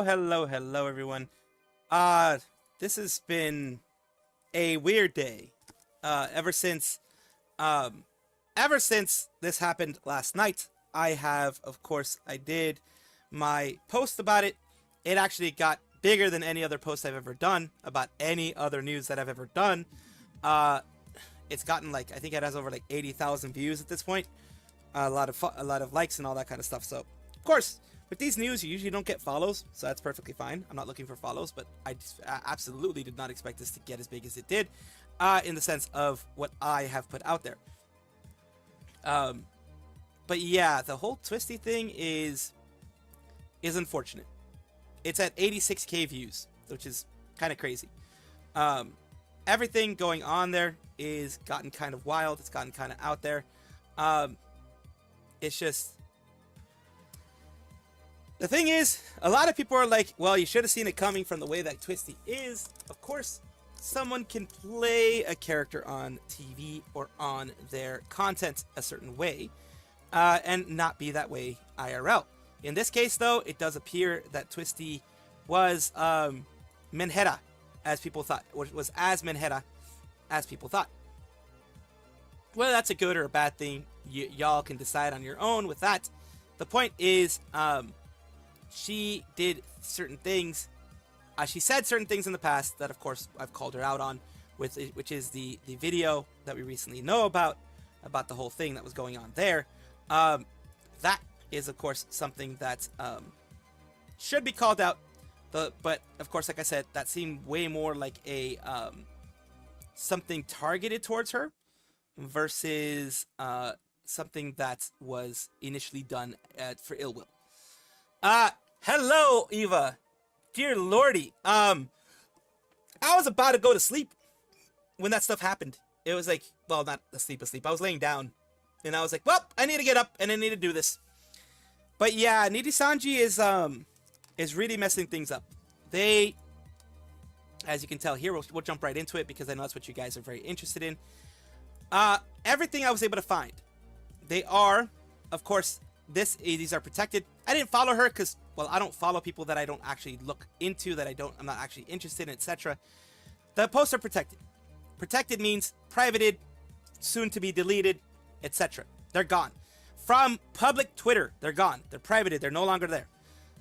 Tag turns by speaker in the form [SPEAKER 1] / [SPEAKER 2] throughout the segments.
[SPEAKER 1] Hello, everyone. This has been a weird day. Ever since, um, ever since this happened last night, I have, of course, I did my post about it. It actually got bigger than any other post I've ever done about any other news that I've ever done. Uh, it's gotten like I think it has over like 80,000 views at this point. A lot of likes and all that kind of stuff. So, of course, with these news, you usually don't get follows, so that's perfectly fine. I'm not looking for follows, but I absolutely did not expect this to get as big as it did, in the sense of what I have put out there. But yeah, the whole Twisty thing is unfortunate. It's at 86k views, which is kind of crazy. Everything going on there is gotten kind of wild. It's gotten kind of out there. It's just, the thing is, a lot of people are like, well, you should have seen it coming from the way that Twisty is. Of course, someone can play a character on TV or on their content a certain way, and not be that way IRL. In this case, though, it does appear that Twisty was Menhera, as people thought, was as Menhera as people thought. Whether that's a good or a bad thing, y'all can decide on your own with that. The point is, she did certain things. She said certain things in the past that, of course, I've called her out on, which is the video that we recently know about the whole thing that was going on there. That is, of course, something that should be called out. But of course, like I said, that seemed way more like a something targeted towards her versus something that was initially done for ill will. Hello, Eva. Dear Lordy. I was about to go to sleep when that stuff happened. It was like, well, not asleep. I was laying down. And I was like, well, I need to get up and I need to do this. But yeah, Nijisanji is really messing things up. They, as you can tell here, we'll jump right into it because I know that's what you guys are very interested in. Everything I was able to find, they are, of course, these are protected. I didn't follow her because, well, I don't follow people that I don't actually look into, I'm not actually interested in, etc. The posts are protected. Protected means privated, soon to be deleted, etc. They're gone. From public Twitter, they're gone. They're privated. They're no longer there.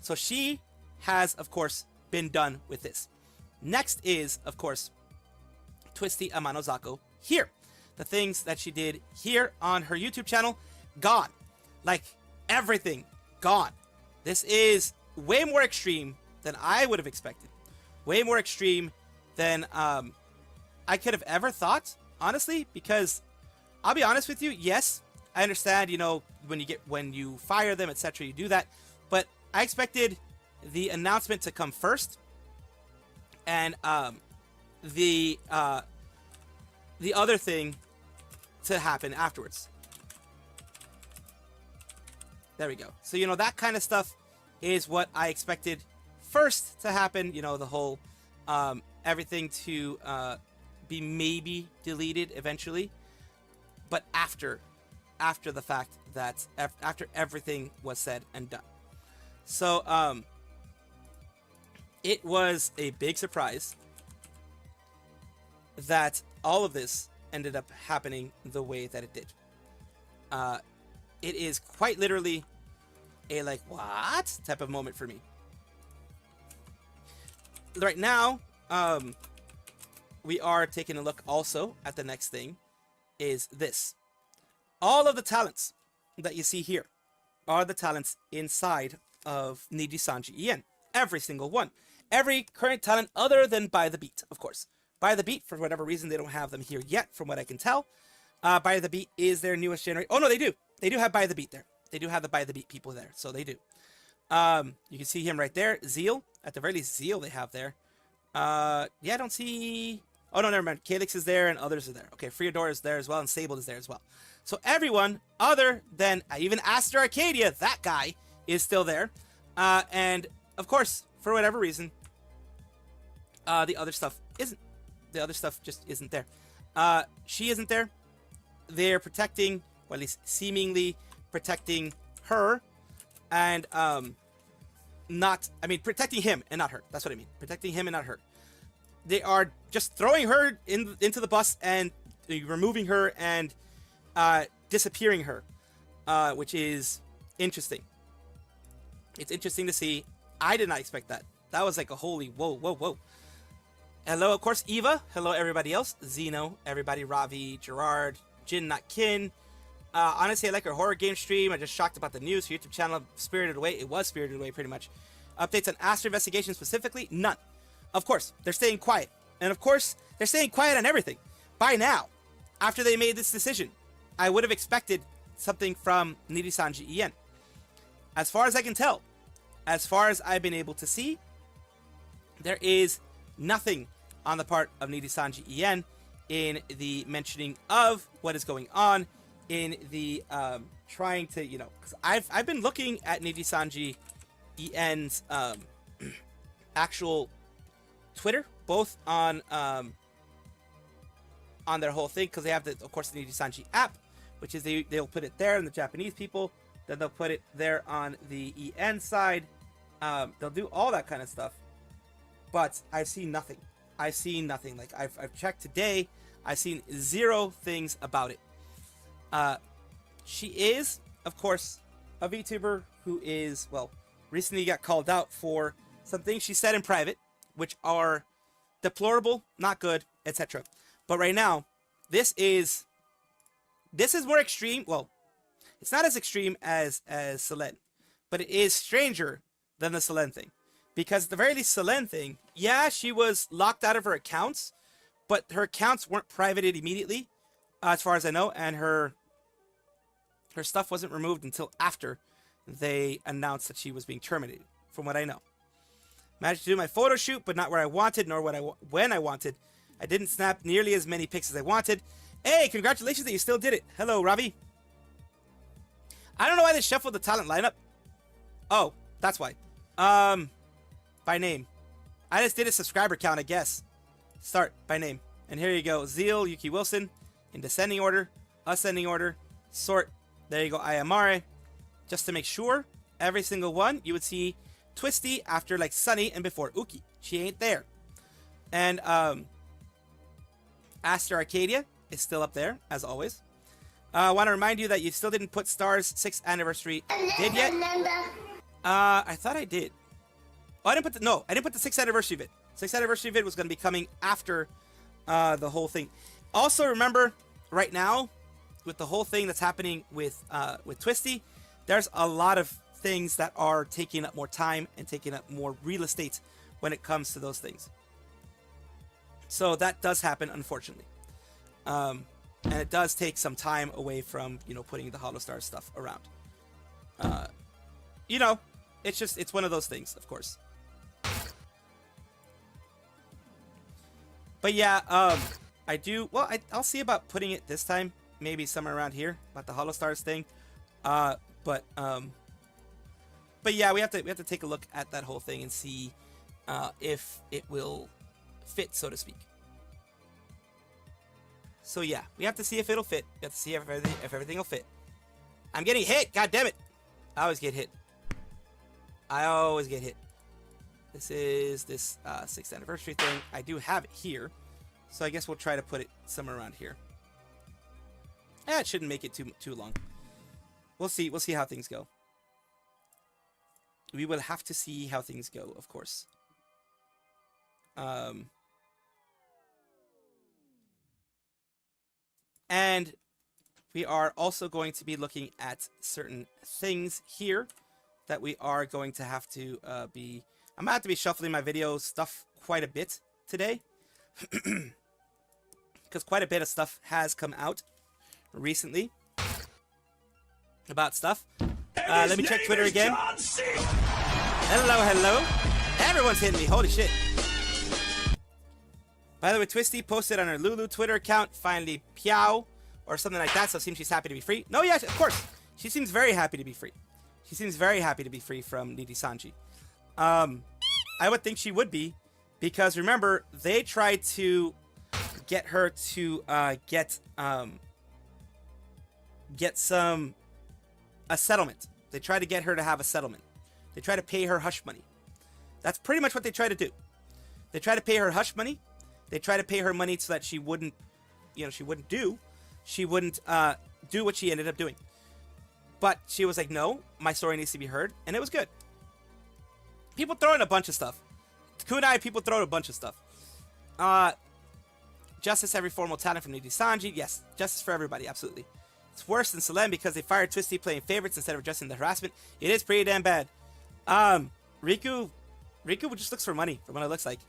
[SPEAKER 1] So she has, of course, been done with this. Next is, of course, Twisty Amanozako here. The things that she did here on her YouTube channel, gone. Like, everything, gone. This is way more extreme than I would have expected. Way more extreme than I could have ever thought, honestly, because I'll be honest with you, yes, I understand, you know, when you fire them, etc., you do that, but I expected the announcement to come first, and the other thing to happen afterwards. There we go. So, you know, that kind of stuff is what I expected first to happen. You know, the whole everything to be maybe deleted eventually, but after the fact that after everything was said and done. So it was a big surprise that all of this ended up happening the way that it did. It is quite literally a like, what type of moment for me. Right now, we are taking a look also at the next thing, is this. All of the talents that you see here are the talents inside of Nijisanji Ien. Every single one. Every current talent other than By the Beat, of course. By the Beat, for whatever reason, they don't have them here yet, from what I can tell. By the Beat is their newest generation. Oh, no, they do. They do have By the Beat there. They do have the By the Beat people there, so they do. You can see him right there. Zeal. At the very least, Zeal they have there. Yeah, I don't see... Oh, no, never mind. Calyx is there and others are there. Okay, Freodor is there as well, and Sable is there as well. So everyone other than even Aster Arcadia, that guy, is still there. And, of course, for whatever reason, the other stuff isn't. The other stuff just isn't there. She isn't there. They're protecting, or at least seemingly protecting her. And protecting him and not her. That's what I mean. Protecting him and not her. They are just throwing her into the bus and removing her and disappearing her, which is interesting. It's interesting to see. I did not expect that. That was like a holy whoa, whoa, whoa. Hello, of course, Eva. Hello, everybody else. Zeno, everybody, Ravi, Gerard, Jin, not Kin. Honestly, I like her horror game stream. I'm just shocked about the news for YouTube channel. Spirited Away. It was Spirited Away, pretty much. Updates on Aster investigation specifically? None. Of course, they're staying quiet. And of course, they're staying quiet on everything. By now, after they made this decision, I would have expected something from Nijisanji Ien. As far as I can tell, as far as I've been able to see, there is nothing on the part of Nijisanji Ien in the mentioning of what is going on in the trying to, because I've been looking at Nijisanji Ien's actual Twitter, both on their whole thing, because they have of course the Nijisanji app, which is they'll put it there in the Japanese people, then they'll put it there on the EN side. They'll do all that kind of stuff, but I've seen nothing. Like I've checked today, I've seen zero things about it. She is, of course, a VTuber who is, recently got called out for some things she said in private, which are deplorable, not good, etc. But right now, this is more extreme. Well, it's not as extreme as Selene, but it is stranger than the Selene thing. Because at the very least, Selene thing, yeah, she was locked out of her accounts, but her accounts weren't privated immediately, as far as I know, and her stuff wasn't removed until after they announced that she was being terminated, from what I know. Managed to do my photo shoot, but not where I wanted, nor when I wanted. I didn't snap nearly as many pics as I wanted. Hey, congratulations that you still did it. Hello, Ravi. I don't know why they shuffled the talent lineup. Oh, that's why. By name. I just did a subscriber count, I guess. Start by name. And here you go. Zeal, Yuki Wilson, in descending order, ascending order, sort. There you go, Ayamare. Just to make sure, every single one, you would see Twisty after like Sunny and before Uki. She ain't there. And Aster Arcadia is still up there, as always. I want to remind you that you still didn't put Star's 6th anniversary vid yet. I thought I did. Oh, I didn't put the 6th anniversary vid. 6th anniversary vid was going to be coming after the whole thing. Also, remember, right now, with the whole thing that's happening with Twisty, there's a lot of things that are taking up more time and taking up more real estate when it comes to those things. So that does happen, unfortunately. And it does take some time away from, putting the Holostar stuff around. It's one of those things, of course. But yeah, I do, I'll see about putting it this time, maybe somewhere around here, about the Holostars thing. But yeah, we have to take a look at that whole thing and see if it will fit, so to speak. So yeah, we have to see if it'll fit. We have to see if everything will fit. I'm getting hit. God damn it! I always get hit. This is this 6th anniversary thing. I do have it here, so I guess we'll try to put it somewhere around here. It shouldn't make it too long. We'll see. We'll see how things go. We will have to see how things go, of course. And we are also going to be looking at certain things here that we are going to have to be... I'm going to have to be shuffling my video stuff quite a bit today. Because quite a bit of stuff has come out recently about stuff. Let me check Twitter again. Hello. Everyone's hitting me. Holy shit. By the way, Twisty posted on her Lulu Twitter account, finally Piao, or something like that, so it seems she's happy to be free. No, yes, of course. She seems very happy to be free. She seems very happy to be free from Nijisanji. I would think she would be, because remember, they tried to get her to get a settlement. They tried to get her to have a settlement. They tried to pay her hush money. That's pretty much what they try to do. They try to pay her hush money. They try to pay her money so that she wouldn't, she wouldn't do what she ended up doing. But she was like, no, my story needs to be heard, and it was good. People throw in a bunch of stuff. Kunai, people throw in a bunch of stuff. Justice every formal talent from Nijisanji. Yes, justice for everybody, absolutely. It's worse than Salem because they fired Twisty playing favorites instead of addressing the harassment. It is pretty damn bad. Riku just looks for money, from what it looks like.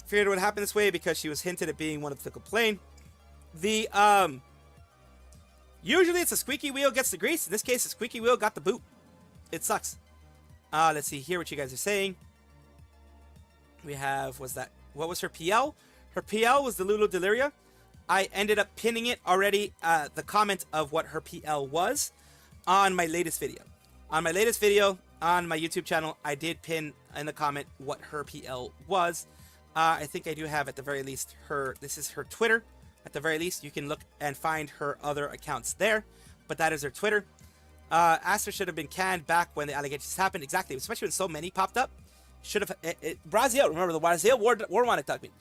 [SPEAKER 1] Figured it would happen this way because she was hinted at being one of the complaint. Usually it's a squeaky wheel gets the grease. In this case, a squeaky wheel got the boot. It sucks. Let's see here what you guys are saying. We have, what was her PL? Her PL was the Lulu Deliria. I ended up pinning it already, the comment of what her PL was on my latest video. On my latest video on my YouTube channel, I did pin in the comment what her PL was. I think I do have at the very least this is her Twitter. At the very least, you can look and find her other accounts there, but that is her Twitter. Aster should have been canned back when the allegations happened. Exactly, especially when so many popped up. Should have, Brazil, remember the Brazil War Monic document.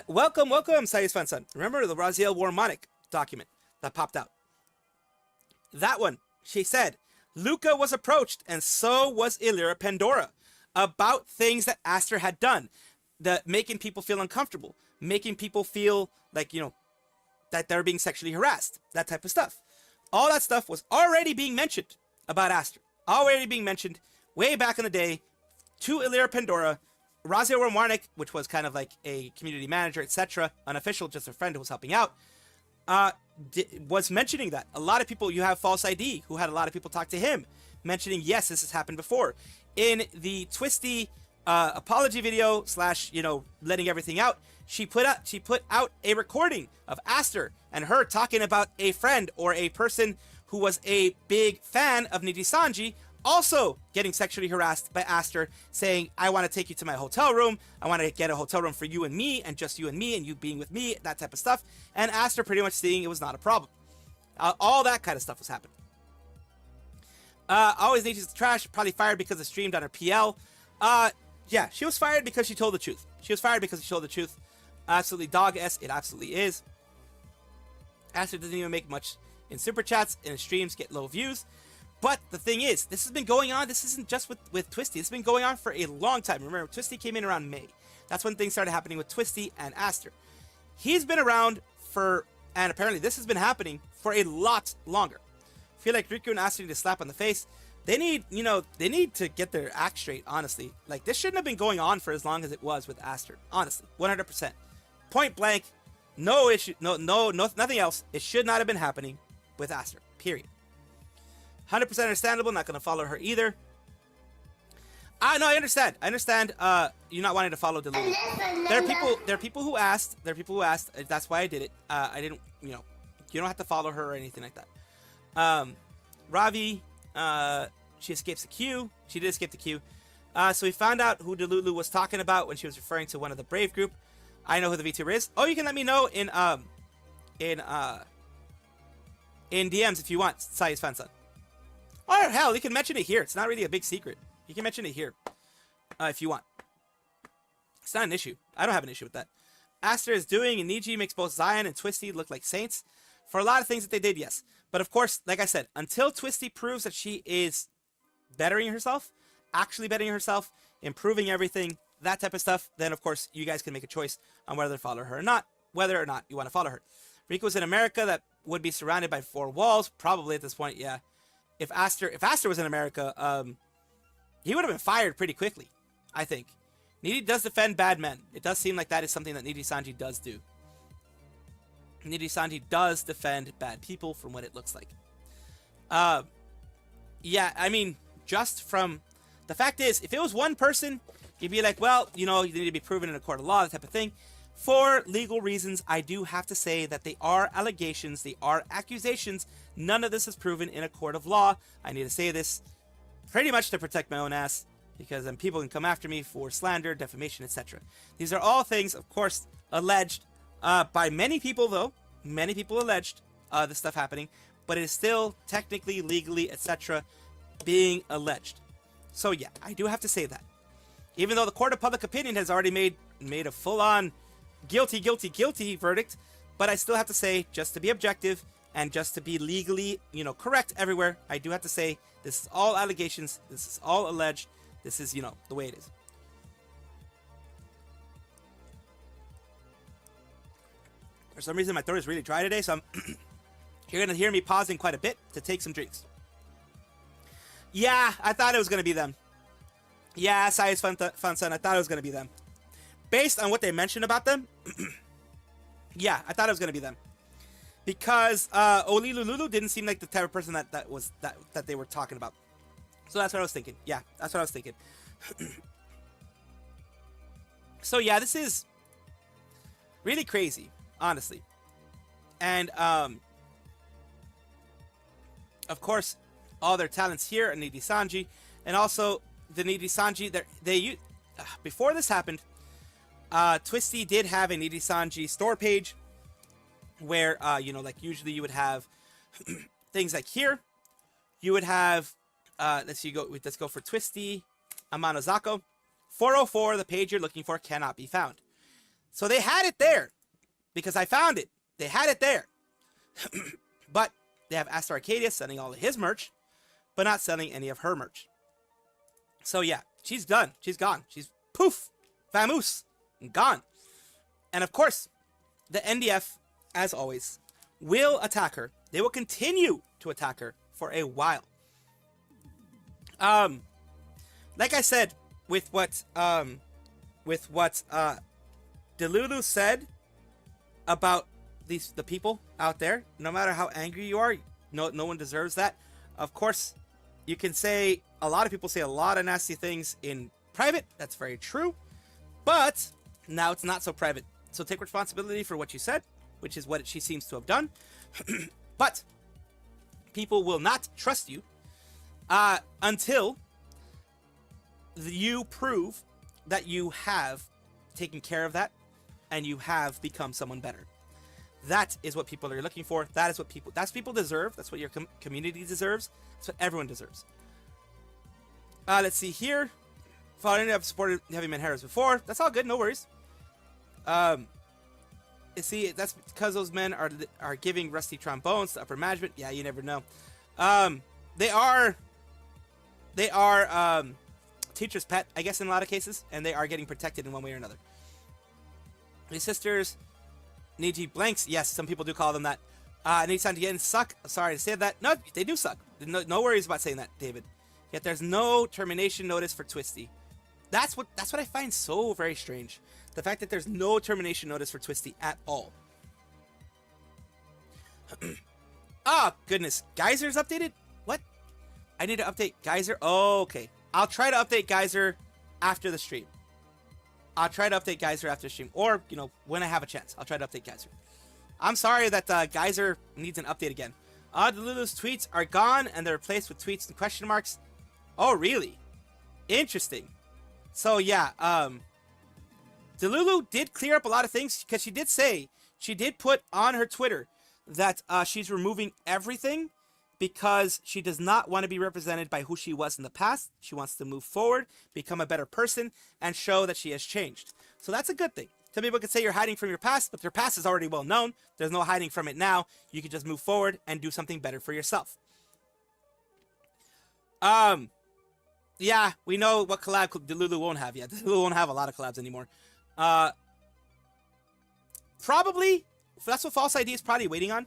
[SPEAKER 1] Welcome, Sayus Fan-san. Remember the Brazil War Monic document that popped out. That one, she said, Luca was approached, and so was Illyra Pandora, about things that Aster had done, making people feel uncomfortable, making people feel like, that they're being sexually harassed, that type of stuff. All that stuff was already being mentioned about Aster, already being mentioned way back in the day to Illyra Pandora. Razia Warmarnik, which was kind of like a community manager, etc., unofficial, just a friend who was helping out, was mentioning that. A lot of people, you have False ID, who had a lot of people talk to him, mentioning, yes, this has happened before. In the Twisty apology video / letting everything out, she put out a recording of Aster and her talking about a friend or a person who was a big fan of Nijisanji also getting sexually harassed by Aster, saying, I want to take you to my hotel room, I want to get a hotel room for you and me, and just you and me, and you being with me, that type of stuff, and Aster pretty much seeing it was not a problem. All that kind of stuff was happening. Always Niji's trash, probably fired because it streamed on her PL. Yeah, she was fired because she told the truth. She was fired because she told the truth. Absolutely dog-s, it absolutely is. Aster doesn't even make much in super chats, and his streams get low views. But the thing is, this has been going on. This isn't just with Twisty. It's been going on for a long time. Remember, Twisty came in around May. That's when things started happening with Twisty and Aster. He's been around and apparently this has been happening for a lot longer. I feel like Riku and Aster need to slap on the face. They need to get their act straight, honestly. Like, this shouldn't have been going on for as long as it was with Aster. Honestly, 100%. Point blank, no issue, no, nothing else. It should not have been happening with Aster, period. 100% understandable. Not going to follow her either. No, I understand. You not wanting to follow Delulu. There are people who asked. That's why I did it. I didn't. You don't have to follow her or anything like that. Ravi. She escapes the queue. She did escape the queue. So we found out who Delulu was talking about when she was referring to one of the Brave group. I know who the Vtuber is. Oh, you can let me know in DMs if you want. Sayus Fan-san. Or hell, you can mention it here. It's not really a big secret. You can mention it here if you want. It's not an issue. I don't have an issue with that. Aster is doing, and Niji makes both Zion and Twisty look like saints. For a lot of things that they did, yes. But of course, like I said, until Twisty proves that she is bettering herself, actually bettering herself, improving everything, that type of stuff, then of course you guys can make a choice on whether to follow her or not, whether or not you want to follow her. Riku was in America that would be surrounded by 4 walls, probably at this point, yeah. If Aster was in America, he would have been fired pretty quickly, I think. Niji does defend bad men. It does seem like that is something that Nijisanji does do. Nijisanji does defend bad people from what it looks like. Yeah, I mean, just from... The fact is, if it was one person, you'd be like, well, you need to be proven in a court of law, that type of thing. For legal reasons, I do have to say that they are allegations, they are accusations. None of this is proven in a court of law. I need to say this pretty much to protect my own ass, because then people can come after me for slander, defamation, etc. These are all things, of course, alleged by many people, though. Many people alleged this stuff happening, but it is still technically, legally, etc. being alleged. So yeah, I do have to say that. Even though the court of public opinion has already made a full-on guilty verdict, but I still have to say, just to be objective and just to be legally, correct everywhere, I do have to say this is all allegations, this is all alleged, this is, the way it is. For some reason, my throat is really dry today, so you're going to hear me pausing quite a bit to take some drinks. Yeah, I thought it was going to be them. Yeah, Sai's fun son, I thought it was going to be them. Based on what they mentioned about them, yeah, I thought it was going to be them. Because Olilululu didn't seem like the type of person that they were talking about. So that's what I was thinking. Yeah, that's what I was thinking. So yeah, this is really crazy, honestly. And of course, all their talents here in Nijisanji, and also the Nijisanji, before this happened, Twisty did have a Nijisanji store page where, like usually you would have things like here. You would have, let's go for Twisty, Amanozako. 404, the page you're looking for cannot be found. So they had it there because I found it. They had it there. But they have Aster Arcadia selling all of his merch, but not selling any of her merch. So yeah, she's done. She's gone. She's poof, famous, and gone. And of course, the NDF, as always, will attack her. They will continue to attack her for a while. Like I said, with what Delulu said about the people out there, no matter how angry you are, no one deserves that. Of course, you can say, a lot of people say a lot of nasty things in private. That's very true. But now it's not so private. So take responsibility for what you said, which is what she seems to have done. But people will not trust you until you prove that you have taken care of that and you have become someone better. That is what people are looking for. That's what people deserve. That's what your community deserves. That's what everyone deserves. Let's see here. Following I've supported Heavy Man Heroes before. That's all good. No worries. You see, that's because those men are giving rusty trombones to upper management. Yeah, you never know. They are teacher's pet, I guess, in a lot of cases, and they are getting protected in one way or another. These sisters, Niji blanks. Yes, some people do call them that. Nijisanji suck. Sorry to say that. No, they do suck. No worries about saying that, David. Yet there's no termination notice for Twisty. That's what I find so very strange. The fact that there's no termination notice for Twisty at all. Oh, goodness. Geyser's updated? What? I need to update Geyser? Oh, okay. I'll try to update Geyser after the stream. Or, when I have a chance, I'll try to update Geyser. I'm sorry that Geyser needs an update again. Delulu's tweets are gone and they're replaced with tweets and question marks. Oh, really? Interesting. So, yeah, Delulu did clear up a lot of things because she did put on her Twitter that she's removing everything because she does not want to be represented by who she was in the past. She wants to move forward, become a better person, and show that she has changed. So that's a good thing. Some people could say you're hiding from your past, but your past is already well known. There's no hiding from it now. You can just move forward and do something better for yourself. Yeah, we know what collab Delulu won't have yet. Delulu won't have a lot of collabs anymore. Probably, that's what False ID is probably waiting on.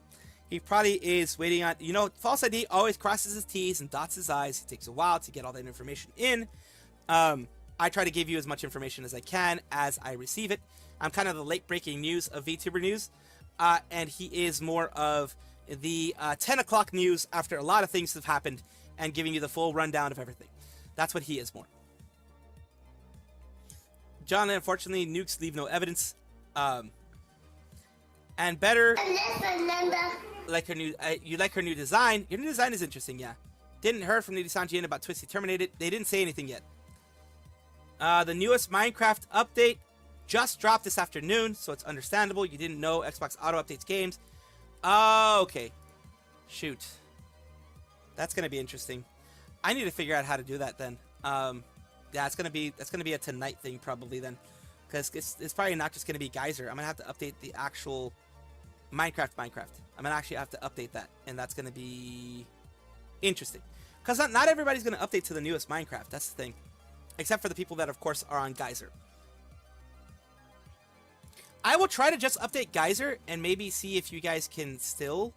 [SPEAKER 1] He probably is waiting on, False ID always crosses his T's and dots his I's. It takes a while to get all that information in. I try to give you as much information as I can as I receive it. I'm kind of the late breaking news of VTuber news. And he is more of the 10 o'clock news after a lot of things have happened and giving you the full rundown of everything. That's what he is more. John, unfortunately, nukes leave no evidence. And better, like her new, you like her new design. Your new design is interesting, yeah. Didn't heard from Nijisanji about Twisty terminated. They didn't say anything yet. The newest Minecraft update just dropped this afternoon, so it's understandable. You didn't know Xbox Auto updates games. Oh, okay. Shoot. That's gonna be interesting. I need to figure out how to do that then. Yeah, that's gonna be a tonight thing probably then, because it's probably not just gonna be Geyser. I'm gonna have to update the actual Minecraft. I'm gonna actually have to update that, and that's gonna be interesting, because not everybody's gonna update to the newest Minecraft. That's the thing, except for the people that of course are on Geyser. I will try to just update Geyser and maybe see if you guys can still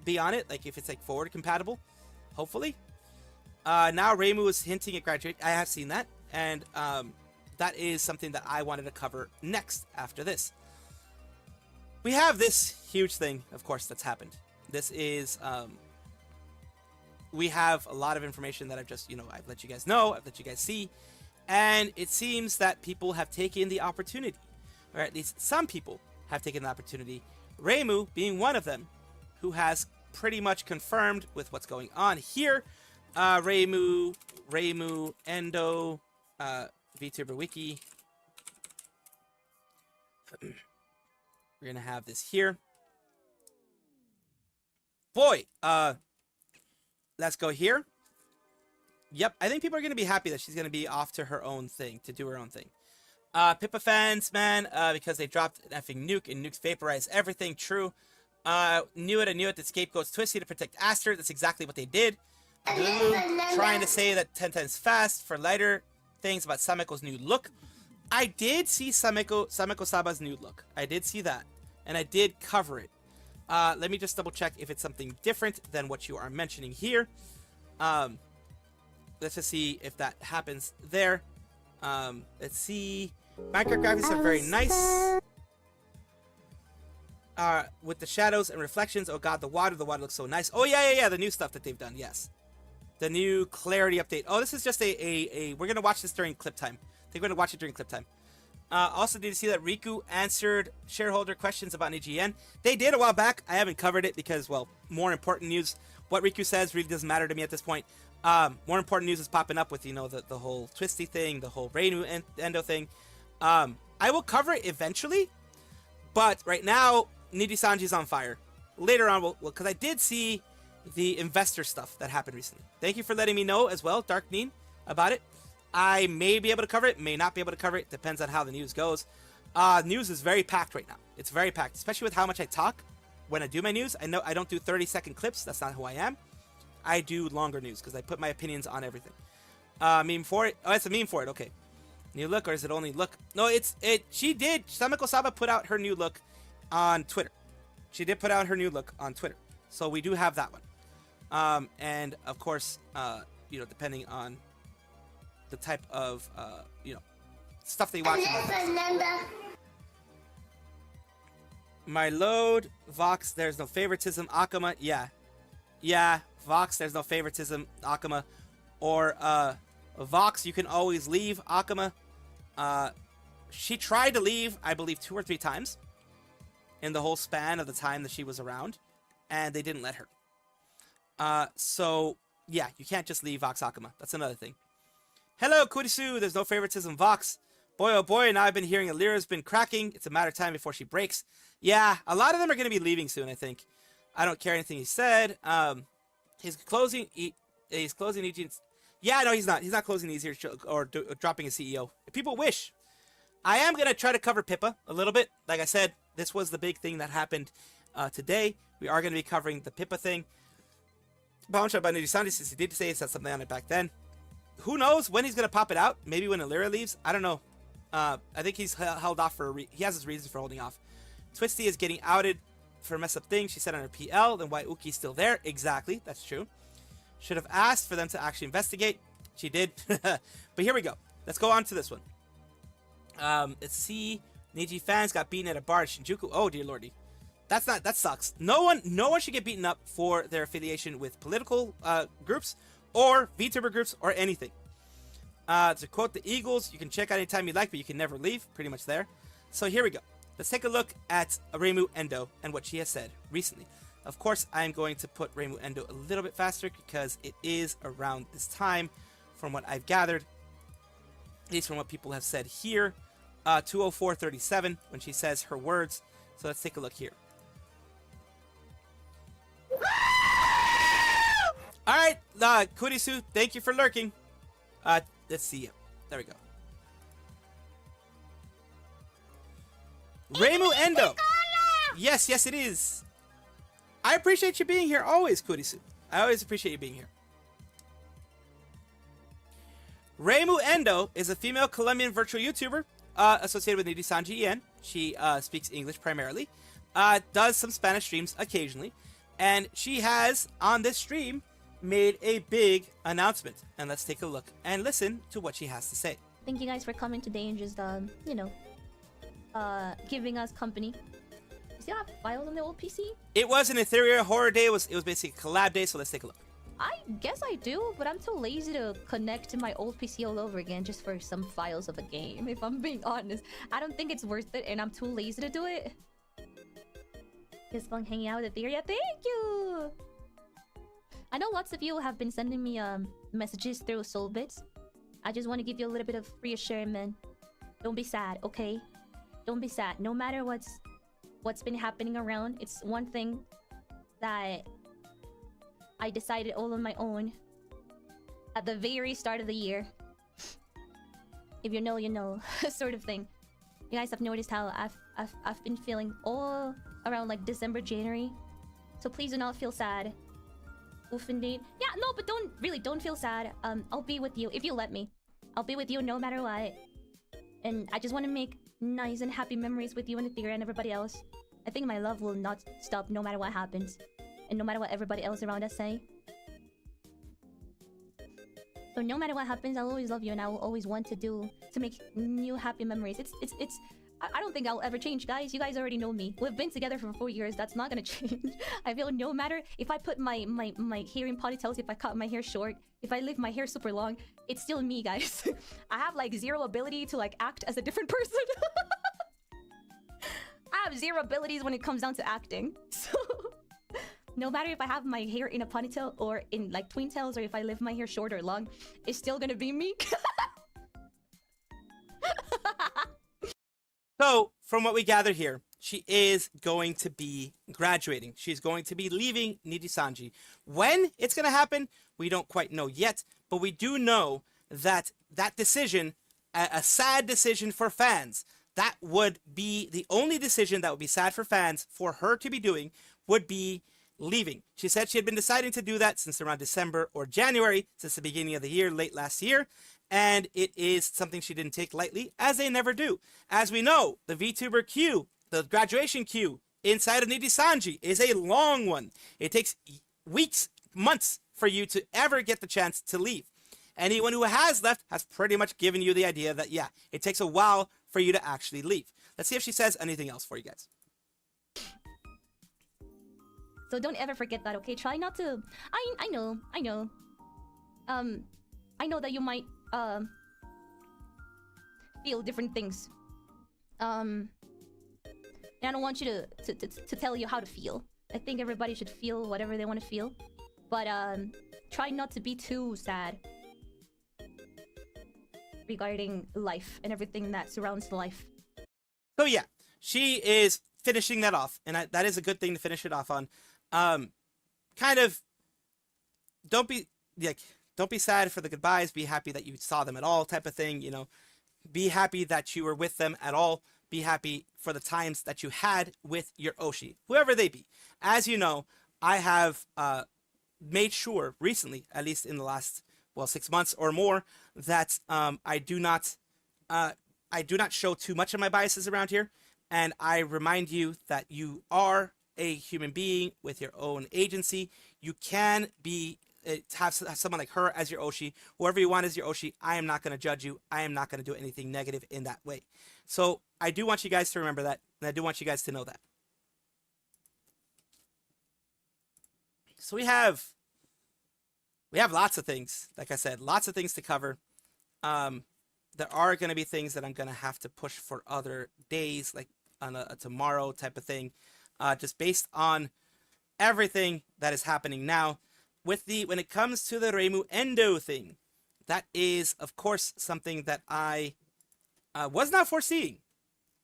[SPEAKER 1] be on it, like if it's like forward compatible, hopefully. Now Reimu is hinting at graduate. I have seen that, and that is something that I wanted to cover next after this. We have this huge thing, of course, that's happened. This is, we have a lot of information that I've just, I've let you guys know, I've let you guys see, and it seems that people have taken the opportunity, or at least some people have taken the opportunity, Reimu being one of them, who has pretty much confirmed with what's going on here. Reimu, Endo, Vtuber Wiki. We're gonna have this here. Boy, let's go here. Yep, I think people are gonna be happy that she's gonna be off to her own thing, to do her own thing. Pipa fans, man, because they dropped an effing nuke and nukes vaporize everything. True. I knew it. The scapegoat's Twisty to protect Aster. That's exactly what they did. Lulu trying to say that 10 times fast for lighter things about Sameko's new look. I did see Sameko Saba's new look. I did see that, and I did cover it. Let me just double check if it's something different than what you are mentioning here. Let's just see if that happens there. Let's see. Minecraft graphics are very nice. With the shadows and reflections. Oh god, the water looks so nice. Oh yeah, the new stuff that they've done, yes. The new clarity update. Oh, this is just we're gonna watch this during clip time. I think we're gonna watch it during clip time. Also, did you see that Riku answered shareholder questions about Nijien? They did a while back. I haven't covered it because, well, more important news. What Riku says really doesn't matter to me at this point. More important news is popping up with, the whole Twisty thing, the whole Reinu and Endo thing. I will cover it eventually, but right now, Nijisanji's on fire. Later on, because I did see the investor stuff that happened recently. Thank you for letting me know as well, Dark Neen, about it. I may be able to cover it, may not be able to cover it. Depends on how the news goes. News is very packed right now. It's very packed, especially with how much I talk when I do my news. I know I don't do 30-second clips. That's not who I am. I do longer news because I put my opinions on everything. Meme for it. Oh, it's a meme for it. Okay. New look, or is it only look? No, she did. Sameko Saba put out her new look on Twitter. She did put out her new look on Twitter. So we do have that one. And of course, depending on the type of, stuff they watch. My load, Vox, there's no favoritism. Akama, yeah, Vox, there's no favoritism. Akama, or Vox, you can always leave. Akama, she tried to leave, I believe, 2 or 3 times in the whole span of the time that she was around, and they didn't let her. So yeah, you can't just leave Vox Akama. That's another thing. Hello, Kurisu. There's no favoritism, Vox. Boy, oh boy, now I've been hearing Alira's been cracking. It's a matter of time before she breaks. Yeah, a lot of them are going to be leaving soon, I think. I don't care anything he said. He's closing Eugene. Yeah, no, he's not. He's not closing these here or dropping a CEO. If people wish. I am going to try to cover Pipa a little bit. Like I said, this was the big thing that happened today. We are going to be covering the Pipa thing. Bounce by Nijisanji, since he did say he said something on it back then. Who knows when he's going to pop it out? Maybe when Alira leaves? I don't know. I think he's held off for he has his reasons for holding off. Twisty is getting outed for a mess up thing she said on her PL. Then why Uki's still there? Exactly. That's true. Should have asked for them to actually investigate. She did. But here we go. Let's go on to this one. Let's see. Niji fans got beaten at a bar in Shinjuku. Oh, dear lordy. That sucks. No one should get beaten up for their affiliation with political groups or VTuber groups or anything. To quote the Eagles, you can check out anytime you like, but you can never leave. Pretty much there. So here we go. Let's take a look at Reimu Endo and what she has said recently. Of course, I'm going to put Reimu Endo a little bit faster because it is around this time, from what I've gathered, at least from what people have said here. 2:04:37 when she says her words. So let's take a look here. All right, Kurisu, thank you for lurking. Let's see. There we go. Reimu Endo. Yes, yes, it is. I appreciate you being here always, Kurisu. I always appreciate you being here. Reimu Endo is a female Colombian virtual YouTuber associated with Nijisanji Graduation. She speaks English primarily, does some Spanish streams occasionally, and she has, on this stream, made a big announcement. And let's take a look and listen to what she has to say.
[SPEAKER 2] Thank you guys for coming today and just, you know, giving us company. You still have files on the old PC?
[SPEAKER 1] It was an Ethereal Horror Day. It was basically a collab day, so let's take a look.
[SPEAKER 2] I guess I do, but I'm too lazy to connect to my old PC all over again just for some files of a game, if I'm being honest. I don't think it's worth it, and I'm too lazy to do it. It's fun hanging out with Ethereal. Thank you! I know lots of you have been sending me messages through Soulbits. I just want to give you a little bit of reassurance. Don't be sad, okay? Don't be sad. No matter what's been happening around, it's one thing that I decided all on my own at the very start of the year. If you know, you know, sort of thing. You guys have noticed how I've been feeling all around like December, January. So please do not feel sad. Oof indeed. Yeah, no, but don't feel sad. I'll be with you if you let me. I'll be with you no matter what. And I just want to make nice and happy memories with you and Ethereal and everybody else. I think my love will not stop no matter what happens. And no matter what everybody else around us say. So no matter what happens, I'll always love you and I will always want to make new happy memories. I don't think I'll ever change, guys. You guys already know me. We've been together for 4 years. That's not gonna change. I feel no matter if I put my hair in ponytails, if I cut my hair short, if I leave my hair super long, it's still me, guys. I have like zero ability to like act as a different person. I have zero abilities when it comes down to acting. So no matter if I have my hair in a ponytail or in like twin tails, or if I leave my hair short or long, it's still gonna be me.
[SPEAKER 1] So, from what we gather here, she is going to be graduating. She's going to be leaving Nijisanji. When it's going to happen, we don't quite know yet, but we do know that that decision, a sad decision for fans, that would be the only decision that would be sad for fans for her to be doing, would be leaving. She said she had been deciding to do that since around December or January, since the beginning of the year, late last year. And it is something she didn't take lightly, as they never do. As we know, the VTuber queue, the graduation queue inside of Nijisanji is a long one. It takes weeks, months for you to ever get the chance to leave. Anyone who has left has pretty much given you the idea that, yeah, it takes a while for you to actually leave. Let's see if she says anything else for you guys.
[SPEAKER 2] So don't ever forget that, okay? Try not to... I know. I know that you might feel different things. And I don't want you to tell you how to feel. I think everybody should feel whatever they want to feel. But try not to be too sad regarding life and everything that surrounds life.
[SPEAKER 1] So yeah, she is finishing that off, and that is a good thing to finish it off on. Kind of, don't be sad for the goodbyes. Be happy that you saw them at all, type of thing. You know, be happy that you were with them at all. Be happy for the times that you had with your Oshi, whoever they be. As you know, I have made sure recently, at least in the last 6 months or more, that I do not show too much of my biases around here, and I remind you that you are a human being with your own agency. You can be have someone like her as your Oshi, whoever you want as your Oshi. I am not going to judge you. I am not going to do anything negative in that way. So I do want you guys to remember that, and I do want you guys to know that. So we have lots of things. Like I said, lots of things to cover. There are going to be things that I'm going to have to push for other days, like on a tomorrow type of thing, just based on everything that is happening now. When it comes to the Reimu Endo thing, that is, of course, something that I was not foreseeing.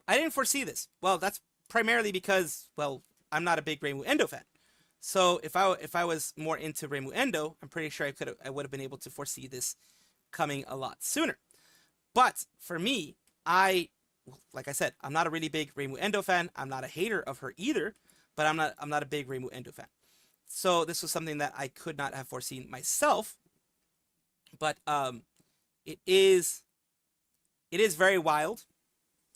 [SPEAKER 1] I didn't foresee this. Well, that's primarily because, I'm not a big Reimu Endo fan. So if I was more into Reimu Endo, I'm pretty sure I would have been able to foresee this coming a lot sooner. But for me, like I said, I'm not a really big Reimu Endo fan. I'm not a hater of her either, but I'm not a big Reimu Endo fan. So this was something that I could not have foreseen myself. But it is very wild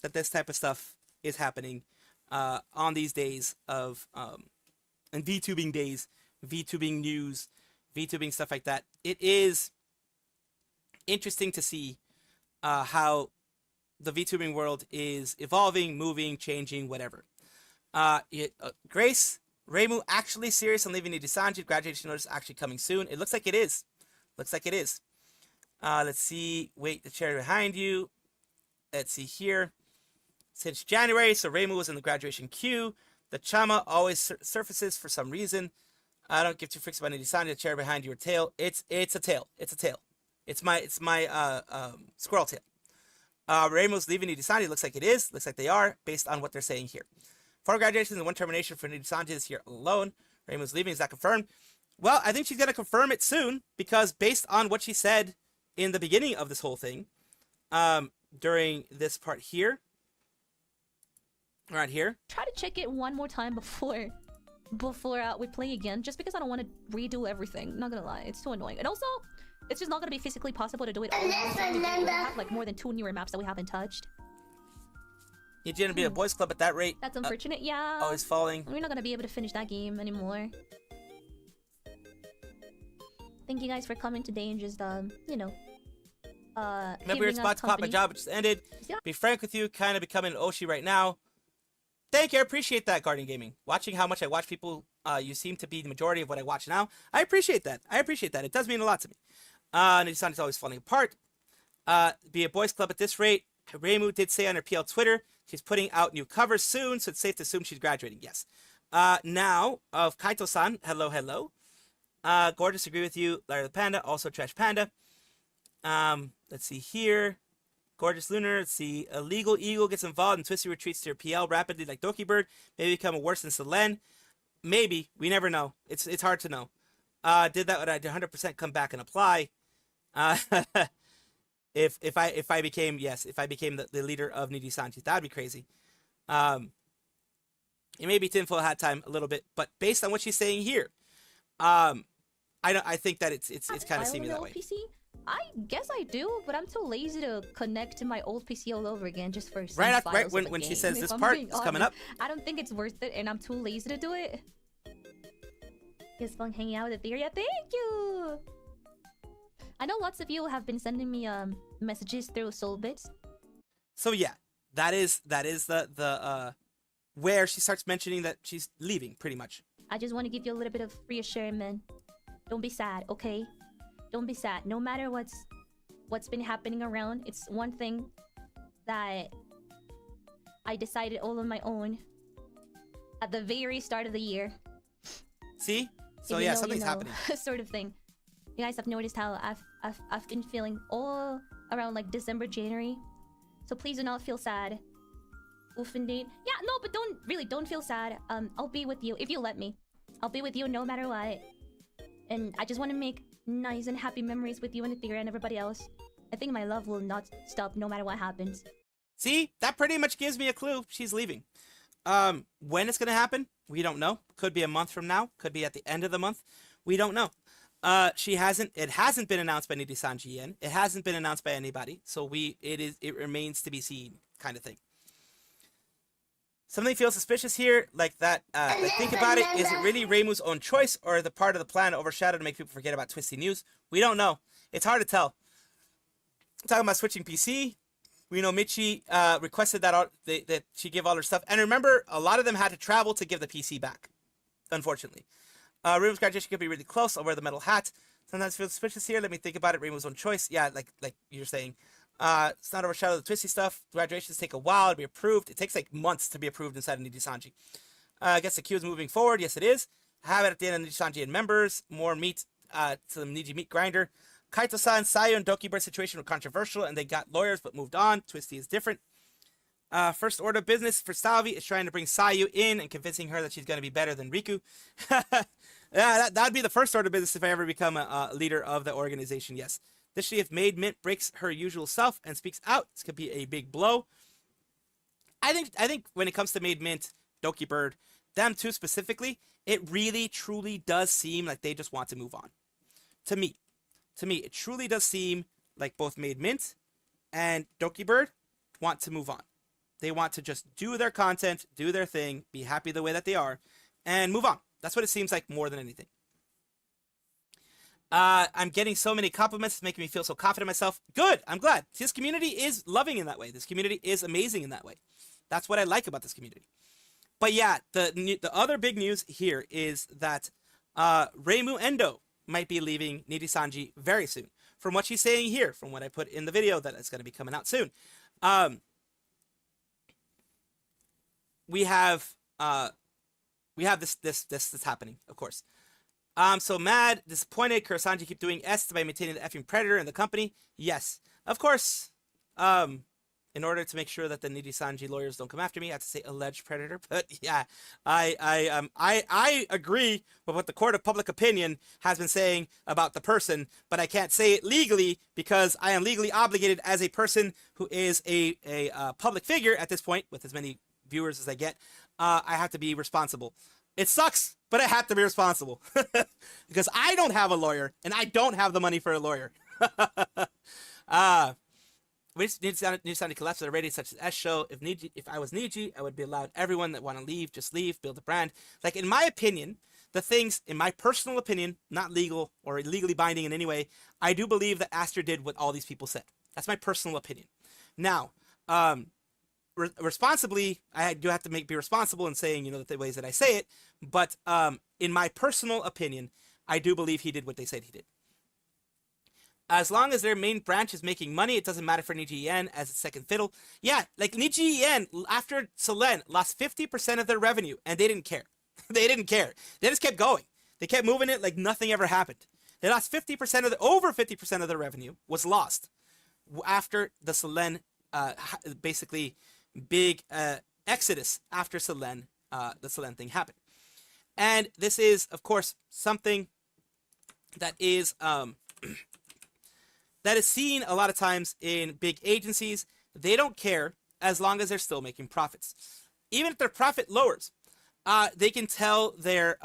[SPEAKER 1] that this type of stuff is happening on these days of and VTubing days, VTubing news, VTubing stuff like that. It is interesting to see how the VTubing world is evolving, moving, changing, whatever. Grace, Reimu actually serious on leaving Nijisanji Graduation notice actually coming soon. It looks like it is. Looks like it is. Let's see. Wait, the chair behind you. Let's see here. Since January, so Reimu was in the graduation queue. The Chama always surfaces for some reason. I don't give two freaks about Nijisanji. The chair behind your tail. It's a tail. It's a tail. It's my squirrel tail. Reimu's leaving Nijisanji. Looks like it is. Looks like they are, based on what they're saying here. 4 graduations and 1 termination for Nijisanji this year alone. Reimu's leaving. Is that confirmed? Well, I think she's going to confirm it soon, because based on what she said in the beginning of this whole thing, during this part here, right here.
[SPEAKER 2] Try to check it one more time before we play again, just because I don't want to redo everything. Not gonna lie, it's too annoying. And also, it's just not gonna be physically possible to do it all. We have like more than 2 newer maps that we haven't touched.
[SPEAKER 1] You're gonna be a boys club at that rate.
[SPEAKER 2] That's unfortunate. Yeah.
[SPEAKER 1] Always falling.
[SPEAKER 2] We're not gonna be able to finish that game anymore. Thank you guys for coming today and just you know,
[SPEAKER 1] maybe we're spot to pop my job, it just ended. Yeah. Be frank with you, kind of becoming an Oshi right now. Thank you, I appreciate that, Guardian Gaming. Watching how much I watch people, you seem to be the majority of what I watch now. I appreciate that. It does mean a lot to me. Nijisanji's always falling apart. Be a boys club at this rate. Reimu did say on her PL Twitter, she's putting out new covers soon, so it's safe to assume she's graduating. Yes. Now, of Kaito-san, hello. Gorgeous, agree with you. Larry the Panda, also Trash Panda. Let's see here. Gorgeous Lunar, let's see. Illegal Eagle gets involved and Twisty retreats to her PL rapidly like Doki Bird. Maybe become worse than Selen. Maybe. We never know. It's hard to know. Did that, would I 100% come back and apply? If I became the leader of Nijisanji, that'd be crazy. It may be tinfoil hat time a little bit, but based on what she's saying here, I think that it's kind of seeming that way.
[SPEAKER 2] PC? I guess I do, but I'm too lazy to connect to my old PC all over again just for some
[SPEAKER 1] right when she says this part is coming up.
[SPEAKER 2] I don't think it's worth it, and I'm too lazy to do it. It's fun hanging out with the theory. Yeah, thank you. I know lots of you have been sending me messages through Soulbits.
[SPEAKER 1] So yeah, that is the where she starts mentioning that she's leaving, pretty much.
[SPEAKER 2] I just want to give you a little bit of reassurance. Don't be sad, okay? Don't be sad. No matter what's been happening around, it's one thing that I decided all on my own at the very start of the year.
[SPEAKER 1] See? So yeah, something's happening.
[SPEAKER 2] Sort of thing. You guys have noticed how I've been feeling all around like December, January. So please do not feel sad. Oof indeed. Yeah, no, but don't feel sad. I'll be with you if you let me. I'll be with you no matter what. And I just want to make nice and happy memories with you and Athera and everybody else. I think my love will not stop no matter what happens.
[SPEAKER 1] See? That pretty much gives me a clue. She's leaving. When it's gonna happen, we don't know. Could be a month from now. Could be at the end of the month. We don't know. It hasn't been announced by Nijisanji yet. It hasn't been announced by anybody. So it remains to be seen, kind of thing. Something feels suspicious here, like that. Think about it. Is it really Reimu's own choice, or the part of the plan overshadowed to make people forget about Twisty news? We don't know. It's hard to tell. Talking about switching PC, we know Michi requested that she give all her stuff, and remember, a lot of them had to travel to give the PC back. Unfortunately, Reimu's graduation could be really close. I'll wear the metal hat. Sometimes feels suspicious here. Let me think about it. Reimu's own choice. Yeah, like you're saying. It's not overshadowed the Twisty stuff. Graduations take a while to be approved. It takes like months to be approved inside of Nijisanji. I guess the queue is moving forward. Yes, it is. Have it at the end of Nijisanji and members. More meat to the Niji meat grinder. Kaito-san, Sayo, and Doki Bird situation were controversial, and they got lawyers but moved on. Twisty is different. First order of business for Salvi is trying to bring Sayu in and convincing her that she's going to be better than Riku. Yeah, that'd be the first order of business if I ever become a leader of the organization. Yes, Literally, if Maid Mint breaks her usual self and speaks out, this could be a big blow. I think when it comes to Maid Mint, Doki Bird, them two specifically, it really truly does seem like they just want to move on. To me, it truly does seem like both Maid Mint and Doki Bird want to move on. They want to just do their content, do their thing, be happy the way that they are, and move on. That's what it seems like more than anything. I'm getting so many compliments. It's making me feel so confident in myself. Good. I'm glad. This community is loving in that way. This community is amazing in that way. That's what I like about this community. But yeah, the other big news here is that Reimu Endo might be leaving Nijisanji very soon. From what she's saying here, from what I put in the video that is going to be coming out soon. We have this happening, of course. I'm so mad, disappointed. Kurosanji keep doing S by maintaining the effing predator in the company. Yes, of course. In order to make sure that the Nijisanji lawyers don't come after me, I have to say alleged predator. But yeah, I agree with what the court of public opinion has been saying about the person, but I can't say it legally because I am legally obligated as a person who is a public figure at this point, with as many viewers as I get. I have to be responsible. It sucks, but I have to be responsible because I don't have a lawyer and I don't have the money for a lawyer. We just need to collapse at a rating such as S show. If I was Niji, I would be allowed everyone that want to leave, just leave, build a brand. Like, in my opinion, the things, in my personal opinion, not legal or legally binding in any way, I do believe that Aster did what all these people said. That's my personal opinion. Now, responsibly, I do have to be responsible in saying, the ways that I say it, but in my personal opinion, I do believe he did what they said he did. As long as their main branch is making money, it doesn't matter for Niji as a second fiddle. Yeah, like Niji after Selen, lost 50% of their revenue, and they didn't care. They didn't care. They just kept going. They kept moving it like nothing ever happened. They lost 50% of over 50% of their revenue was lost after the Selen, basically big exodus after Selen, the Selen thing happened. And this is, of course, something that is that is seen a lot of times in big agencies. They don't care as long as they're still making profits. Even if their profit lowers, they can tell their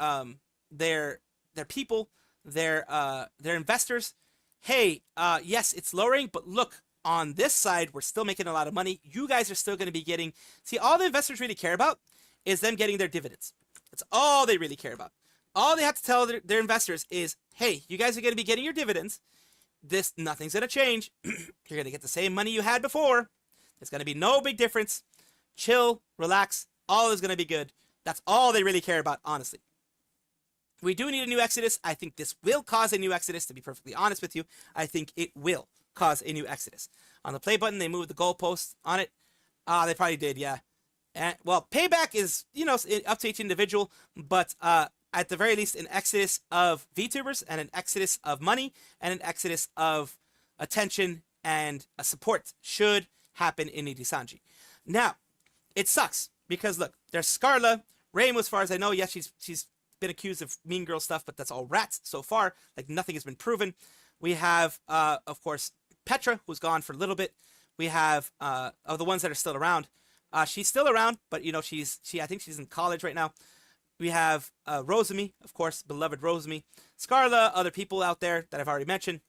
[SPEAKER 1] people, their investors, hey, yes, it's lowering, but look, on this side, we're still making a lot of money. You guys are still going to be getting... See, all the investors really care about is them getting their dividends. That's all they really care about. All they have to tell their investors is, hey, you guys are going to be getting your dividends. Nothing's going to change. You're going to get the same money you had before. There's going to be no big difference. Chill, relax. All is going to be good. That's all they really care about, honestly. We do need a new exodus. I think this will cause a new exodus, to be perfectly honest with you. I think it will cause a new exodus. On the play button, they moved the goalpost on it. They probably did, yeah. And, well, payback is, up to each individual, but at the very least, an exodus of VTubers and an exodus of money and an exodus of attention and a support should happen in Nijisanji. Now, it sucks because look, there's Scarla, Reimu, as far as I know. Yes, she's been accused of mean girl stuff, but that's all rats so far. Like, nothing has been proven. We have, of course, Petra, who's gone for a little bit. We have of the ones that are still around. She's still around, but I think she's in college right now. We have Rosemi, of course, beloved Rosemi. Scarla, other people out there that I've already mentioned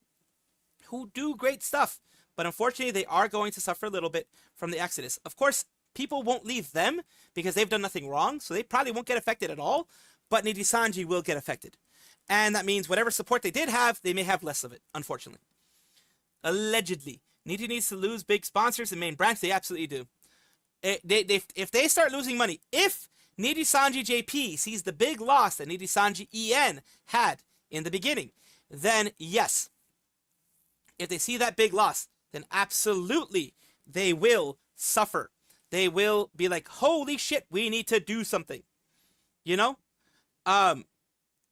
[SPEAKER 1] who do great stuff. But unfortunately, they are going to suffer a little bit from the exodus. Of course, people won't leave them because they've done nothing wrong, so they probably won't get affected at all. But Nijisanji will get affected. And that means whatever support they did have, they may have less of it, unfortunately. Allegedly. Niji needs to lose big sponsors and main branch. They absolutely do. If they start losing money, if Nijisanji JP sees the big loss that Nijisanji EN had in the beginning, then yes. If they see that big loss, then absolutely they will suffer. They will be like, holy shit, we need to do something.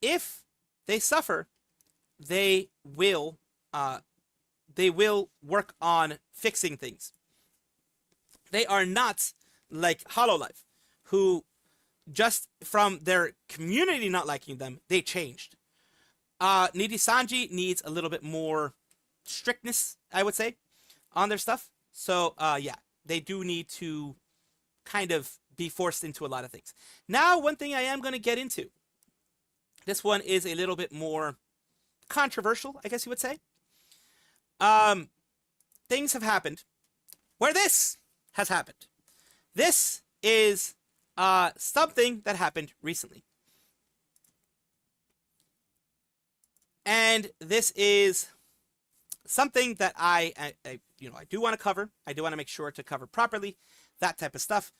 [SPEAKER 1] If they suffer, they will work on fixing things. They are not like Hololive, who just from their community not liking them, they changed. Nijisanji needs a little bit more strictness, I would say, on their stuff. So yeah, they do need to kind of be forced into a lot of things. Now, one thing I am going to get into. This one is a little bit more controversial, I guess you would say. Things have happened where this has happened. This is something that happened recently. And this is something that I do want to cover. I do want to make sure to cover properly, that type of stuff.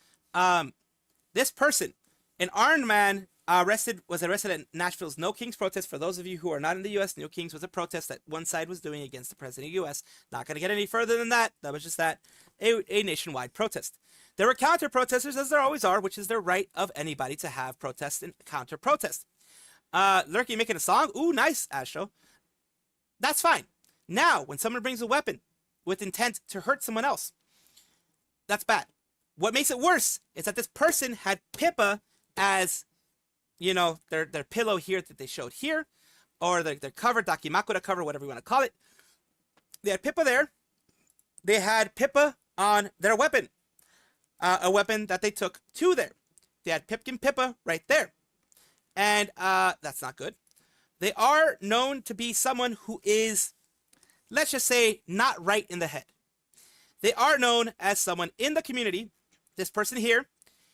[SPEAKER 1] This person, an armed man, was arrested at Nashville's No Kings protest. For those of you who are not in the U.S., No Kings was a protest that one side was doing against the president of the U.S. Not going to get any further than that. That was just a nationwide protest. There were counter-protesters, as there always are, which is their right of anybody to have protest and counter-protest. Lurky making a song? Ooh, nice, Astro. That's fine. Now, when someone brings a weapon with intent to hurt someone else, that's bad. What makes it worse is that this person had Pipa as, their pillow here that they showed here, or their cover, Dakimakura cover, whatever you want to call it. They had Pipa there. They had Pipa on their weapon, a weapon that they took to there. They had Pipkin Pipa right there. And that's not good. They are known to be someone who is, let's just say, not right in the head. They are known as someone in the community. This person here,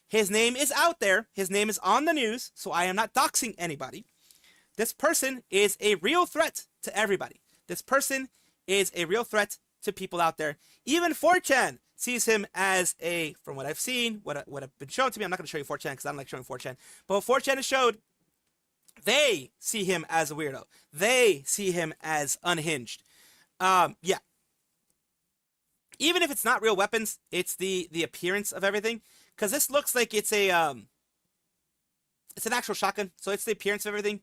[SPEAKER 1] his name is out there. His name is on the news, so I am not doxing anybody. This person is a real threat to everybody. This person is a real threat to people out there. Even 4chan sees him as from what I've seen, what have been shown to me. I'm not going to show you 4chan because I don't like showing 4chan. But what 4chan has showed, they see him as a weirdo. They see him as unhinged. Yeah. Even if it's not real weapons, it's the appearance of everything. Because this looks like it's an actual shotgun. So it's the appearance of everything.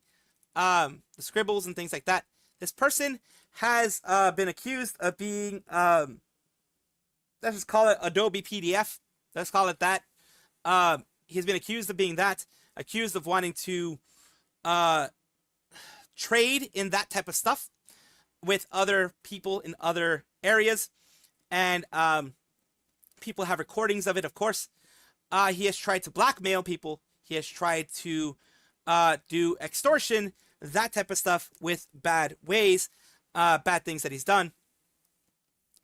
[SPEAKER 1] The scribbles and things like that. This person has been accused of being, let's just call it Adobe PDF. Let's call it that. He's been accused of being that. Accused of wanting to trade in that type of stuff with other people in other areas. And people have recordings of it, of course. He has tried to blackmail people. He has tried to do extortion, that type of stuff with bad ways, bad things that he's done.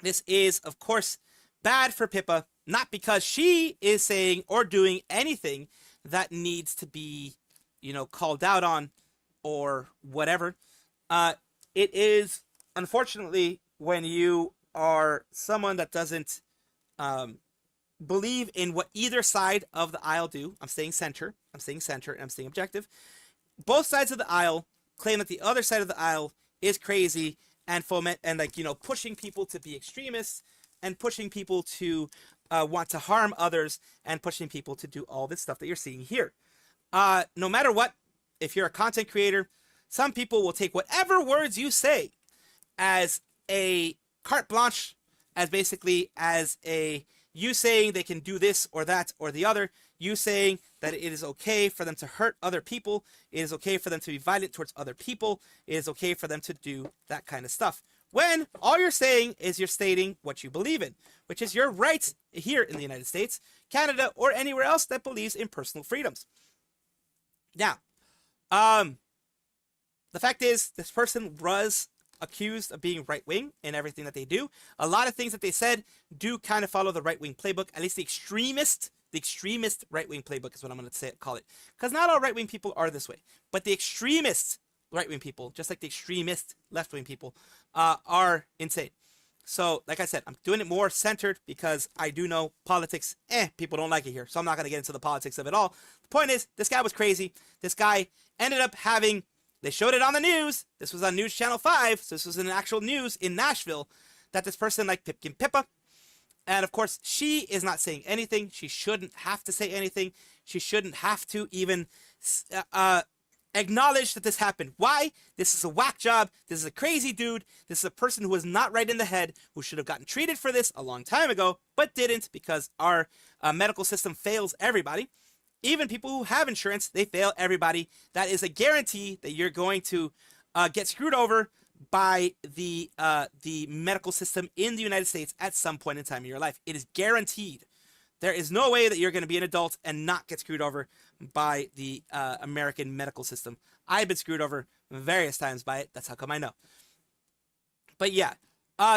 [SPEAKER 1] This is, of course, bad for Pipa, not because she is saying or doing anything that needs to be, called out on or whatever. It is, unfortunately, when you are someone that doesn't believe in what either side of the aisle do. I'm staying center, and I'm staying objective. Both sides of the aisle claim that the other side of the aisle is crazy and foment and pushing people to be extremists and pushing people to want to harm others and pushing people to do all this stuff that you're seeing here. No matter what, if you're a content creator, some people will take whatever words you say as a carte blanche, as basically as you saying they can do this or that or the other, you saying that it is okay for them to hurt other people, it is okay for them to be violent towards other people, it is okay for them to do that kind of stuff. When all you're saying is you're stating what you believe in, which is your rights here in the United States, Canada, or anywhere else that believes in personal freedoms. Now, the fact is, this person was accused of being right-wing in everything that they do. A lot of things that they said do kind of follow the right-wing playbook, at least the extremist right-wing playbook is what I'm going to call it. Because not all right-wing people are this way. But the extremist right-wing people, just like the extremist left-wing people, are insane. So, like I said, I'm doing it more centered because I do know politics, people don't like it here. So I'm not going to get into the politics of it all. The point is, this guy was crazy. This guy ended up having... They showed it on the news. This was on News Channel 5, so this was in actual news in Nashville, that this person like Pipkin Pipa. And of course, she is not saying anything. She shouldn't have to say anything. She shouldn't have to even acknowledge that this happened. Why? This is a whack job. This is a crazy dude. This is a person who is not right in the head, who should have gotten treated for this a long time ago, but didn't because our medical system fails everybody. Even people who have insurance, they fail everybody. That is a guarantee that you're going to get screwed over by the medical system in the United States at some point in time in your life. It is guaranteed. There is no way that you're going to be an adult and not get screwed over by the American medical system. I've been screwed over various times by it. That's how come I know. But yeah,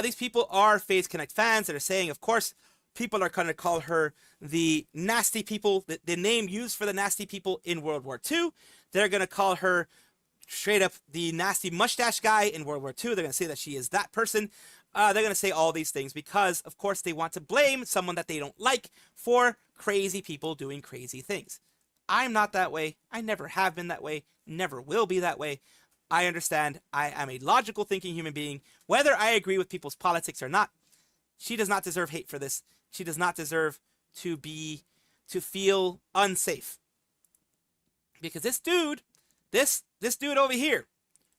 [SPEAKER 1] these people are FaZe Connect fans that are saying, of course, people are going to call her the nasty people, the name used for the nasty people in World War II. They're going to call her straight up the nasty mustache guy in World War II. They're going to say that she is that person. They're going to say all these things because, of course, they want to blame someone that they don't like for crazy people doing crazy things. I'm not that way. I never have been that way. Never will be that way. I understand. I am a logical thinking human being. Whether I agree with people's politics or not, she does not deserve hate for this. She does not deserve to feel unsafe. Because this dude over here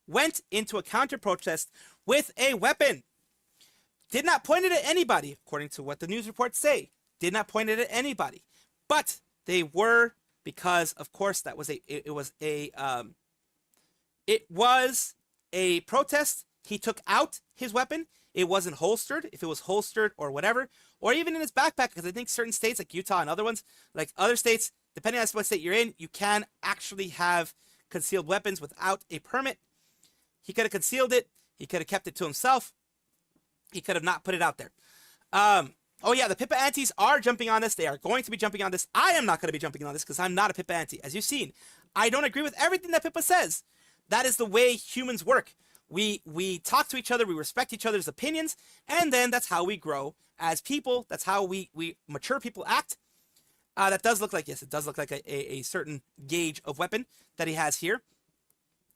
[SPEAKER 1] went into a counter protest with a weapon. Did not point it at anybody, according to what the news reports say. Did not point it at anybody. But they were, because of course that was it was a protest. He took out his weapon. It wasn't holstered. If it was holstered or whatever, or even in his backpack, because I think certain states like Utah and other ones, like other states, depending on what state you're in, you can actually have concealed weapons without a permit. He could have concealed it. He could have kept it to himself. He could have not put it out there. Oh yeah, the Pipa antis are jumping on this. They are going to be jumping on this. I am not going to be jumping on this because I'm not a Pipa anti. As you've seen, I don't agree with everything that Pipa says. That is the way humans work. We talk to each other. We respect each other's opinions. And then that's how we grow as people. That's how we mature people act. That does look like, yes, it does look like a certain gauge of weapon that he has here.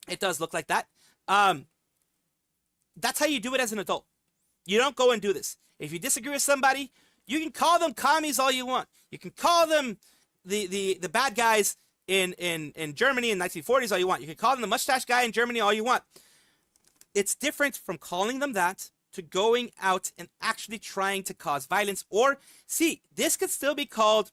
[SPEAKER 1] It does look like that. That's how you do it as an adult. You don't go and do this. If you disagree with somebody, you can call them commies all you want. You can call them the bad guys in Germany in 1940s all you want. You can call them the mustache guy in Germany all you want. It's different from calling them that to going out and actually trying to cause violence. Or, see, this could still be called,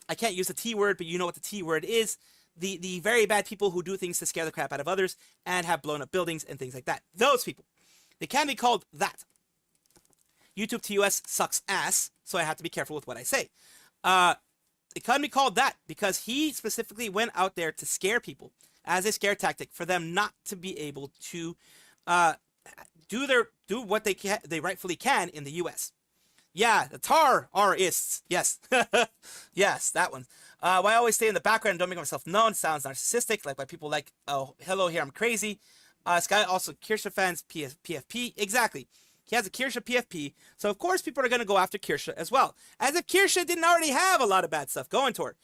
[SPEAKER 1] I can't use the T word, but you know what the T word is. The very bad people who do things to scare the crap out of others and have blown up buildings and things like that. Those people. They can be called that. YouTube TOS sucks ass, so I have to be careful with what I say. It can be called that because he specifically went out there to scare people as a scare tactic for them not to be able to do what they rightfully can in the U.S. Yeah, the tar-ists. Yes. Yes, that one. Why I always stay in the background and don't make myself known sounds narcissistic, like by people like, oh, hello, here, I'm crazy. This guy also Kirsha fans, PFP. Exactly. He has a Kirsha PFP, so of course people are going to go after Kirsha as well. As if Kirsha didn't already have a lot of bad stuff going to her.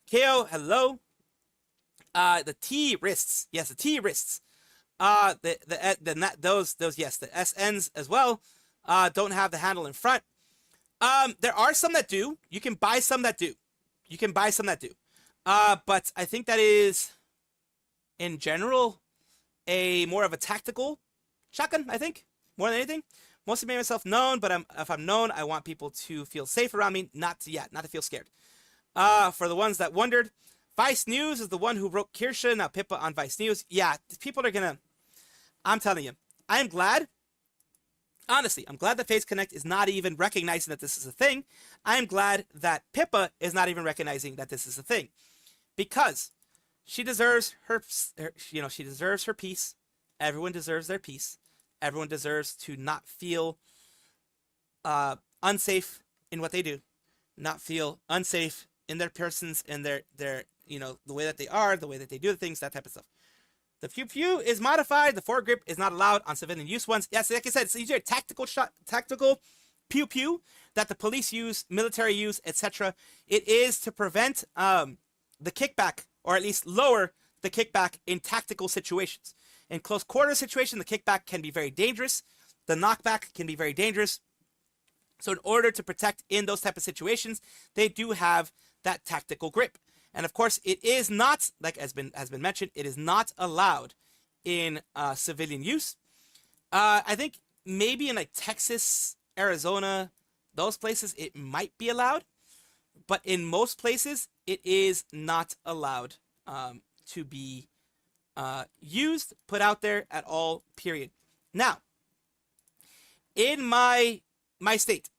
[SPEAKER 1] KO, hello. The T-wrists. Yes, the T-wrists. Those yes, the SNs as well don't have the handle in front. There are some that do. You can buy some that do. But I think that is, in general, more of a tactical shotgun, I think, more than anything. Mostly made myself known, but if I'm known, I want people to feel safe around me, not to feel scared. For the ones that wondered, Vice News is the one who wrote Kirsha, now Pipa on Vice News. Yeah, people are gonna, I'm telling you, I am glad. Honestly, I'm glad that FaZe Connect is not even recognizing that this is a thing. I am glad that Pipa is not even recognizing that this is a thing. Because she deserves she deserves her peace. Everyone deserves their peace. Everyone deserves to not feel unsafe in what they do. Not feel unsafe in their persons, in their the way that they are, the way that they do the things, that type of stuff. The pew is modified. The foregrip is not allowed on civilian use ones. Yes, like I said, it's usually a tactical pew that the police use, military use, etc. It is to prevent the kickback, or at least lower the kickback in tactical situations. In close quarter situation, the kickback can be very dangerous. The knockback can be very dangerous. So in order to protect in those type of situations, they do have that tactical grip. And of course, it is not, like has been mentioned, it is not allowed in civilian use. I think maybe in like Texas, Arizona, those places, it might be allowed. But in most places, it is not allowed to be used, put out there at all, period. Now, in my state,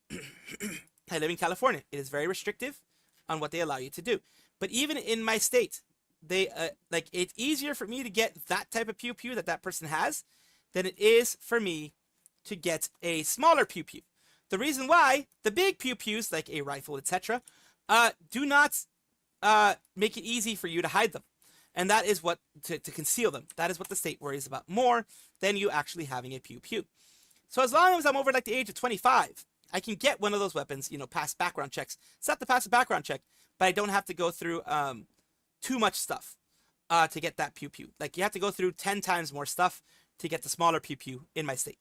[SPEAKER 1] I live in California. It is very restrictive on what they allow you to do. But even in my state, they like it's easier for me to get that type of pew pew that person has than it is for me to get a smaller pew pew. The reason why the big pew pews, like a rifle, etc., do not make it easy for you to hide them. And that is what, to conceal them. That is what the state worries about more than you actually having a pew pew. So as long as I'm over like the age of 25, I can get one of those weapons, pass background checks. It's not to pass a background check, but I don't have to go through too much stuff to get that pew pew. Like you have to go through 10 times more stuff to get the smaller pew pew in my state.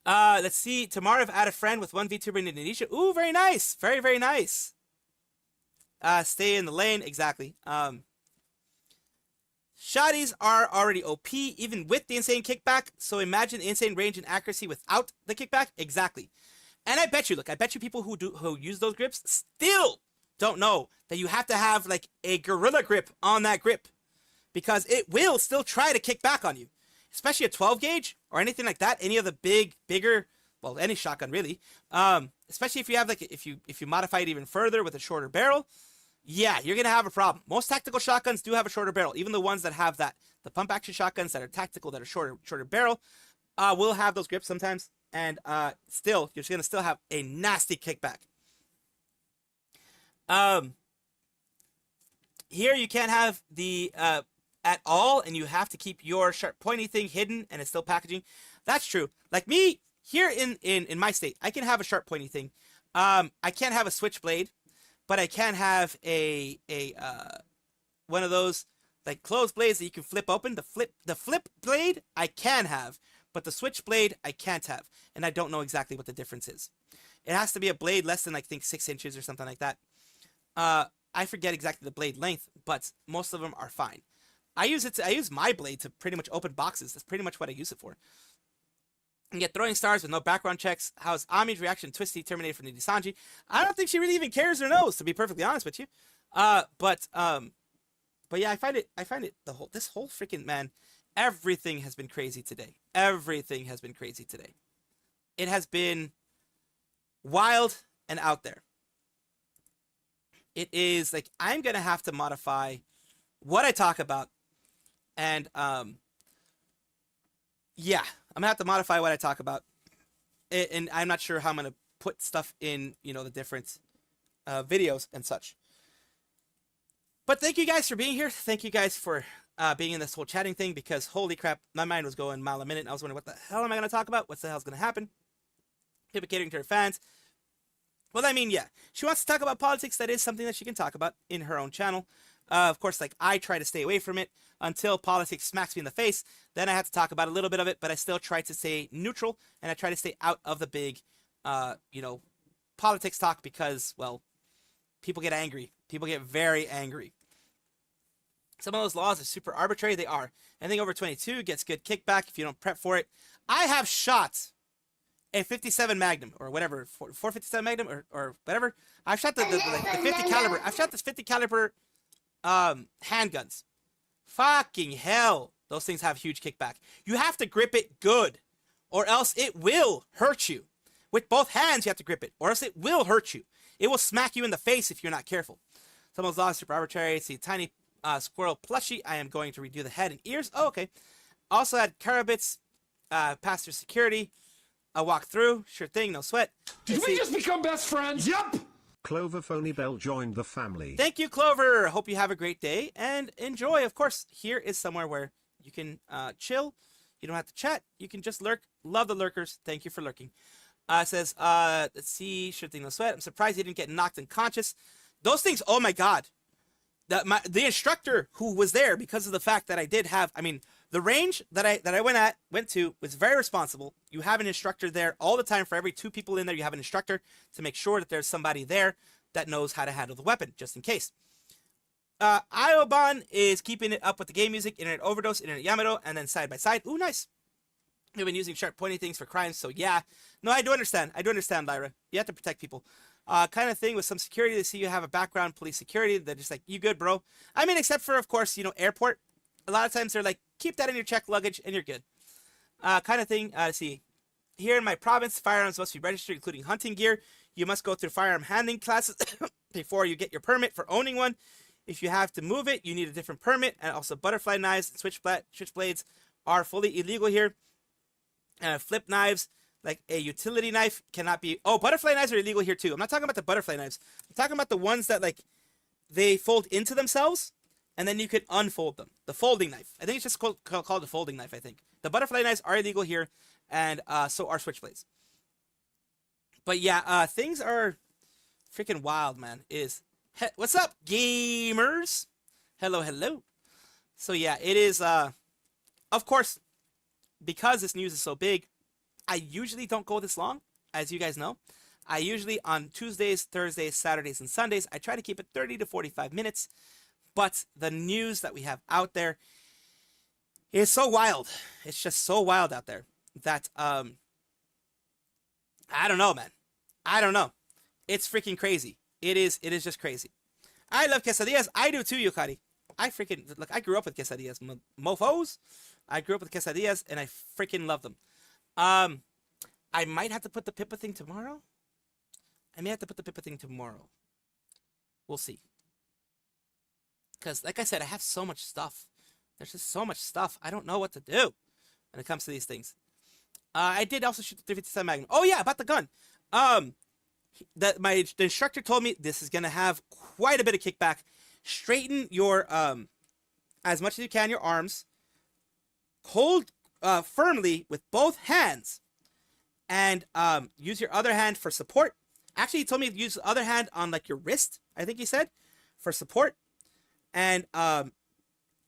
[SPEAKER 1] Let's see. Tomorrow I've added a friend with one VTuber in Indonesia. Ooh, very nice. Very, very nice. Stay in the lane. Exactly. Shotties are already OP, even with the insane kickback. So imagine the insane range and accuracy without the kickback. Exactly. And I bet you people who use those grips still don't know that you have to have like a gorilla grip on that grip, because it will still try to kick back on you, especially a 12 gauge or anything like that. Any of the bigger, well, any shotgun really. Especially if you have if you modify it even further with a shorter barrel. Yeah, you're going to have a problem. Most tactical shotguns do have a shorter barrel. Even the ones that have the pump action shotguns that are tactical, that are shorter barrel, will have those grips sometimes. And still, you're going to still have a nasty kickback. Here you can't have the at all, and you have to keep your sharp pointy thing hidden, and it's still packaging. That's true. Like me, here in my state, I can have a sharp pointy thing. I can't have a switchblade, but I can have a one of those like closed blades that you can flip open. The flip blade I can have, but the switchblade I can't have, and I don't know exactly what the difference is. It has to be a blade less than I think 6 inches or something like that. I forget exactly the blade length, but most of them are fine. I use my blade to pretty much open boxes. That's pretty much what I use it for. And get throwing stars with no background checks. How's Ami's reaction to Twisty terminated from Nijisanji? I don't think she really even cares or knows, to be perfectly honest with you. But yeah, I find it this whole freaking, man, everything has been crazy today. Everything has been crazy today. It has been wild and out there. It is like I'm gonna have to modify what I talk about, and yeah, I'm gonna have to modify what I talk about, and I'm not sure how I'm gonna put stuff in, the different videos and such. But thank you guys for being here. Thank you guys for being in this whole chatting thing, because holy crap, my mind was going mile a minute. And I was wondering, what the hell am I gonna talk about? What the hell's gonna happen? Pipa catering to her fans. Well, I mean, yeah, she wants to talk about politics. That is something that she can talk about in her own channel. Of course, like, I try to stay away from it until politics smacks me in the face. Then I have to talk about a little bit of it, but I still try to stay neutral, and I try to stay out of the big, politics talk, because, well, people get angry. People get very angry. Some of those laws are super arbitrary. They are. Anything over 22 gets good kickback if you don't prep for it. I have shot a 57 Magnum, or whatever, 457 Magnum, or whatever. I've shot the 50 caliber. I've shot this 50 caliber handguns. Fucking hell, those things have huge kickback. You have to grip it good, or else it will hurt you. With both hands, you have to grip it, or else it will hurt you. It will smack you in the face if you're not careful. Some of those laws are super arbitrary. See, tiny squirrel plushie. I am going to redo the head and ears. Oh, okay. Also had carabits, pass through security. I'll walk through. Sure thing, no sweat.
[SPEAKER 3] Did we just become best friends? Yup!
[SPEAKER 4] Clover Phonybell joined the family.
[SPEAKER 1] Thank you, Clover. Hope you have a great day and enjoy. Of course, here is somewhere where you can chill. You don't have to chat. You can just lurk. Love the lurkers. Thank you for lurking. It says, let's see. Sure thing, no sweat. I'm surprised he didn't get knocked unconscious. Those things, oh my god. The instructor who was there, because of the fact that I did have, I mean, the range that I went to was very responsible. You have an instructor there all the time. For every 2 people in there, you have an instructor to make sure that there's somebody there that knows how to handle the weapon, just in case. Ioban is keeping it up with the game music, Internet Overdose, Internet Yamato, and then Side by Side. Ooh, nice. They've been using sharp pointy things for crimes, so yeah. No, I do understand. I do understand, Lyra. You have to protect people. Kind of thing with some security. They see you have a background, police security. They're just like, you good, bro? I mean, except for, of course, airport. A lot of times they're like, keep that in your checked luggage and you're good. kind of thing. Let's see. Here in my province, firearms must be registered, including hunting gear. You must go through firearm handling classes before you get your permit for owning one. If you have to move it, you need a different permit. And also butterfly knives and switchblades are fully illegal here. Flip knives, like a utility knife, cannot be... Oh, butterfly knives are illegal here too. I'm not talking about the butterfly knives. I'm talking about the ones that, like, they fold into themselves, and then you could unfold them. The folding knife. I think it's just called the folding knife, I think. The butterfly knives are illegal here, and so are switchblades. But yeah, things are freaking wild, man. What's up, gamers? Hello, hello. So yeah, it is, of course, because this news is so big, I usually don't go this long, as you guys know. I usually, on Tuesdays, Thursdays, Saturdays, and Sundays, I try to keep it 30 to 45 minutes. But the news that we have out there is so wild. It's just so wild out there that, I don't know, man. I don't know. It's freaking crazy. It is just crazy. I love quesadillas. I do too, Yukari. I grew up with quesadillas. Mofos. I grew up with quesadillas, and I freaking love them. I might have to put the Pipa thing tomorrow. We'll see. Because, like I said, I have so much stuff. There's just so much stuff. I don't know what to do when it comes to these things. I did also shoot the 357 Magnum. Oh, yeah, about the gun. The instructor told me this is going to have quite a bit of kickback. Straighten your, as much as you can, your arms. Hold firmly with both hands. And use your other hand for support. Actually, he told me to use the other hand on, like, your wrist, I think he said, for support. And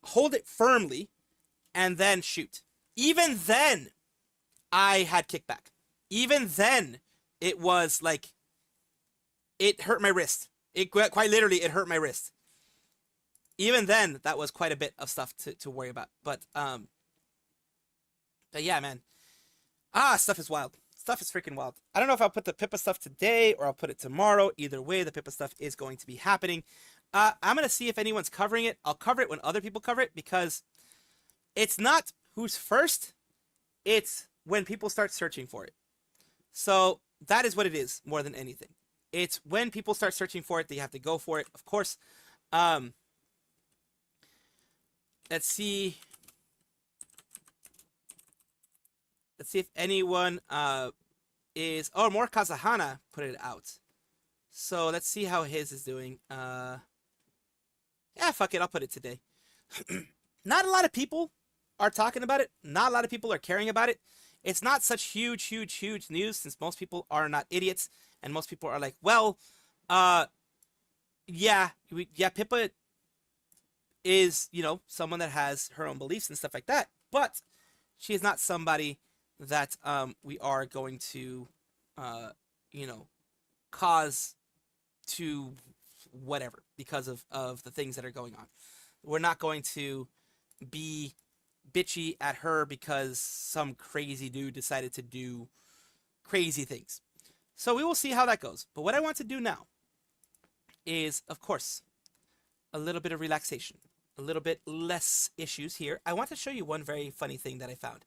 [SPEAKER 1] hold it firmly and then shoot. Even then, I had kickback. Even then, it was like, it hurt my wrist. Quite literally, it hurt my wrist. Even then, that was quite a bit of stuff to worry about. But yeah, man. Stuff is wild. Stuff is freaking wild. I don't know if I'll put the Pipa stuff today or I'll put it tomorrow. Either way, the Pipa stuff is going to be happening. I'm going to see if anyone's covering it. I'll cover it when other people cover it because it's not who's first. It's when people start searching for it. So that is what it is more than anything. It's when people start searching for it, they have to go for it. Of course. Let's see. Let's see if anyone is... Oh, more Kazahana put it out. So let's see how his is doing. Yeah, fuck it. I'll put it today. Not a lot of people are talking about it. Not a lot of people are caring about it. It's not such huge news since most people are not idiots. And most people are like, well, yeah, Pipa is, you know, someone that has her own beliefs and stuff like that. But she is not somebody that we are going to, you know, cause to whatever because of the things that are going on. We're not going to be bitchy at her because some crazy dude decided to do crazy things. So we will see how that goes. But what I want to do now is, of course, a little bit of relaxation, a little bit less issues here. I want to show you one very funny thing that I found.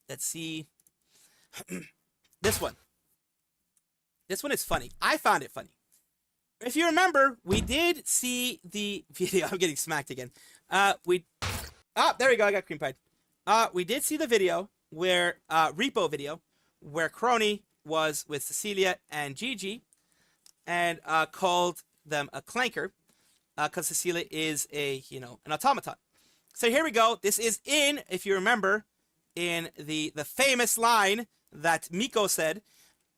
[SPEAKER 1] Let's see. This one. This one is funny. I found it funny. If you remember, we did see the video. I'm getting smacked again. There we go. I got cream pied. We did see the video where, repo video, where Crony was with Cecilia and Gigi and called them a clanker because Cecilia is an automaton. So here we go. This is if you remember, in the famous line that Miko said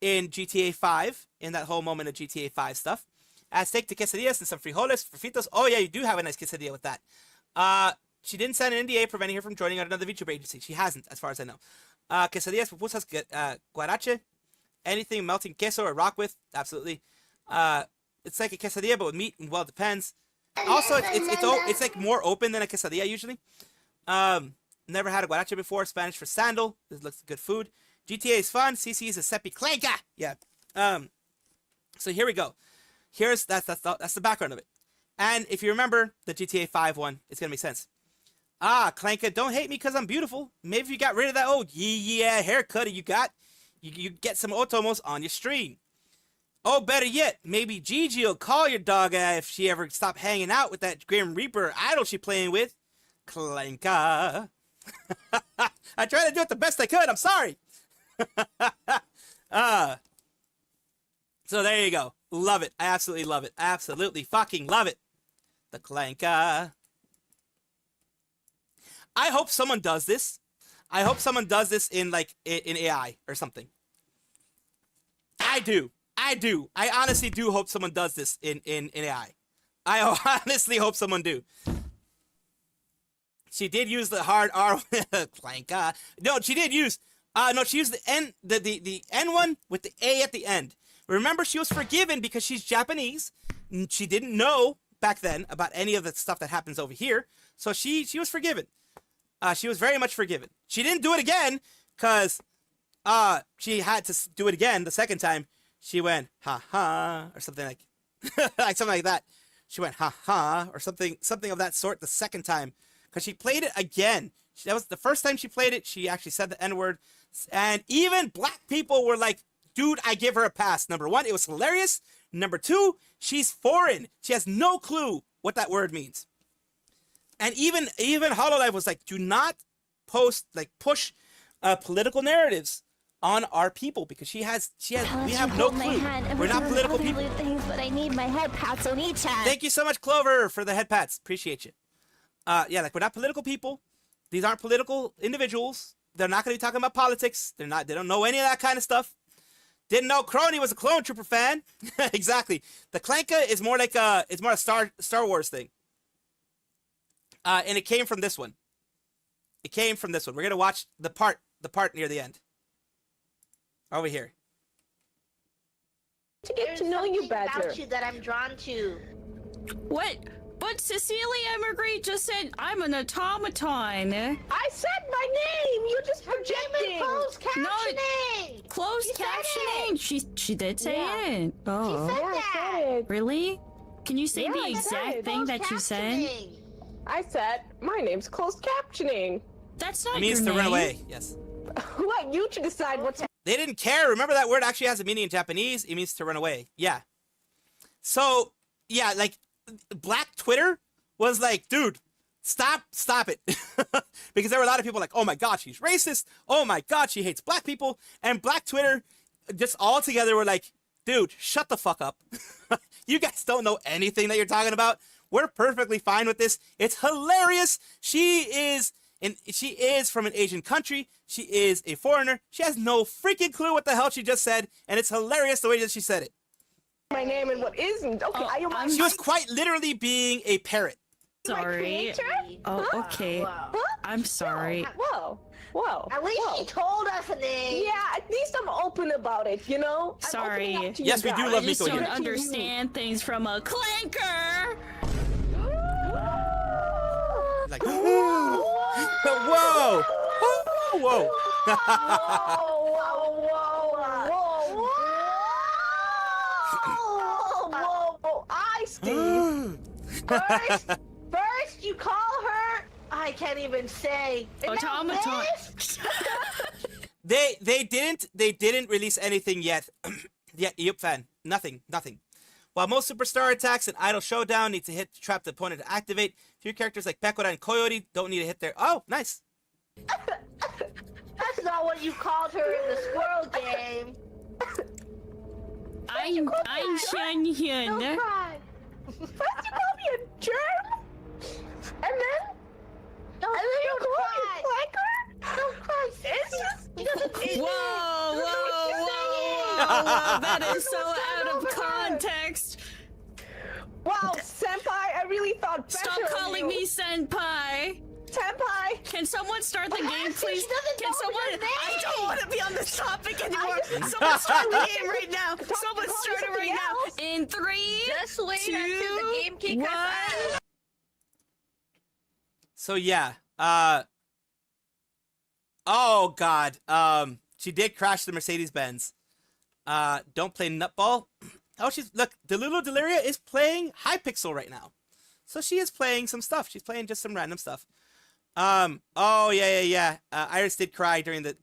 [SPEAKER 1] in GTA 5, in that whole moment of GTA 5 stuff. Aztec to quesadillas and some frijoles, fritos. Oh yeah, you do have a nice quesadilla with that. She didn't sign an NDA preventing her from joining another Vtuber agency. She hasn't, as far as I know. Quesadillas, pupusas, guarache, anything melting queso or rock with, absolutely. It's like a quesadilla, but with meat, and well, it depends. Also, it's like more open than a quesadilla usually. Never had a guarache before. Spanish for sandal. This looks good food. GTA is fun. CC is a sepi clanka. Yeah. So here we go. That's the background of it. And if you remember the GTA 5 one, it's gonna make sense. Clanka, don't hate me because I'm beautiful. Maybe if you got rid of that old yeah haircut you got, you get some otomos on your stream. Oh, better yet, maybe Gigi will call your dog if she ever stop hanging out with that Grim Reaper idol she playing with. Clanka. I tried to do it the best I could. I'm sorry. So there you go. Love it. I absolutely love it. Absolutely fucking love it. The Clanka. I hope someone does this. I hope someone does this in like in AI or something. I do. I honestly do hope someone does this in AI. I honestly hope someone do. She did use the hard R. Clanka. No, she did use. No, she used the N, the N one with the A at the end. Remember, she was forgiven because she's Japanese. She didn't know back then about any of the stuff that happens over here, so she was forgiven. She was very much forgiven. She didn't do it again because she had to do it again the second time. She went ha ha or something like like something like that. She went ha ha or something of that sort the second time because she played it again. That was the first time she played it. She actually said the N-word, and even black people were like, dude, I give her a pass. Number one, it was hilarious. Number two, she's foreign. She has no clue what that word means. And even Hololive was like, do not push political narratives on our people because we have no clue. We're not political people.
[SPEAKER 5] Things, but I need my head pats on each hand.
[SPEAKER 1] Thank you so much, Clover, for the head pats. Appreciate you. Yeah, like we're not political people. These aren't political individuals. They're not going to be talking about politics. They don't know any of that kind of stuff. Didn't know Crony was a Clone Trooper fan. Exactly. The Clanka is more like a Star Wars thing. And it came from this one. We're going to watch the part near the end. Over here.
[SPEAKER 6] To get to know you better.
[SPEAKER 7] About you that I'm drawn to.
[SPEAKER 8] What? But Cecilia Emmergree just said I'm an automaton.
[SPEAKER 6] I said my name. You're just projecting.
[SPEAKER 7] Closed captioning.
[SPEAKER 8] Closed captioning. She did say it. Oh.
[SPEAKER 7] She said
[SPEAKER 6] Yeah, I
[SPEAKER 7] that.
[SPEAKER 6] said it.
[SPEAKER 8] Really? Can you say
[SPEAKER 6] Yeah,
[SPEAKER 8] the
[SPEAKER 6] I said
[SPEAKER 8] exact
[SPEAKER 6] it.
[SPEAKER 8] thing that you said?
[SPEAKER 7] Captioning.
[SPEAKER 6] I said my name's closed captioning.
[SPEAKER 8] That's not
[SPEAKER 1] It means
[SPEAKER 8] your
[SPEAKER 1] to
[SPEAKER 8] name.
[SPEAKER 1] run away. Yes.
[SPEAKER 6] Who are you to decide what's
[SPEAKER 1] They didn't care. Remember that word actually has a meaning in Japanese. It means to run away. Yeah. So, yeah, like Black Twitter was like, dude, stop it. Because there were a lot of people like, oh my God, she's racist. Oh my God, she hates black people. And Black Twitter just all together were like, dude, shut the fuck up. You guys don't know anything that you're talking about. We're perfectly fine with this. It's hilarious. She is from an Asian country. She is a foreigner. She has no freaking clue what the hell she just said. And it's hilarious the way that she said it.
[SPEAKER 6] my name and what isn't? Okay, are you my
[SPEAKER 1] She was quite literally being a parrot.
[SPEAKER 8] Sorry.
[SPEAKER 6] creator?
[SPEAKER 8] Oh, okay.
[SPEAKER 7] Whoa.
[SPEAKER 8] I'm sorry.
[SPEAKER 6] Whoa.
[SPEAKER 7] At least
[SPEAKER 6] Whoa.
[SPEAKER 7] she told us a name.
[SPEAKER 6] Yeah, at least I'm open about it, you know? I'm
[SPEAKER 8] Sorry.
[SPEAKER 6] opening up to you
[SPEAKER 1] Yes, we do
[SPEAKER 6] guys.
[SPEAKER 1] love
[SPEAKER 8] I just
[SPEAKER 1] Miko
[SPEAKER 8] don't
[SPEAKER 1] here.
[SPEAKER 8] understand things from a clanker.
[SPEAKER 1] Like, whoa, whoa, whoa.
[SPEAKER 6] Whoa, I, Steve.
[SPEAKER 7] First you call her, I can't even say. And now
[SPEAKER 8] Automaton.
[SPEAKER 7] this?
[SPEAKER 1] They didn't release anything yet. Yep, fan. Nothing. While most superstar attacks and Idol Showdown need to hit to trap the opponent to activate, few characters like Pekora and Coyote don't need to hit their. Oh, nice.
[SPEAKER 7] That's not what you called her in the squirrel game.
[SPEAKER 8] I'm
[SPEAKER 7] Don't
[SPEAKER 8] Hyun.
[SPEAKER 7] cry.
[SPEAKER 6] First you call me a germ, and then
[SPEAKER 7] Don't
[SPEAKER 6] you call me
[SPEAKER 7] cry.
[SPEAKER 6] a flanker?
[SPEAKER 7] Don't cry.
[SPEAKER 6] It's just...
[SPEAKER 8] Whoa, that is so out of context.
[SPEAKER 6] Wow, senpai, I really thought better
[SPEAKER 8] Stop
[SPEAKER 6] of
[SPEAKER 8] calling
[SPEAKER 6] you.
[SPEAKER 8] me senpai.
[SPEAKER 6] Senpai.
[SPEAKER 8] Can someone start the game,
[SPEAKER 7] Ashley,
[SPEAKER 8] please?
[SPEAKER 7] she doesn't
[SPEAKER 8] Can
[SPEAKER 7] know
[SPEAKER 8] someone?
[SPEAKER 7] your
[SPEAKER 8] I
[SPEAKER 7] name.
[SPEAKER 8] don't want to be on this topic anymore.
[SPEAKER 6] just-
[SPEAKER 8] Someone start the game right now. Someone
[SPEAKER 6] call
[SPEAKER 8] start it
[SPEAKER 6] something
[SPEAKER 8] right now.
[SPEAKER 6] else.
[SPEAKER 8] In 3,
[SPEAKER 2] Just wait
[SPEAKER 8] 2,
[SPEAKER 2] until the game kickers
[SPEAKER 8] 1.
[SPEAKER 2] out.
[SPEAKER 1] So yeah. Oh God. She did crash the Mercedes Benz. Don't play nutball. Oh, look. Delulu Deliria is playing Hypixel right now. So she is playing some stuff. She's playing just some random stuff. Oh yeah. Iris did cry during the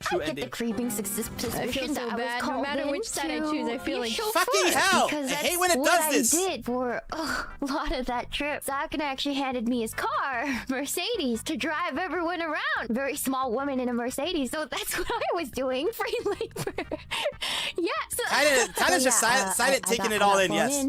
[SPEAKER 1] true
[SPEAKER 5] I get
[SPEAKER 1] ending.
[SPEAKER 5] the creeping suspicion
[SPEAKER 2] I feel so
[SPEAKER 5] that I was
[SPEAKER 2] bad. No
[SPEAKER 5] called
[SPEAKER 2] matter
[SPEAKER 5] in
[SPEAKER 2] which side I choose, I feel
[SPEAKER 5] be
[SPEAKER 2] like
[SPEAKER 5] chauffeured,
[SPEAKER 1] fucking hell!
[SPEAKER 5] because
[SPEAKER 1] I
[SPEAKER 5] that's
[SPEAKER 1] hate when it
[SPEAKER 5] what
[SPEAKER 1] does this.
[SPEAKER 5] I did for a lot of that trip. Sakuna actually handed me his car, Mercedes, to drive everyone around. Very small woman in a Mercedes, so that's what I was doing. Free labor. Yeah. So,
[SPEAKER 1] Kind of just silent taking it all in. Yes.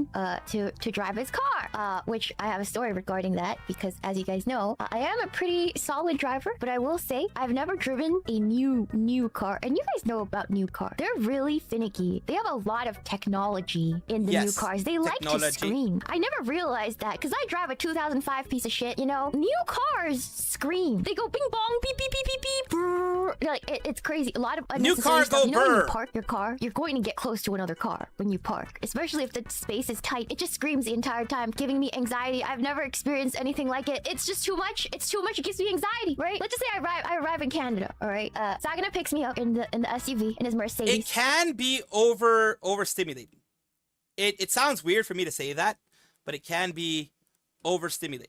[SPEAKER 5] To drive his car, which I have a story regarding that because, as you guys know, I am a pretty solid driver. But I will say, I've never driven a new car, and you guys know about new cars. They're really finicky. They have a lot of technology in the new cars. They like to scream. I never realized that because I drive a 2005 piece of shit. You know, new cars scream. They go bing bong, beep beep beep beep beep. Brrr. Like it's crazy. A lot of
[SPEAKER 1] new cars go
[SPEAKER 5] you know, when you
[SPEAKER 1] brr.
[SPEAKER 5] park your car, you're going to get close to another car when you park, especially if the space is tight. It just screams the entire time, giving me anxiety. I've never experienced anything like it. It's just too much. It's too much. It gives me anxiety, right? Let's just say I arrive in Canada, all right? Sagana picks me up in the SUV in his Mercedes.
[SPEAKER 1] It can be overstimulating. It sounds weird for me to say that, but it can be overstimulating.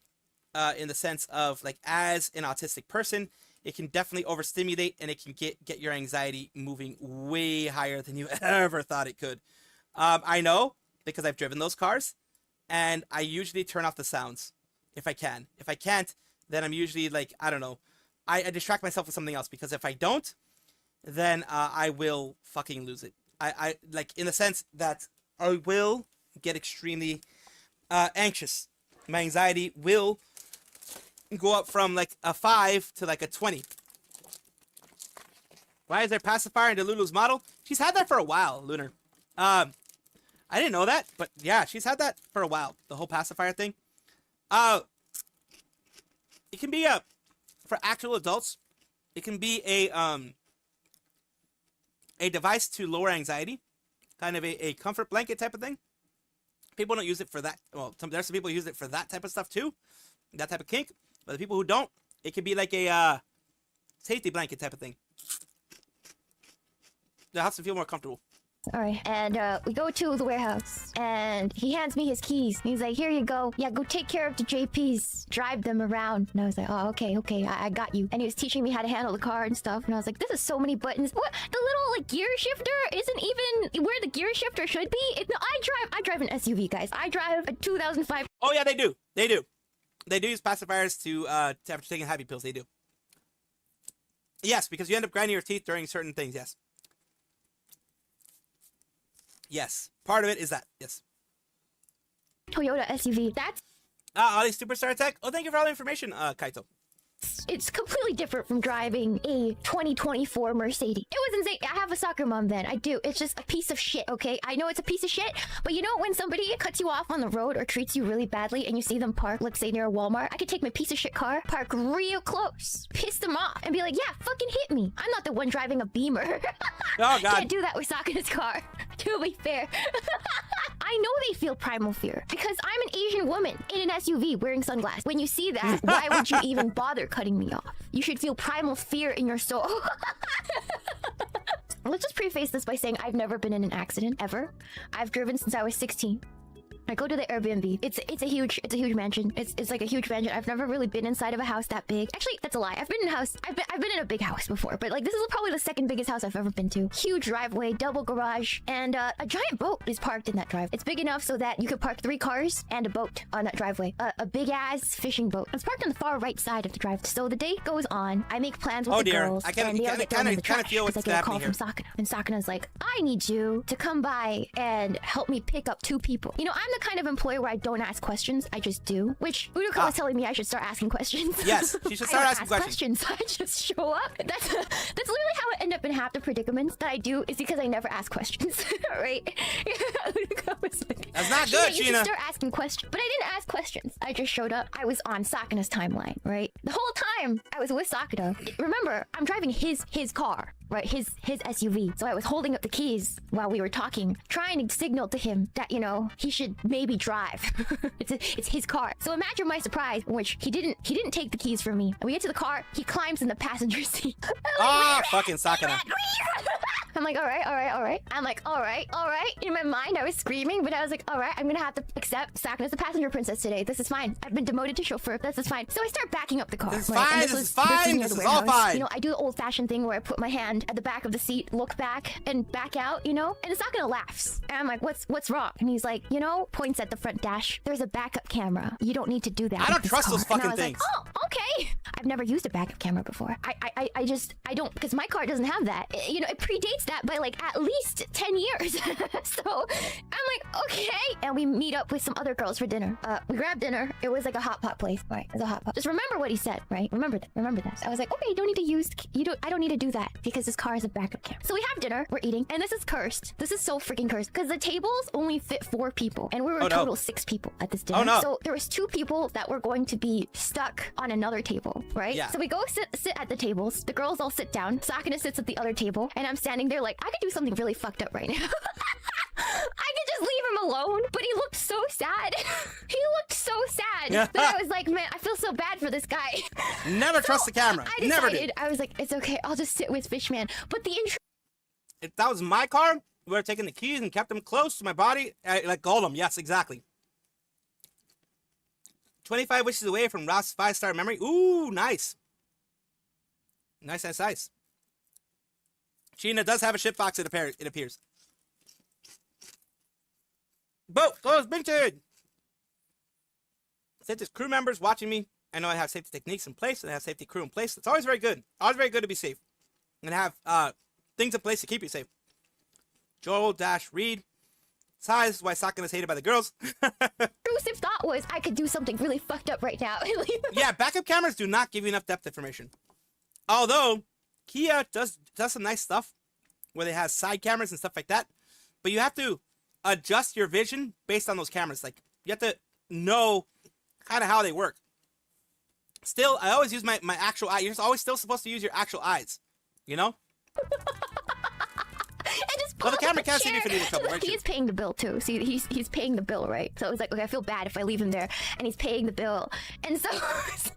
[SPEAKER 1] In the sense of, like, as an autistic person, it can definitely overstimulate, and it can get your anxiety moving way higher than you ever thought it could. I know because I've driven those cars, and I usually turn off the sounds if I can. If I can't, then I'm usually like, I don't know, I distract myself with something else, because if I don't, then I will fucking lose it. I like, in the sense that I will get extremely anxious. My anxiety will go up from like a 5 to like a 20. Why is there pacifier in Delulu's model? She's had that for a while, Lunar. I didn't know that, but yeah, she's had that for a while. The whole pacifier thing. It can be for actual adults. It can be a device to lower anxiety, kind of a comfort blanket type of thing. People don't use it for that. Well, there's some people who use it for that type of stuff too, that type of kink. But the people who don't, it can be like a safety blanket type of thing. That helps them feel more comfortable.
[SPEAKER 5] All right, and we go to the warehouse, and he hands me his keys. He's like, "Here you go. Yeah, go take care of the JPs. Drive them around." And I was like, "Oh, okay, I got you." And he was teaching me how to handle the car and stuff. And I was like, "This is so many buttons. What? The little like gear shifter isn't even where the gear shifter should be." No, I drive an SUV, guys. I drive a 2005.
[SPEAKER 1] Oh yeah, they do. They do use pacifiers to after taking heavy pills. They do. Yes, because you end up grinding your teeth during certain things. Yes. Yes, part of it is that. Yes.
[SPEAKER 5] Toyota SUV. That's
[SPEAKER 1] Ali Superstar Tech. Oh, thank you for all the information, Kaito.
[SPEAKER 5] it's completely different from driving a 2024 Mercedes. It was insane. I have a soccer mom van. I do. It's just a piece of shit, okay? I know it's a piece of shit, but you know when somebody cuts you off on the road or treats you really badly and you see them park, let's say near a Walmart, I could take my piece of shit car, park real close, piss them off, and be like, yeah, fucking hit me. I'm not the one driving a Beamer.
[SPEAKER 1] Oh, God.
[SPEAKER 5] Can't do that with Sakura's car, to be fair. I know they feel primal fear because I'm an Asian woman in an SUV wearing sunglasses. When you see that, why would you even bother cutting me off? You should feel primal fear in your soul. Let's just preface this by saying I've never been in an accident, ever. I've driven since I was 16. I go to the Airbnb. It's a huge mansion. It's like a huge mansion. I've never really been inside of a house that big. Actually, that's a lie. I've been in a big house before, but like this is probably the second biggest house I've ever been to. Huge driveway, double garage, and a giant boat is parked in that drive. It's big enough so that you could park 3 cars and a boat on that driveway. A big ass fishing boat. It's parked on the far right side of the drive. So the day goes on. I make plans with the girls, and they all get thrown in the trash because I get a call from Sakuna. And Sakuna's like, I need you to come by and help me pick up 2 people. You know, I'm the kind of employee where I don't ask questions, I just do. Which Uruka was telling me I should start asking questions.
[SPEAKER 1] Yes, she should start asking questions.
[SPEAKER 5] I just show up. That's literally how I end up in half the predicaments that I do, is because I never ask questions. Right? Uruka was like,
[SPEAKER 1] that's not good,
[SPEAKER 5] you
[SPEAKER 1] Sheena.
[SPEAKER 5] should start asking questions. But I didn't ask questions. I just showed up. I was on Sakuna's timeline, right? The whole time I was with Sakuna. Remember, I'm driving his car, right? His SUV. So I was holding up the keys while we were talking, trying to signal to him that, you know, he should maybe drive. it's his car. So imagine my surprise, in which he didn't take the keys from me. And we get to the car, he climbs in the passenger seat.
[SPEAKER 1] Ah, fucking Sakana.
[SPEAKER 5] I'm like, all right. I'm like, all right. In my mind, I was screaming, but I was like, all right, I'm gonna have to accept Sakana's the passenger princess today. This is fine. I've been demoted to chauffeur. This is fine. So I start backing up the car.
[SPEAKER 1] This is fine. This is fine.
[SPEAKER 5] near
[SPEAKER 1] This
[SPEAKER 5] the
[SPEAKER 1] is all
[SPEAKER 5] warehouse.
[SPEAKER 1] fine.
[SPEAKER 5] You know, I do the old-fashioned thing where I put my hand at the back of the seat, look back, and back out, you know? And Sakana laughs. And I'm like, what's wrong? And he's like, you know, points at the front dash. There's a backup camera. You don't need to do that.
[SPEAKER 1] I don't trust those fucking
[SPEAKER 5] and I was
[SPEAKER 1] things.
[SPEAKER 5] Like, oh, okay. I've never used a backup camera before. I don't, because my car doesn't have that. You know, it predates that by like at least 10 years. So I'm like, okay. And we meet up with some other girls for dinner. We grabbed dinner. It was like a hot pot place, right? It was a hot pot. Just remember what he said, right? Remember that. So I was like, okay, you don't need to use, I don't need to do that because this car is a backup camera. So we have dinner, we're eating, and this is cursed. This is so freaking cursed because the tables only fit 4 people, and we were total 6 people at this dinner.
[SPEAKER 1] Oh, no.
[SPEAKER 5] So there was 2 people that were going to be stuck on another table, right?
[SPEAKER 1] Yeah.
[SPEAKER 5] So we go sit at the tables. The girls all sit down. Sakana sits at the other table, and I'm standing there like, I could do something really fucked up right now. I could just leave him alone, but he looked so sad. He looked so sad that I was like, man, I feel so bad for this guy.
[SPEAKER 1] Never trust the camera.
[SPEAKER 5] I
[SPEAKER 1] Never
[SPEAKER 5] decided,
[SPEAKER 1] did.
[SPEAKER 5] I was like, it's okay. I'll just sit with Fishman. But the intro.
[SPEAKER 1] If that was my car, we would have taken the keys and kept them close to my body. Like Gollum. Yes, exactly. 25 wishes away from Ross 5-star memory. Ooh, nice. Nice. Sheena does have a shit fox, it appears. Boat, close, minted. Since there's crew members watching me, I know I have safety techniques in place and I have safety crew in place. It's always very good. Always very good to be safe. And have things in place to keep you safe. Joel-Reed. Size is why Sakana's hated by the girls.
[SPEAKER 5] Intrusive thought was I could do something really fucked up right now.
[SPEAKER 1] Yeah, backup cameras do not give you enough depth information. Although, Kia does some nice stuff where they have side cameras and stuff like that. But you have to adjust your vision based on those cameras. Like, you have to know kind of how they work. Still, I always use my actual eye. You're always still supposed to use your actual eyes. You know? Well, the camera can't see me if it needs trouble, right?
[SPEAKER 5] He's paying the bill too. See, he's paying the bill, right? So it was like, okay, I feel bad if I leave him there, and he's paying the bill. And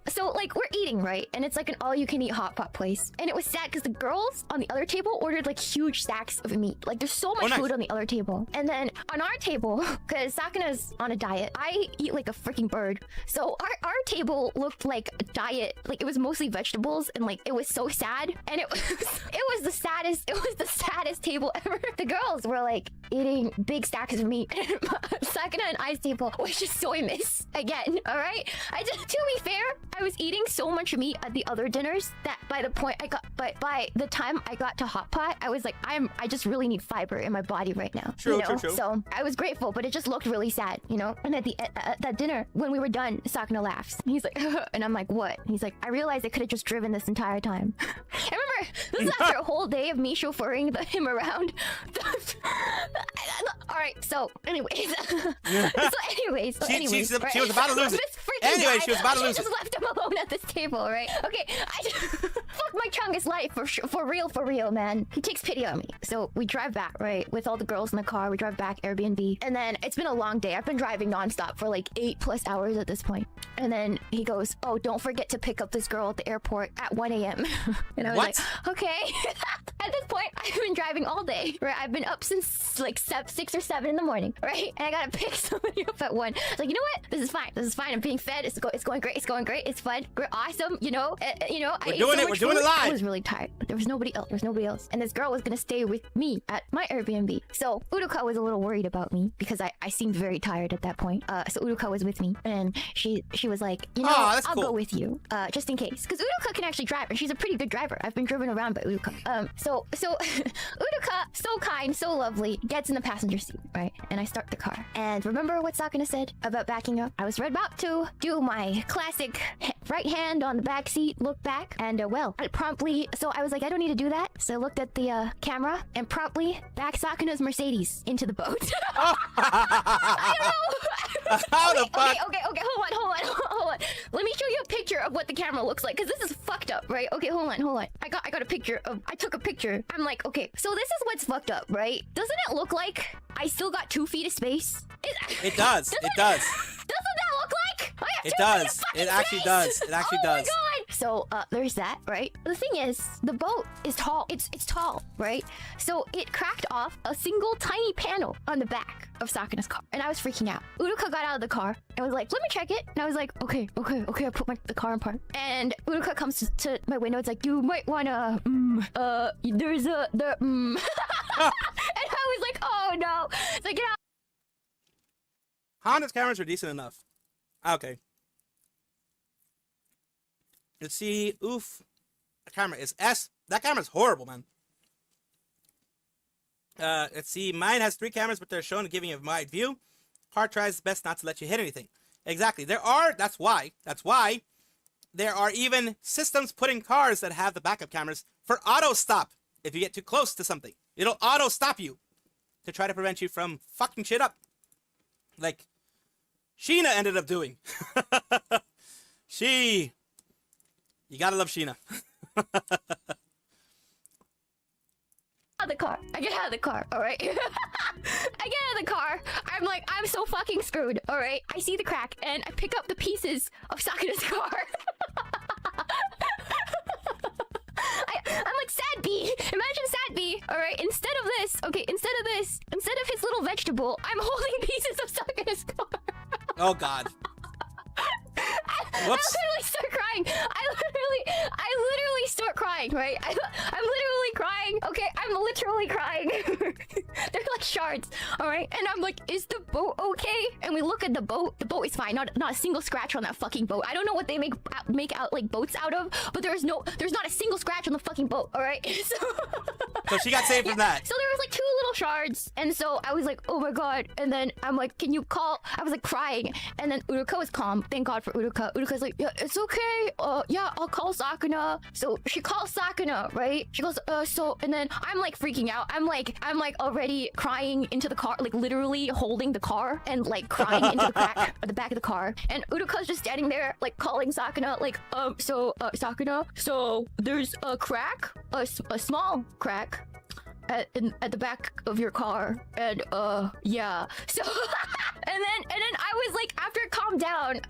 [SPEAKER 5] so like we're eating, right? And it's like an all-you-can-eat hot pot place. And it was sad because the girls on the other table ordered like huge stacks of meat. Like there's so much food on the other table. And then on our table, because Sakana's on a diet, I eat like a freaking bird. So our table looked like a diet. Like it was mostly vegetables, and like it was so sad. And it was the saddest table ever. The girls were like eating big stacks of meat. Sakana and I's table was just soy miss again. All right. To be fair, I was eating so much meat at the other dinners that by the time I got to hot pot, I was like, I just really need fiber in my body right now.
[SPEAKER 1] True.
[SPEAKER 5] So I was grateful, but it just looked really sad, you know. And at that dinner, when we were done, Sakana laughs. He's like, and I'm like, what? He's like, I realized I could have just driven this entire time. I remember this is after a whole day of me chauffeuring him around. All right, so anyways,
[SPEAKER 1] she was about to lose it. Anyway, she was about to lose it.
[SPEAKER 5] I just left him alone at this table, right? Okay, fuck my Chungus life for real, man. He takes pity on me. So we drive back, right, with all the girls in the car. We drive back Airbnb, and then it's been a long day. I've been driving nonstop for like 8+ hours at this point. And then he goes, "Oh, don't forget to pick up this girl at the airport at 1 a.m." And I was like, okay. At this point, I've been driving all day, right? I've been up since like 6 or 7 in the morning, right? And I gotta pick somebody up at 1. It's like, you know what? This is fine. I'm being fed. It's going great. It's fun. We're awesome. You know. We're doing it live. I was really tired, but there was nobody else. And this girl was gonna stay with me at my Airbnb. So Uruka was a little worried about me because I seemed very tired at that point. So Uruka was with me, and she was like, you know, I'll go with you, just in case, because Uruka can actually drive, and she's a pretty good driver. I've been driven around by Uruka. So Uruka, so kind, so lovely, gets in the passenger seat, right? And I start the car. And remember what Sakana said about backing up? I was about to do my classic right hand on the back seat, look back, and I promptly, so I was like, I don't need to do that. So I looked at the camera and promptly backed Sakana's Mercedes into the boat. I don't know.
[SPEAKER 1] How the fuck?
[SPEAKER 5] Okay, hold on. Let me show you a picture of what the camera looks like, because this is fucked up, right? Okay, hold on. I got a picture of. I took a picture. I'm like, okay, so this is what's fucked up, right? Doesn't it look like I still got 2 feet of space?
[SPEAKER 1] It does. It does.
[SPEAKER 5] Doesn't that look like? I got
[SPEAKER 1] It
[SPEAKER 5] 2 feet
[SPEAKER 1] does.
[SPEAKER 5] of fucking
[SPEAKER 1] It actually
[SPEAKER 5] space?
[SPEAKER 1] does. It actually does.
[SPEAKER 5] Oh my god. So there's that, right? The thing is, the boat is tall. It's tall, right? So it cracked off a single tiny panel on the back of Sakana's car, and I was freaking out. Uruka got out of the car and was like, "Let me check it." And I was like, "Okay." I put the car in park, and Uruka comes to my window. It's like, "You might wanna, there's a and I was like, "Oh no!" It's like,
[SPEAKER 1] Honda's cameras are decent enough. Okay. Let's see. Oof. The camera is S. That camera's horrible, man. Let's see. Mine has 3 cameras, but they're shown giving a wide view. Hard tries best not to let you hit anything. Exactly. That's why there are even systems put in cars that have the backup cameras for auto stop. If you get too close to something, it'll auto stop you to try to prevent you from fucking shit up. Like Sheena ended up doing. You gotta love Sheena.
[SPEAKER 5] I get out of the car, all right? I get out of the car. I'm like, I'm so fucking screwed, all right? I see the crack, and I pick up the pieces of Sakana's car. I'm like, Sad B. Imagine Sad B, all right? Instead of his little vegetable, I'm holding pieces of Sakana's car.
[SPEAKER 1] Oh, God.
[SPEAKER 5] I literally start crying. I literally start crying, right? I'm literally crying. Okay, I'm literally crying. They're like shards, all right? And I'm like, is the boat okay? And we look at the boat. The boat is fine. Not a single scratch on that fucking boat. I don't know what they make out like boats out of, but there's not a single scratch on the fucking boat, all right?
[SPEAKER 1] So she got saved from that.
[SPEAKER 5] So there was like 2 little shards, and so I was like, oh my god. And then I'm like, can you call? I was like crying, and then Uruka was calm. Thank God for Uruka. Uruka's like, yeah, it's okay. Yeah, I'll call Sakana. So she calls Sakana, right? She goes, and then I'm like freaking out. I'm like already crying into the car, like literally holding the car and like crying into the crack at the back of the car. And Uruka's just standing there, like calling Sakana, like, Sakana, so there's a crack, a small crack at the back of your car, and yeah. So and then I was like, after it calmed down,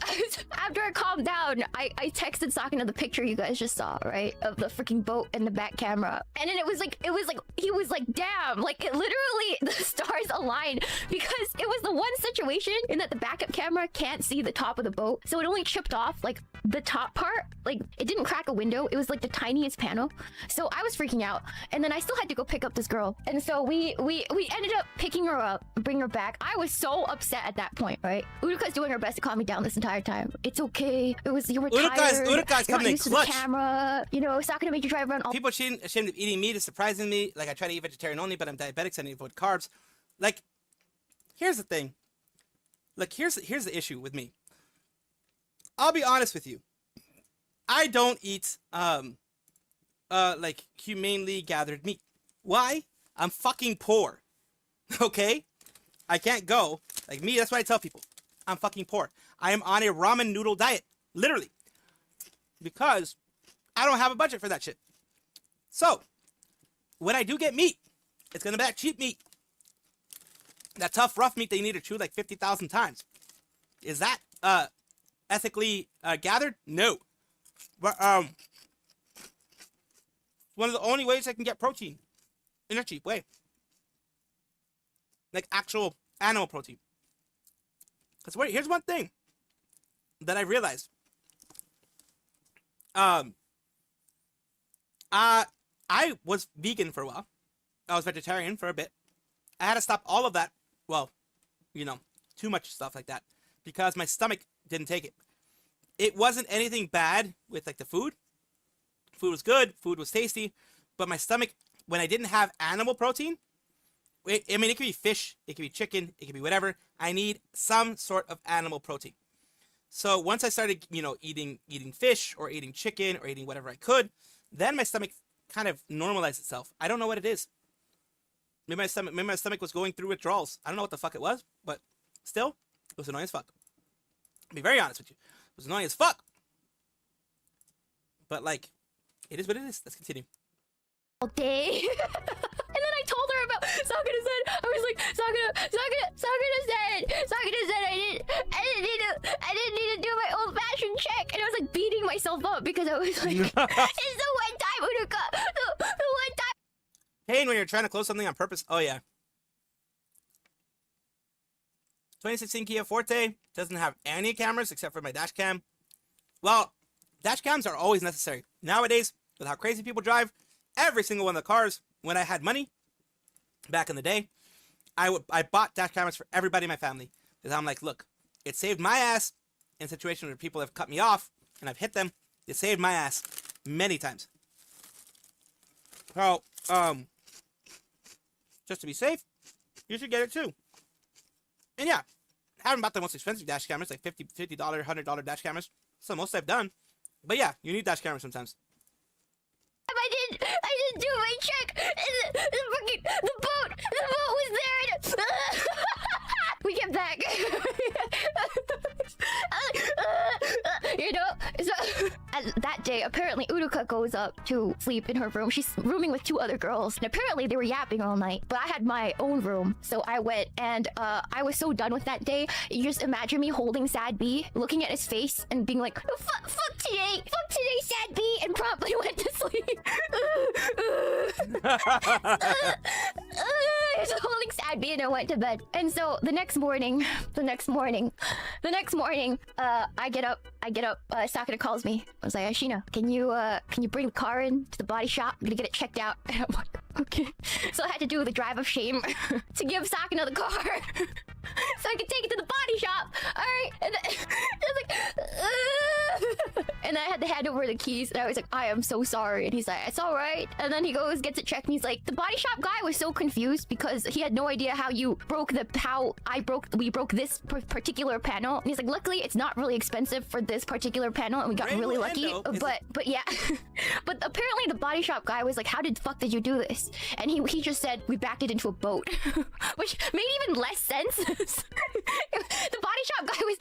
[SPEAKER 5] I texted Sakana the picture you guys just saw, right, of the freaking boat and the back camera. And then it was like he was like, damn, like it literally the stars aligned, because it was the one situation in that the backup camera can't see the top of the boat, so it only chipped off like the top part. Like it didn't crack a window, it was like the tiniest panel. So I was freaking out, and then I still had to go pick up this girl, and so we ended up picking her up, bring her back. I was so upset at that point, right? Uruka's doing her best to calm me down this entire time. It's okay. You were tired.
[SPEAKER 1] Uruka's coming in clutch.
[SPEAKER 5] The camera, Sakana made you drive around all.
[SPEAKER 1] People ashamed of eating meat is surprising me. Like, I try to eat vegetarian only, but I'm diabetic, so I need to avoid carbs. Like, here's the thing. Like, here's the issue with me. I'll be honest with you. I don't eat like humanely gathered meat. Why? I'm fucking poor. Okay? I can't go. Like me, that's what I tell people. I'm fucking poor. I am on a ramen noodle diet. Literally. Because I don't have a budget for that shit. So, when I do get meat, it's gonna be that cheap meat. That tough, rough meat that you need to chew like 50,000 times. Is that ethically gathered? No. But one of the only ways I can get protein in a cheap way. Like actual animal protein. Because here's one thing that I realized. I was vegan for a while. I was vegetarian for a bit. I had to stop all of that. Well, too much stuff like that. Because my stomach didn't take it. It wasn't anything bad with like the food. Food was good. Food was tasty. But my stomach, when I didn't have animal protein, it could be fish, it could be chicken, it could be whatever. I need some sort of animal protein. So once I started, eating fish or eating chicken or eating whatever I could, then my stomach kind of normalized itself. I don't know what it is. Maybe my stomach was going through withdrawals. I don't know what the fuck it was, but still, it was annoying as fuck. I'll be very honest with you. It was annoying as fuck. But like, it is what it is. Let's continue.
[SPEAKER 5] All day. And then I told her about Sakura said. I was like, Sakura said I didn't need to do my old-fashioned check, and I was like beating myself up because I was like, it's the one time, Uruka, the one time.
[SPEAKER 1] Pain when you're trying to close something on purpose. Oh yeah. 2016 Kia Forte doesn't have any cameras except for my dash cam. Well, dash cams are always necessary nowadays with how crazy people drive. Every single one of the cars, when I had money back in the day, I bought dash cameras for everybody in my family. Because I'm like, look, it saved my ass in situations where people have cut me off and I've hit them. It saved my ass many times. So, just to be safe, you should get it too. And yeah, I haven't bought the most expensive dash cameras, like $50, $100 dash cameras. That's the most I've done. But yeah, you need dash cameras sometimes.
[SPEAKER 5] I didn't do my check. The boat was there. And we get back. You know, so that day, apparently Uruka goes up to sleep in her room. She's rooming with 2 other girls, and apparently they were yapping all night. But I had my own room, so I went, and I was so done with that day. You just imagine me holding Sad B, looking at his face, and being like, fuck today, Sad B, and promptly went to sleep. Just holding Sad B, and I went to bed. And so the next morning, I get up. Sakura calls me. I was like, Ashina, can you bring the car in to the body shop? I'm gonna get it checked out. And I'm like, okay. So I had to do the drive of shame to give Sakura the car so I could take it to the body shop. All right. And then, I was like, and I had to hand over the keys. And I was like, I am so sorry. And he's like, it's all right. And then he goes, gets it checked. And he's like, the body shop guy was so confused because he had no idea how we broke this particular panel. And he's like, luckily it's not really expensive for this particular panel, and we got really lucky. But yeah. But apparently the body shop guy was like, how the fuck did you do this? And he just said, we backed it into a boat. Which made even less sense. The body shop guy was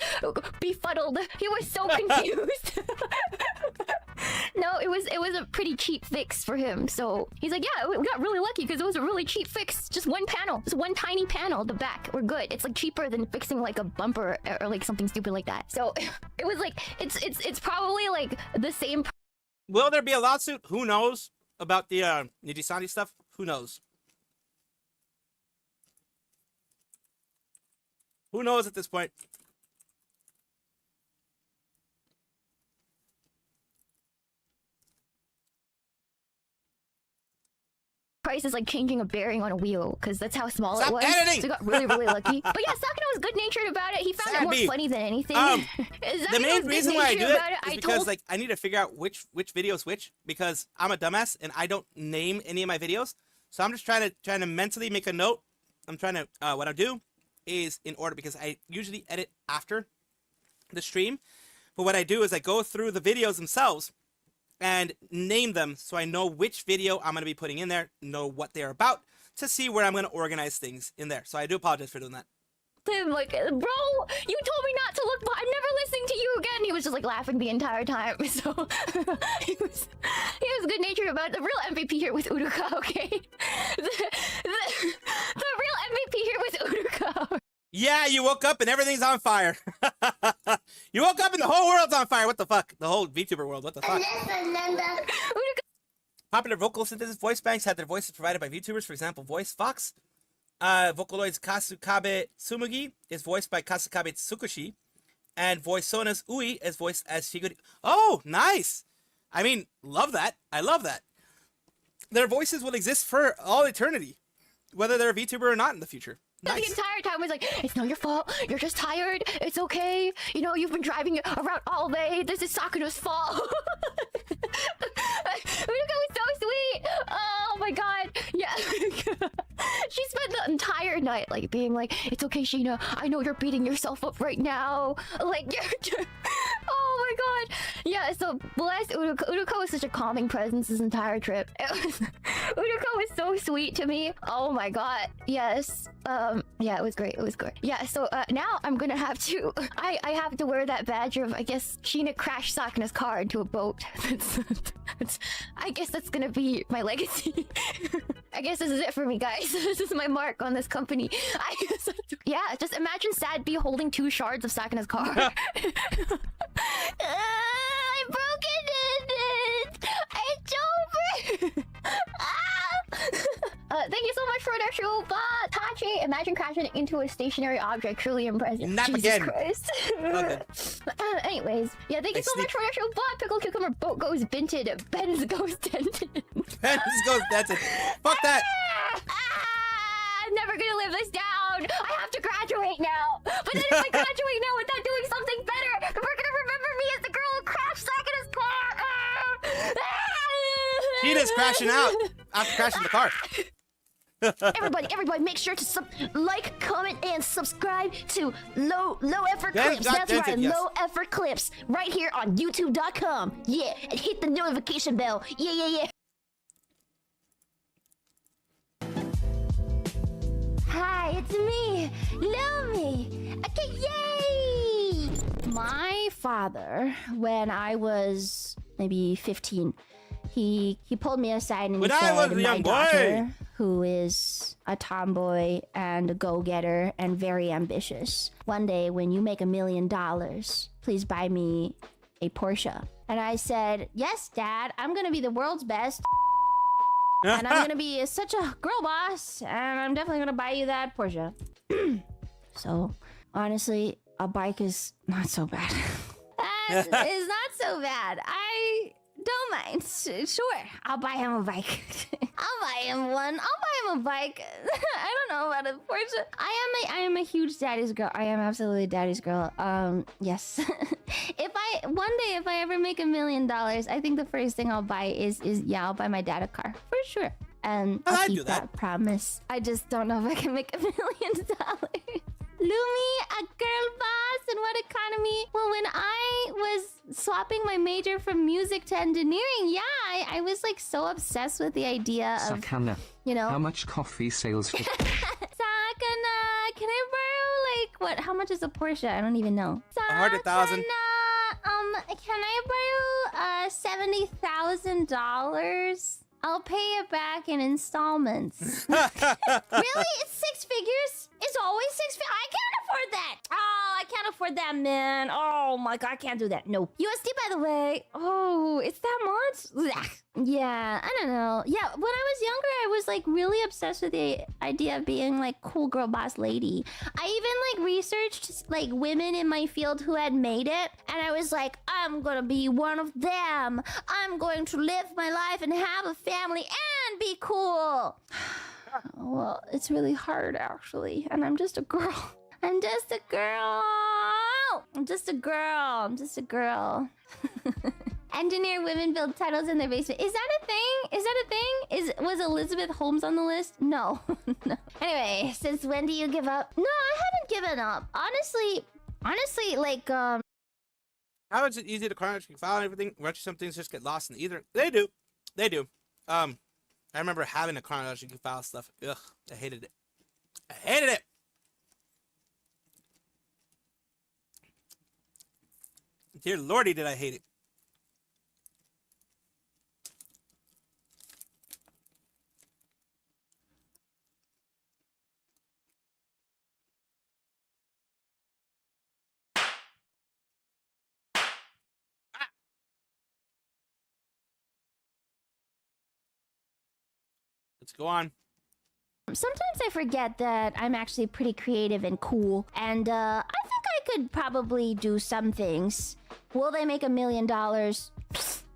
[SPEAKER 5] befuddled. He was so confused. No, it was a pretty cheap fix for him. So he's like, yeah, we got really lucky because it was a really cheap fix. Just one panel. Just one tiny panel at the back. We're good. It's like cheaper than fixing like a bumper or like something stupid like that. So it was like, it's probably like the same.
[SPEAKER 1] Will there be a lawsuit? Who knows about the Nijisanji stuff? Who knows? Who knows at this point?
[SPEAKER 5] Price is like changing a bearing on a wheel because that's how small
[SPEAKER 1] Stop
[SPEAKER 5] it was.
[SPEAKER 1] editing!
[SPEAKER 5] So I got really lucky. But yeah, Sakura was good natured about it. He found it more funny than anything.
[SPEAKER 1] The main reason why I do it is because like I need to figure out which video is which, because I'm a dumbass and I don't name any of my videos. So I'm just trying to mentally make a note. I'm trying to what I do is in order, because I usually edit after the stream. But what I do is I go through the videos themselves and name them so I know which video I'm going to be putting in there, know what they're about, to see where I'm going to organize things in there. So I do apologize for doing that.
[SPEAKER 5] Him like, bro, you told me not to look, but I'm never listening to you again. He was just like laughing the entire time. So he was good natured about it. The real MVP here was Uruka, okay? The real MVP here was Uruka.
[SPEAKER 1] Yeah, you woke up and everything's on fire. You woke up and the whole world's on fire. What the fuck? The whole VTuber world. What the fuck? Popular vocal synthesis voice banks had their voices provided by VTubers. For example, Voice Fox. Vocaloid's Kasukabe Tsumugi is voiced by Kasukabe Tsukushi. And Voice Sona's Ui is voiced as Shiguri. Oh, nice! I mean, love that. I love that. Their voices will exist for all eternity, whether they're a VTuber or not in the future. Nice.
[SPEAKER 5] The entire time was like, it's not your fault. You're just tired. It's okay. You know, you've been driving around all day. This is Sakura's fault. Uruka was so sweet. Oh my god. Yeah. She spent the entire night like being like, it's okay, Sheena. I know you're beating yourself up right now. Like, oh my god. Yeah, so bless Uruka. Uruka was such a calming presence this entire trip. Uruka was so sweet to me. Oh my god. Yes. Yeah, it was great. It was great. Yeah, so now I'm gonna have to... I have to wear that badge of, I guess, Sheena crashed Sakana's car into a boat. I guess that's gonna be my legacy. I guess this is it for me, guys. This is my mark on this company. Yeah, just imagine Sad B holding 2 shards of Sakana's car. I broke it! It's over! Thank you so much for that show, but Tachi, imagine crashing into a stationary object. Truly impressive.
[SPEAKER 1] Not
[SPEAKER 5] Jesus
[SPEAKER 1] again.
[SPEAKER 5] Christ.
[SPEAKER 1] Okay.
[SPEAKER 5] Anyways, yeah, thank you so much for that show, but Pickle Cucumber Boat goes vented, Ben's goes dented.
[SPEAKER 1] Ben's goes dented. Fuck that.
[SPEAKER 5] I'm never gonna live this down. I have to graduate now. But then if I graduate now without doing something better, we're gonna remember me as the girl who crashed Sakana's car.
[SPEAKER 1] She is crashing out after crashing the car.
[SPEAKER 5] Everybody, make sure to like, comment, and subscribe to Low Effort
[SPEAKER 1] Ben
[SPEAKER 5] Clips.
[SPEAKER 1] got
[SPEAKER 5] That's
[SPEAKER 1] dented,
[SPEAKER 5] right,
[SPEAKER 1] yes.
[SPEAKER 5] Low Effort Clips, right here on YouTube.com. Yeah, and hit the notification bell. Yeah. Hi, it's me, Lumi. Okay, yay! My father, when I was maybe 15, he pulled me aside and
[SPEAKER 1] When
[SPEAKER 5] he
[SPEAKER 1] I
[SPEAKER 5] said,
[SPEAKER 1] was a
[SPEAKER 5] "My
[SPEAKER 1] young boy."
[SPEAKER 5] daughter, who is a tomboy and a go-getter and very ambitious, one day when you make $1 million, please buy me a Porsche." And I said, "Yes, Dad, I'm gonna be the world's best." And I'm gonna be such a girl boss, and I'm definitely gonna buy you that Porsche. So, honestly, a bike is not so bad. It's not so bad. I don't mind. Sure, I'll buy him a bike. I'll buy him one. I'll buy him a bike. I don't know about a Porsche. I am a huge daddy's girl. I am absolutely daddy's girl. Yes. If I ever make $1 million, I think the first thing I'll buy is I'll buy my dad a car for sure. And I'll
[SPEAKER 1] I'd
[SPEAKER 5] keep
[SPEAKER 1] do that.
[SPEAKER 5] that promise. I just don't know if I can make $1 million. Lumi, a girl boss, and what economy? Well, when I was swapping my major from music to engineering, I was like so obsessed with the idea of,
[SPEAKER 9] Sakana,
[SPEAKER 5] you know,
[SPEAKER 9] how much coffee sales for...
[SPEAKER 5] Sakana, can I borrow like what? How much is a Porsche? I don't even know.
[SPEAKER 1] 100,000.
[SPEAKER 5] Can I borrow $70,000? I'll pay it back in installments. Really? It's 6 figures? It's always 6 figures? I can't afford that. Oh, I can't afford that, man. Oh my god, I can't do that. No. USD, by the way. Oh, it's that much? Yeah, I don't know. Yeah, when I was younger, I was like really obsessed with the idea of being like cool girl boss lady. I even like researched like women in my field who had made it, and I was like, I'm gonna be one of them. I'm going to live my life and have a family and be cool. Well, it's really hard actually, and I'm just a girl. I'm just a girl. Engineer women build tunnels in their basement. Is that a thing? Was Elizabeth Holmes on the list? No. No. Anyway, since when do you give up? No, I haven't given up. Honestly, like
[SPEAKER 1] How is it easy to crouch and file and everything? Retro some things just get lost in either. They do. I remember having a chronological file stuff. Ugh, I hated it. Dear lordy, did I hate it. Let's go on.
[SPEAKER 5] sometimes I forget that I'm actually pretty creative and cool, and I think I could probably do some things. Will they make $1 million?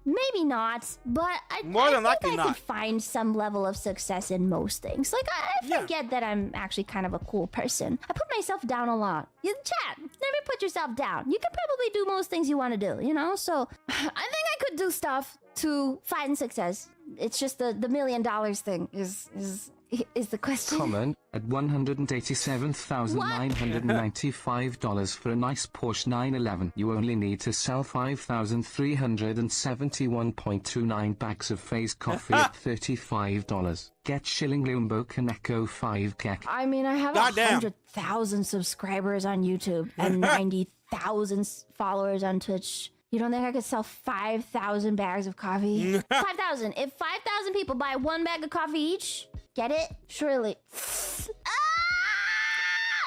[SPEAKER 5] Maybe not, but I think I could find some level of success in most things. Like, I forget that I'm actually kind of a cool person. I put myself down a lot. Chat, never put yourself down. You can probably do most things you want to do, you know? So, I think I could do stuff to find success. It's just the $1 million thing is is the question.
[SPEAKER 9] Comment at $187,995 for a nice Porsche 911. You only need to sell 5,371.29 bags of phase coffee at $35. Get Shilling Lumbo Kaneko 5 kek.
[SPEAKER 5] I mean, I have
[SPEAKER 1] Goddamn.
[SPEAKER 5] 100,000 subscribers on YouTube and 90,000 followers on Twitch. You don't think I could sell 5,000 bags of coffee? 5,000. If 5,000 people buy 1 bag of coffee each, get it? Surely.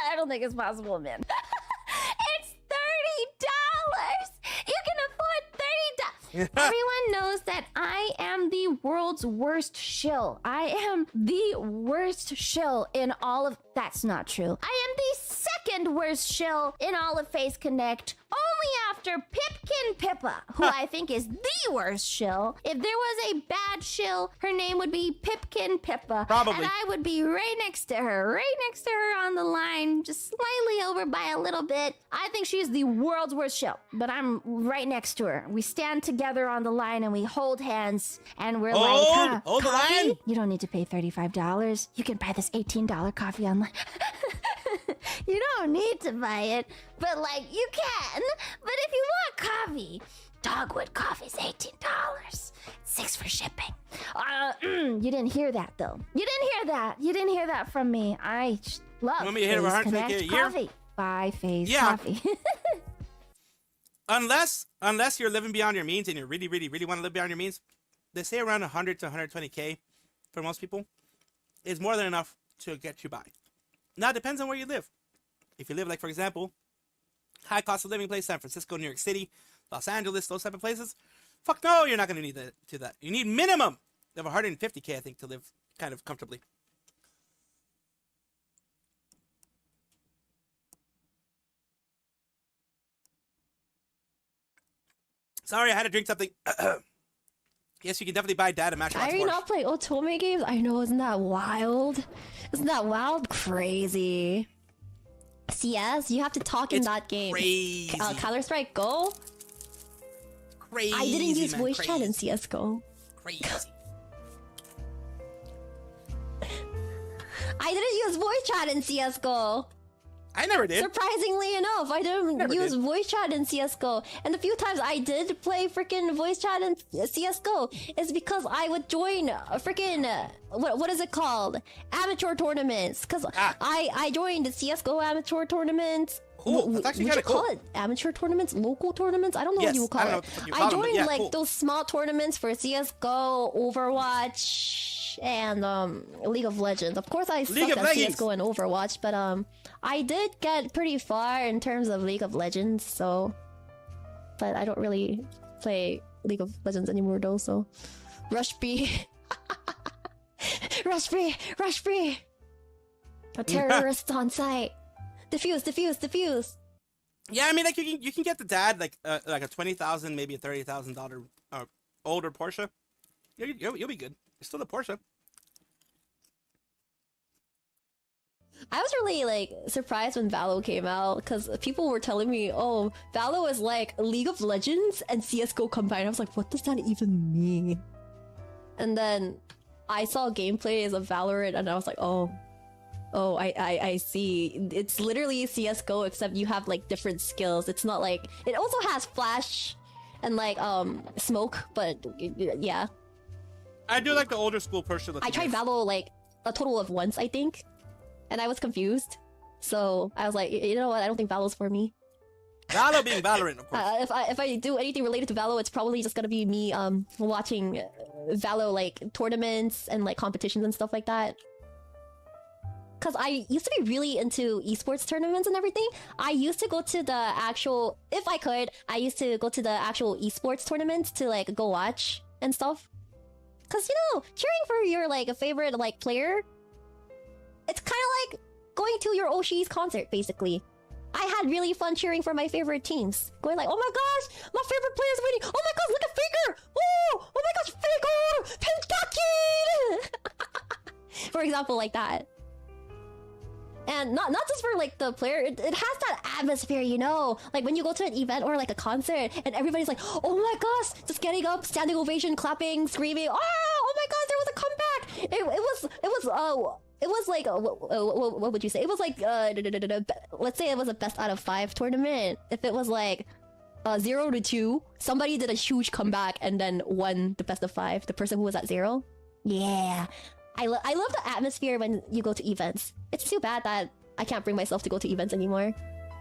[SPEAKER 5] I don't think it's possible, man. It's $30. You can afford $30. Everyone knows that I am the world's worst shill. I am the worst shill in all of... That's not true. I am the second worst shill in all of Face Connect, only after Pipkin Pipa, who I think is the worst shill. If there was a bad shill, her name would be Pipkin Pipa.
[SPEAKER 1] Probably.
[SPEAKER 5] And I would be right next to her on the line, just slightly over by a little bit. I think she's the world's worst shill, but I'm right next to her. We stand together on the line and we hold hands, and we're like,
[SPEAKER 1] hold the
[SPEAKER 5] coffee?
[SPEAKER 1] line?
[SPEAKER 5] You don't need to pay $35. You can buy this $18 coffee online. You don't need to buy it, but like you can. But if you want coffee, Dogwood Coffee's $18. $6 for shipping. You didn't hear that though. You didn't hear that from me. I love
[SPEAKER 1] You want me to hit over
[SPEAKER 5] Phase
[SPEAKER 1] 150K
[SPEAKER 5] Connect
[SPEAKER 1] a year?
[SPEAKER 5] coffee. Buy Phase
[SPEAKER 1] Yeah.
[SPEAKER 5] Coffee.
[SPEAKER 1] Unless you're living beyond your means and you really, really, really want to live beyond your means, they say around 100 to 120K for most people is more than enough to get you by. Now, it depends on where you live. If you live, like, for example, high cost of living place, San Francisco, New York City, Los Angeles, those type of places, fuck no, you're not going to need that. You need minimum of 150K, I think, to live kind of comfortably. Sorry, I had to drink something. Yes, you can definitely buy data match.
[SPEAKER 6] I do not play Otome games. I know, isn't that wild? Isn't that wild? Crazy. CS, you have to talk in that game.
[SPEAKER 1] Crazy.
[SPEAKER 6] Counter-Strike Go?
[SPEAKER 1] Crazy.
[SPEAKER 6] I didn't use
[SPEAKER 1] man,
[SPEAKER 6] voice
[SPEAKER 1] crazy.
[SPEAKER 6] chat in CSGO.
[SPEAKER 1] Crazy.
[SPEAKER 6] I didn't use voice chat in CSGO.
[SPEAKER 1] I never did.
[SPEAKER 6] Surprisingly enough, I didn't use voice chat in CSGO. And the few times I did play freaking voice chat in CSGO is because I would join a freaking, what is it called? Amateur tournaments. Because I joined CSGO amateur tournaments.
[SPEAKER 1] Cool. That's actually
[SPEAKER 6] Would you
[SPEAKER 1] kind of cool.
[SPEAKER 6] call it amateur tournaments? Local tournaments? I don't know
[SPEAKER 1] Yes,
[SPEAKER 6] what you would
[SPEAKER 1] I
[SPEAKER 6] call
[SPEAKER 1] don't know
[SPEAKER 6] it.
[SPEAKER 1] what the fuck you
[SPEAKER 6] I
[SPEAKER 1] call them, but
[SPEAKER 6] joined
[SPEAKER 1] yeah,
[SPEAKER 6] like
[SPEAKER 1] cool.
[SPEAKER 6] those small tournaments for CSGO, Overwatch, and League of Legends. Of course, I sucked at CSGO and Overwatch, but I did get pretty far in terms of League of Legends. So, but I don't really play League of Legends anymore, though. So, Rush B, Rush B, a terrorist on site. Defuse.
[SPEAKER 1] Yeah, I mean, like you can get the dad like a $20,000, maybe a $30,000 older Porsche. You'll be good. It's still a Porsche.
[SPEAKER 6] I was really like surprised when Valo came out because people were telling me, "Oh, Valo is like League of Legends and CS:GO combined." I was like, "What does that even mean?" And then I saw gameplays of Valorant, and I was like, "Oh, I see. It's literally CS:GO except you have like different skills. It's not like it also has flash and like smoke, but yeah."
[SPEAKER 1] I do like the older school Porsche.
[SPEAKER 6] I tried Valo like a total of once, I think. And I was confused, so I was like, you know what? I don't think Valo's for me.
[SPEAKER 1] Valo being Valorant, of course.
[SPEAKER 6] If I do anything related to Valo, it's probably just gonna be me watching Valo like tournaments and like competitions and stuff like that. Cause I used to be really into esports tournaments and everything. I used to go to the actual, if I could, I used to go to the actual esports tournaments to like go watch and stuff. Cause you know, cheering for your like a favorite like player. It's kind of like going to your Oshi's concert, basically. I had really fun cheering for my favorite teams. Going like, oh my gosh, my favorite player's winning. Oh my gosh, look at Faker. Oh my gosh, Faker. Pentakill. For example, like that. And not just for like the player, it has that atmosphere, you know? Like when you go to an event or like a concert and everybody's like, oh my gosh, just getting up, standing ovation, clapping, screaming, oh my gosh, there was a comeback. it was like what would you say? It was like let's say it was a best out of 5 tournament. If it was like 0-2, somebody did a huge comeback and then won the best of 5. The person who was at 0. Yeah, I love the atmosphere when you go to events. It's too bad that I can't bring myself to go to events anymore,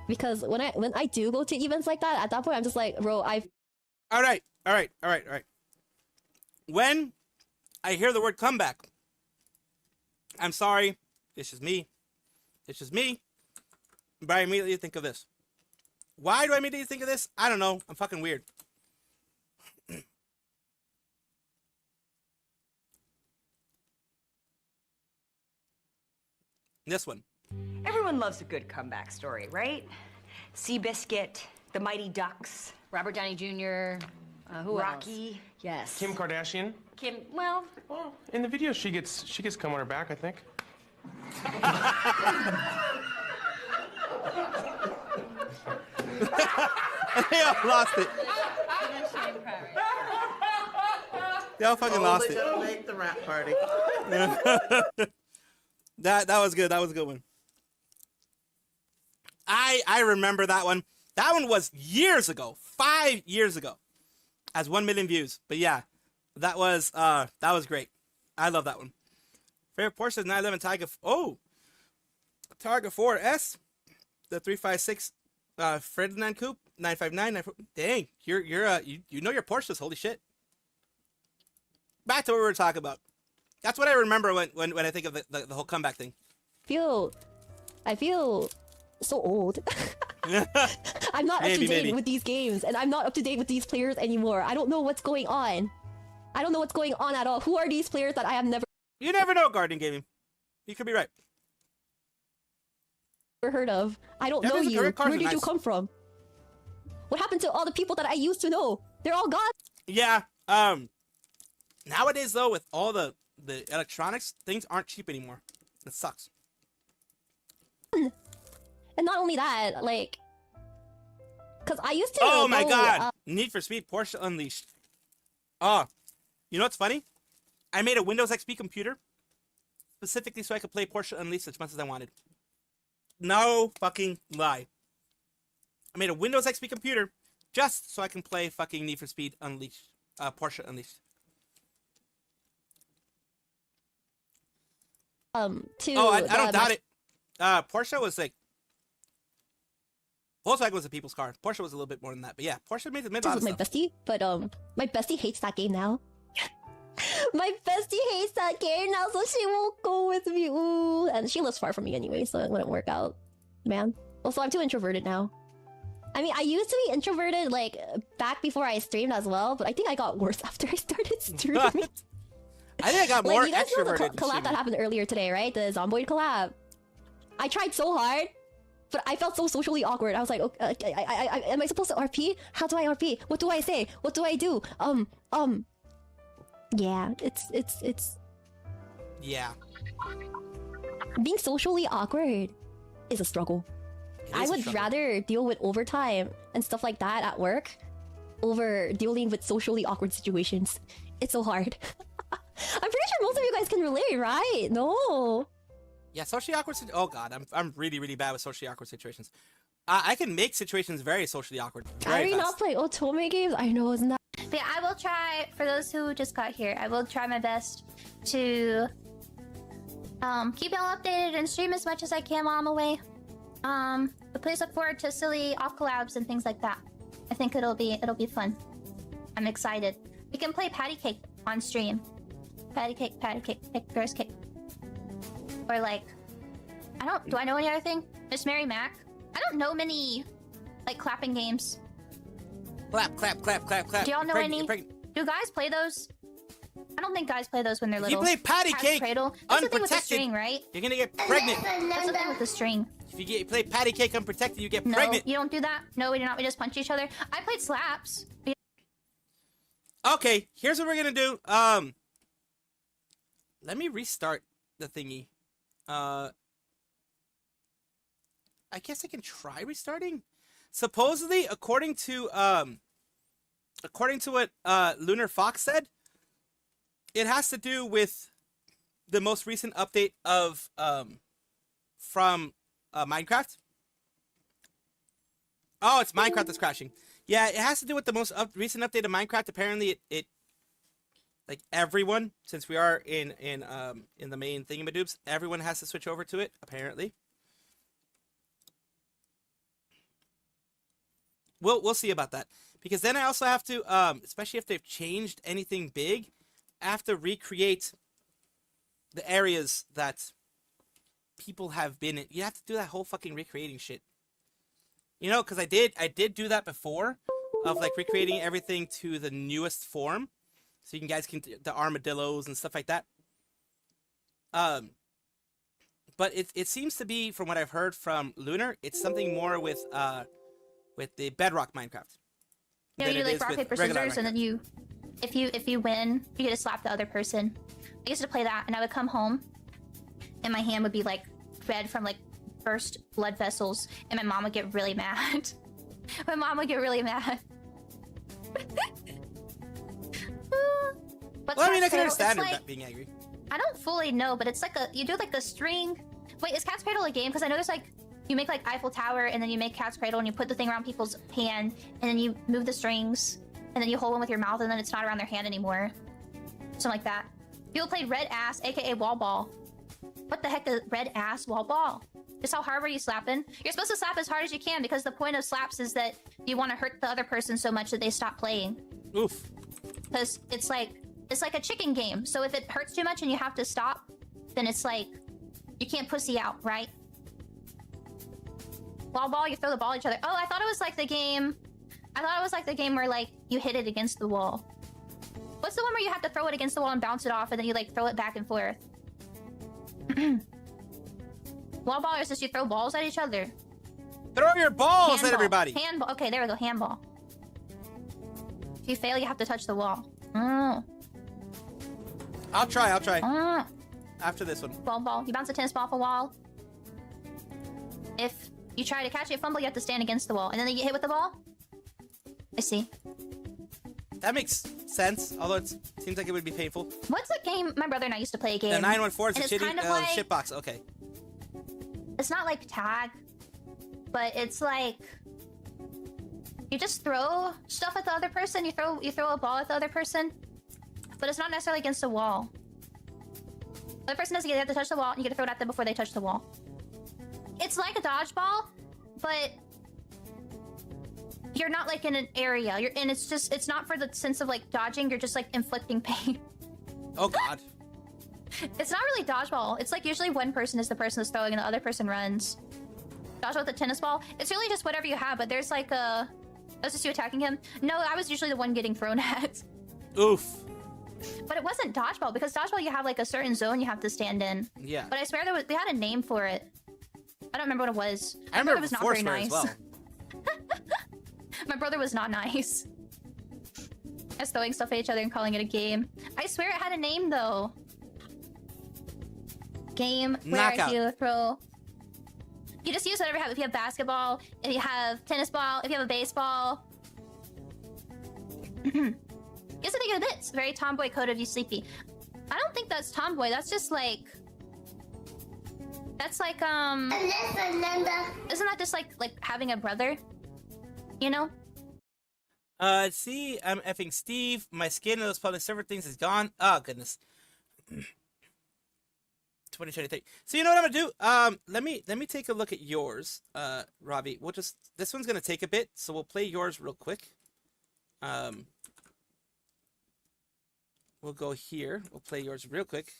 [SPEAKER 6] because when I do go to events like that, at that point I'm just like, bro, I've.
[SPEAKER 1] All right. When I hear the word comeback, I'm sorry, it's just me. But I immediately think of this. Why do I immediately think of this? I don't know. I'm fucking weird. This one.
[SPEAKER 10] Everyone loves a good comeback story, right? Seabiscuit, the Mighty Ducks,
[SPEAKER 7] Robert Downey Jr. Who
[SPEAKER 10] Rocky.
[SPEAKER 7] else? Yes.
[SPEAKER 3] Kim Kardashian.
[SPEAKER 10] Kim. Well,
[SPEAKER 3] In the video, she gets cum on her back, I think.
[SPEAKER 1] They all lost it. They all fucking lost it.
[SPEAKER 11] Gonna make the rap party.
[SPEAKER 1] That was good. That was a good one. I remember that one. That one was years ago, 5 years ago, has 1 million views. But yeah, that was great. I love that one. Favorite Porsche is 911 Targa. Oh, Targa 4S, the 356 Ferdinand Coupe 959. Dang, you know your Porsches. Holy shit. Back to what we were talking about. That's what I remember when I think of the whole comeback thing.
[SPEAKER 6] I feel so old. I'm not up to date with these games, and I'm not up to date with these players anymore. I don't know what's going on. I don't know what's going on at all. Who are these players that I have never...
[SPEAKER 1] You never know, Guardian Gaming. You could be right.
[SPEAKER 6] Heard of. I don't know you. Where did you come from? What happened to all the people that I used to know? They're all gone.
[SPEAKER 1] Yeah. Nowadays, though, with all the electronics, things aren't cheap anymore. It sucks.
[SPEAKER 6] And not only that, like, because I used to.
[SPEAKER 1] Oh my god! Need for Speed Porsche Unleashed. Oh, you know what's funny? I made a Windows XP computer specifically so I could play Porsche Unleashed as much as I wanted. No fucking lie. I made a Windows XP computer just so I can play fucking Need for Speed Unleashed, Porsche Unleashed. I don't doubt it. Porsche was like, Volkswagen was a people's car. Porsche was a little bit more than that, but yeah, Porsche made a lot of
[SPEAKER 6] my
[SPEAKER 1] stuff.
[SPEAKER 6] bestie, but my bestie hates that game now. My bestie hates that game now, so she won't go with me. Ooh, and she lives far from me anyway, so it wouldn't work out, man. Also, I'm too introverted now. I mean, I used to be introverted like back before I streamed as well, but I think I got worse after I started streaming.
[SPEAKER 1] I think I got more
[SPEAKER 6] you guys know the
[SPEAKER 1] extroverted.
[SPEAKER 6] collab that happened earlier today, right? The Zomboid collab. I tried so hard, but I felt so socially awkward. I was like, okay, am I supposed to RP? How do I RP? What do I say? What do I do? Yeah, it's.
[SPEAKER 1] Yeah.
[SPEAKER 6] Being socially awkward is a struggle. I would rather deal with overtime and stuff like that at work over dealing with socially awkward situations. It's so hard. I'm pretty sure most of you guys can relate, right? No.
[SPEAKER 1] Yeah, socially awkward. Oh god, I'm really really bad with socially awkward situations. I can make situations very socially awkward.
[SPEAKER 6] I do not play Otome games. I know, isn't that?
[SPEAKER 5] But yeah, I will try, for those who just got here, I will try my best to keep y'all updated and stream as much as I can while I'm away. But please look forward to silly off collabs and things like that. I think it'll be fun. I'm excited. We can play patty cake on stream. Patty cake, bear's cake. Or like, do I know any other thing? Miss Mary Mac? I don't know many, like, clapping games.
[SPEAKER 1] Clap, clap, clap, clap, clap.
[SPEAKER 5] Do y'all know any? Do guys play those? I don't think guys play those when they're little.
[SPEAKER 1] You play patty cake
[SPEAKER 5] cradle. That's the thing with the
[SPEAKER 1] unprotected,
[SPEAKER 5] string, right?
[SPEAKER 1] you're gonna get pregnant.
[SPEAKER 5] That's the thing with the string.
[SPEAKER 1] If you play patty cake unprotected, you get
[SPEAKER 5] No,
[SPEAKER 1] pregnant.
[SPEAKER 5] you don't do that. No, we do not. We just punch each other. I played slaps.
[SPEAKER 1] Okay, here's what we're gonna do. Let me restart the thingy. I guess I can try restarting. Supposedly, according to what Lunar Fox said, it has to do with the most recent update of from Minecraft. Oh, it's Minecraft that's crashing. Yeah, it has to do with the most recent update of Minecraft. Apparently, it like everyone, since we are in the main thingamadoobs, everyone has to switch over to it. Apparently, we'll see about that, because then I also have to, especially if they've changed anything big, I have to recreate the areas that people have been in. You have to do that whole fucking recreating shit. You know, because I did do that before, of like recreating everything to the newest form, so you guys can the armadillos and stuff like that. But it seems to be, from what I've heard from Lunar, it's something more with the Bedrock Minecraft.
[SPEAKER 5] You know, you like rock paper scissors, and then if you win, you get to slap the other person. I used to play that, and I would come home, and my hand would be like red from like burst blood vessels, and my mom would get really mad. My mom would get really mad. But
[SPEAKER 1] well, I mean, I can understand her
[SPEAKER 5] like,
[SPEAKER 1] being angry.
[SPEAKER 5] I don't fully know, but it's like you do like a string. Wait, is Cat's Cradle a game? Because I know there's like, you make like Eiffel Tower, and then you make Cat's Cradle, and you put the thing around people's hand, and then you move the strings, and then you hold one with your mouth, and then it's not around their hand anymore. Something like that. People played Red Ass, aka Wall Ball. What the heck is Red Ass Wall Ball? Just how hard were you slapping? You're supposed to slap as hard as you can, because the point of slaps is that you want to hurt the other person so much that they stop playing.
[SPEAKER 1] Oof.
[SPEAKER 5] Because it's like a chicken game. So if it hurts too much and you have to stop, then it's like you can't pussy out, right? Wall ball, you throw the ball at each other. Oh, I thought it was like the game. I thought it was like the game where like you hit it against the wall. What's the one where you have to throw it against the wall and bounce it off, and then you like throw it back and forth? Wall ball is just you throw balls at each other.
[SPEAKER 1] Throw your balls
[SPEAKER 5] Handball.
[SPEAKER 1] at everybody.
[SPEAKER 5] Handball. Okay, there we go. Handball. If you fail, you have to touch the wall. Oh.
[SPEAKER 1] I'll try.
[SPEAKER 5] Oh.
[SPEAKER 1] After this one.
[SPEAKER 5] Ball. You bounce a tennis ball off a wall. If you try to catch it, fumble, you have to stand against the wall, and then you get hit with the ball. I see.
[SPEAKER 1] That makes sense, although it seems like it would be painful.
[SPEAKER 5] What's a game? My brother and I used to play a game.
[SPEAKER 1] The 914 is a shitty
[SPEAKER 5] kind of like,
[SPEAKER 1] shitbox. Okay.
[SPEAKER 5] It's not like tag, but it's like you just throw stuff at the other person. You throw a ball at the other person, but it's not necessarily against the wall. The other person doesn't get, they have to touch the wall, and you get to throw it at them before they touch the wall. It's like a dodgeball, but you're not like in an area. And it's not for the sense of like dodging. You're just like inflicting pain.
[SPEAKER 1] Oh God.
[SPEAKER 5] It's not really dodgeball. It's like usually one person is the person that's throwing, and the other person runs. Dodgeball with a tennis ball. It's really just whatever you have, but there's like a... That's just you attacking him? No, I was usually the one getting thrown at.
[SPEAKER 1] Oof.
[SPEAKER 5] But it wasn't dodgeball, because dodgeball you have like a certain zone you have to stand in.
[SPEAKER 1] Yeah.
[SPEAKER 5] But I swear they had a name for it. I don't remember what it was.
[SPEAKER 1] I remember
[SPEAKER 5] it was not
[SPEAKER 1] very
[SPEAKER 5] nice.
[SPEAKER 1] as well.
[SPEAKER 5] My brother was not nice. Us throwing stuff at each other and calling it a game. I swear it had a name though. Game where
[SPEAKER 1] Knockout.
[SPEAKER 5] you throw... You just use whatever you have. If you have basketball, if you have tennis ball, if you have a baseball. You used to think of it. It's very tomboy code of you sleepy. I don't think that's tomboy. That's just like... That's like, Isn't that just like having a brother? You know?
[SPEAKER 1] See, I'm effing Steve. My skin and those public server things is gone. Oh, goodness. 2023. So you know what I'm gonna do? Let me take a look at yours, Robbie. This one's gonna take a bit, so we'll play yours real quick. We'll go here. We'll play yours real quick.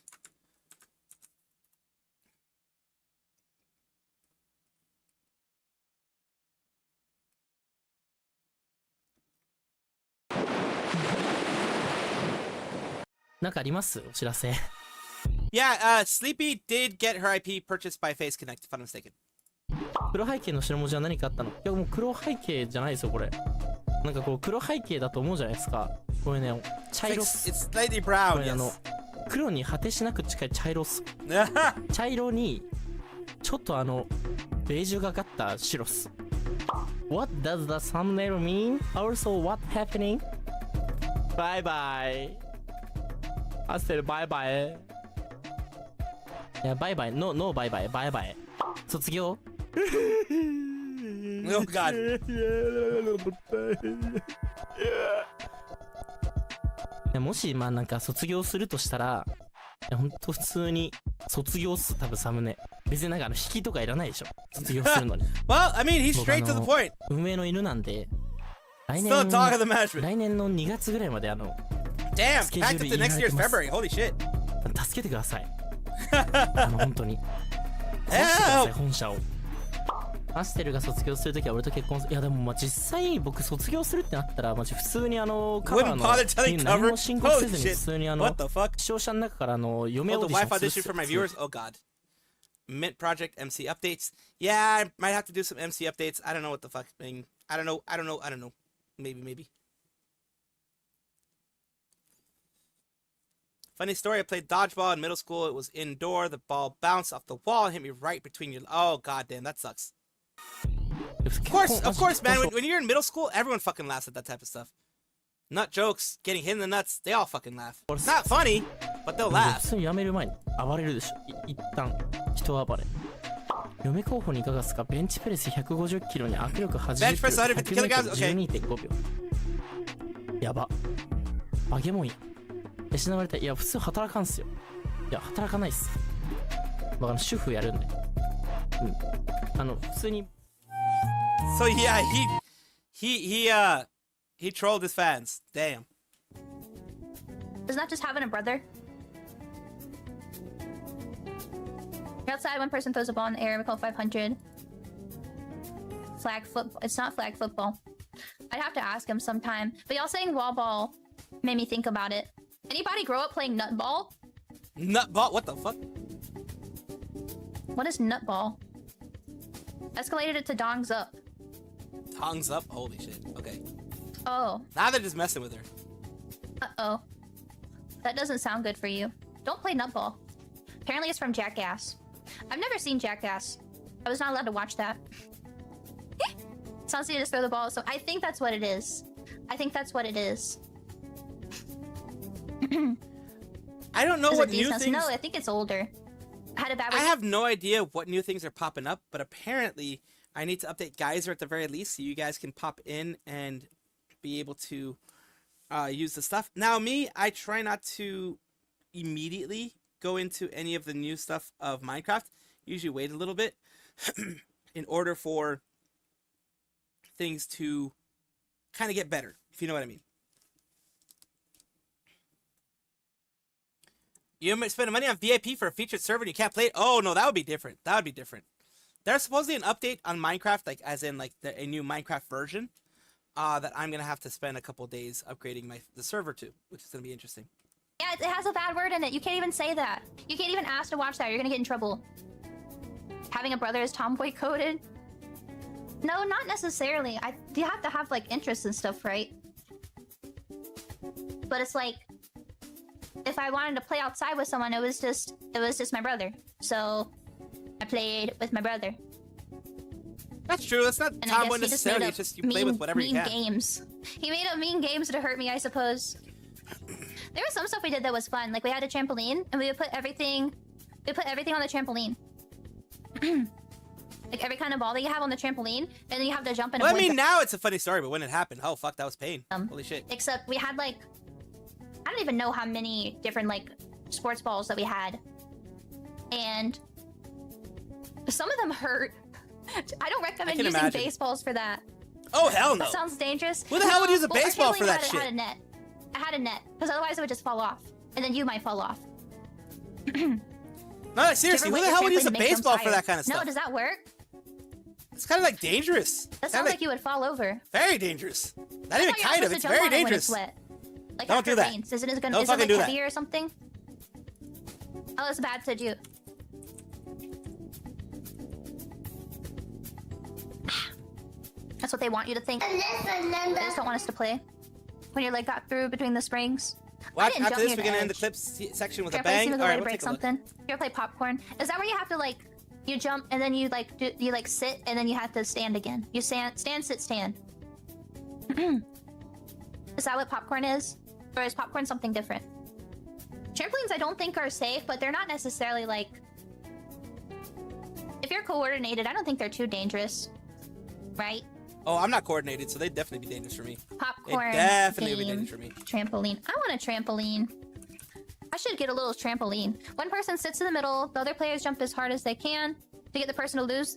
[SPEAKER 1] Yeah, Sleepy did get her IP purchased by Face Connect, if I'm not mistaken.
[SPEAKER 11] 黒背景の白文字は何かあったの？いやもう黒背景じゃないですよこれ。なんかこう黒背景だと思うじゃないですか。これね茶色っす。
[SPEAKER 1] It's slightly brown.
[SPEAKER 11] これ黒に果てしなく近い茶色っす。茶色にちょっとベージュがかった白っす。What does the thumbnail mean? Also, what happening? Bye bye. Aster, bye bye. いや、バイバイ。ノーバイバイ。バイバイ。卒業
[SPEAKER 1] Oh god.
[SPEAKER 11] いやもし、まあなんか卒業するとしたら、いやほんと普通に卒業っす、多分サムネ。別になんか引きとかいらないでしょ。卒業するのに。
[SPEAKER 1] Well, I mean, he's straight to the point.
[SPEAKER 11] 運営の犬なんで、来年
[SPEAKER 1] Still talk of the management.
[SPEAKER 11] 来年の2月ぐらいまで
[SPEAKER 1] Damn,
[SPEAKER 11] スケジュ
[SPEAKER 1] back
[SPEAKER 11] ール
[SPEAKER 1] to
[SPEAKER 11] 入れ
[SPEAKER 1] next
[SPEAKER 11] られ
[SPEAKER 1] year's
[SPEAKER 11] てます。
[SPEAKER 1] February. Holy shit.
[SPEAKER 11] 助けてください。本当に。
[SPEAKER 1] Help!
[SPEAKER 11] 本社を。アステルが卒業するときは俺と結婚する。いやでもまあ実際僕卒業するってなったら、まじ普通にカバー
[SPEAKER 1] Wouldn't bother telling
[SPEAKER 11] の何
[SPEAKER 1] cover.
[SPEAKER 11] も申告せ
[SPEAKER 1] Holy
[SPEAKER 11] ずに
[SPEAKER 1] shit.
[SPEAKER 11] 普通に
[SPEAKER 1] What the fuck?
[SPEAKER 11] 視聴者の中から嫁オ
[SPEAKER 1] Oh,
[SPEAKER 11] ー
[SPEAKER 1] the
[SPEAKER 11] ディション
[SPEAKER 1] Wi-Fi
[SPEAKER 11] するっす
[SPEAKER 1] audition
[SPEAKER 11] よ
[SPEAKER 1] for my viewers? Oh god. Mint Project MC updates. Yeah, I might have to do some MC updates. I don't know what the fuck thing. I don't know. Maybe. Funny story, I played dodgeball in middle school. It was indoor. The ball bounced off the wall and hit me right between your... Oh, goddamn, that sucks. Of course, man. When you're in middle school, everyone fucking laughs at that type of stuff. Nut jokes, getting hit in the nuts, they all fucking laugh. It's not funny, but they'll laugh.
[SPEAKER 11] 普通に辞める前に暴れるでしょ。一旦人暴れ。嫁候補にいかがですか？ベンチプレス150キロに握力80キロ、100メートル 12.5 秒。やば。バゲモンや。失われた。いや、普通働かんすよ。いや、働かないっす。主婦やるんで。普通に。
[SPEAKER 1] So yeah, he trolled his fans. Damn.
[SPEAKER 5] Isn't that just having a brother? You're outside, one person throws a ball in the air, we call 500. Flag football. It's not flag football. I'd have to ask him sometime. But y'all saying wall ball made me think about it. Anybody grow up playing nutball?
[SPEAKER 1] Nutball? What the fuck?
[SPEAKER 5] What is nutball? Escalated it to dongs up.
[SPEAKER 1] Tongues up? Holy shit. Okay.
[SPEAKER 5] Oh.
[SPEAKER 1] Now they're just messing with her.
[SPEAKER 5] Uh-oh. That doesn't sound good for you. Don't play nutball. Apparently it's from Jackass. I've never seen Jackass. I was not allowed to watch that. Sounds like you just throw the ball, so I think that's what it is. I think that's what it is.
[SPEAKER 1] I don't know what new things...
[SPEAKER 5] No, I think it's older.
[SPEAKER 1] I have no idea what new things are popping up, but apparently I need to update Geyser at the very least so you guys can pop in and be able to use the stuff. Now me, I try not to immediately go into any of the new stuff of Minecraft. Usually wait a little bit in order for things to kind of get better, if you know what I mean. You might spend money on VIP for a featured server and you can't play it? Oh, no, that would be different. That would be different. There's supposedly an update on Minecraft, like as in like a new Minecraft version, that I'm going to have to spend a couple days upgrading the server to, which is going to be interesting.
[SPEAKER 5] Yeah, it has a bad word in it. You can't even say that. You can't even ask to watch that. You're going to get in trouble. Having a brother is tomboy coded? No, not necessarily. You have to have like interests and stuff, right? But it's like, if I wanted to play outside with someone, it was just my brother. So I played with my brother.
[SPEAKER 1] That's true. That's not tomboy necessarily. It's just you play with whatever you can.
[SPEAKER 5] Games. He made up mean games to hurt me, I suppose. There was some stuff we did that was fun. Like we had a trampoline, and we would put everything. We put everything on the trampoline. Like every kind of ball that you have on the trampoline, and then you have to jump and.
[SPEAKER 1] Well, I mean, now it's a funny story, but when it happened, oh fuck, that was pain. Holy shit.
[SPEAKER 5] Except we had like, I don't even know how many different like sports balls that we had, and some of them hurt. I don't recommend using baseballs for that.
[SPEAKER 1] Oh hell no!
[SPEAKER 5] That sounds dangerous.
[SPEAKER 1] Who the hell would use a baseball for that shit?
[SPEAKER 5] I had a net, because otherwise it would just fall off, and then you might fall off.
[SPEAKER 1] No, seriously, who the hell would use a baseball for that kind of stuff?
[SPEAKER 5] No, does that work?
[SPEAKER 1] It's kind of like dangerous.
[SPEAKER 5] That sounds like you would fall over.
[SPEAKER 1] Very dangerous. Not even kind of. It's very dangerous.
[SPEAKER 5] Like
[SPEAKER 1] don't do that.
[SPEAKER 5] Rains. Is it gonna?
[SPEAKER 1] Don't
[SPEAKER 5] Is it
[SPEAKER 1] fucking
[SPEAKER 5] like
[SPEAKER 1] do
[SPEAKER 5] heavier or something? Oh, it's bad to do. That's what they want you to think. They just don't want us to play. When your leg got through between the springs.
[SPEAKER 1] Watch, after this, we're gonna end the clips section with a bang.
[SPEAKER 5] Alright, we'll take a look. You ever play popcorn? Is that where you have to like, you jump and then you like you sit and then you have to stand again? You stand, sit, stand. Is that what popcorn is? Or is popcorn something different? Trampolines I don't think are safe, but they're not necessarily like
[SPEAKER 2] coordinated, I don't think they're too dangerous. Right?
[SPEAKER 1] Oh, I'm not coordinated, so they'd definitely be dangerous for me.
[SPEAKER 2] Popcorn.
[SPEAKER 1] They'd definitely be
[SPEAKER 2] game,
[SPEAKER 1] dangerous for me.
[SPEAKER 2] Trampoline. I want a trampoline. I should get a little trampoline. One person sits in the middle, the other players jump as hard as they can to get the person to lose.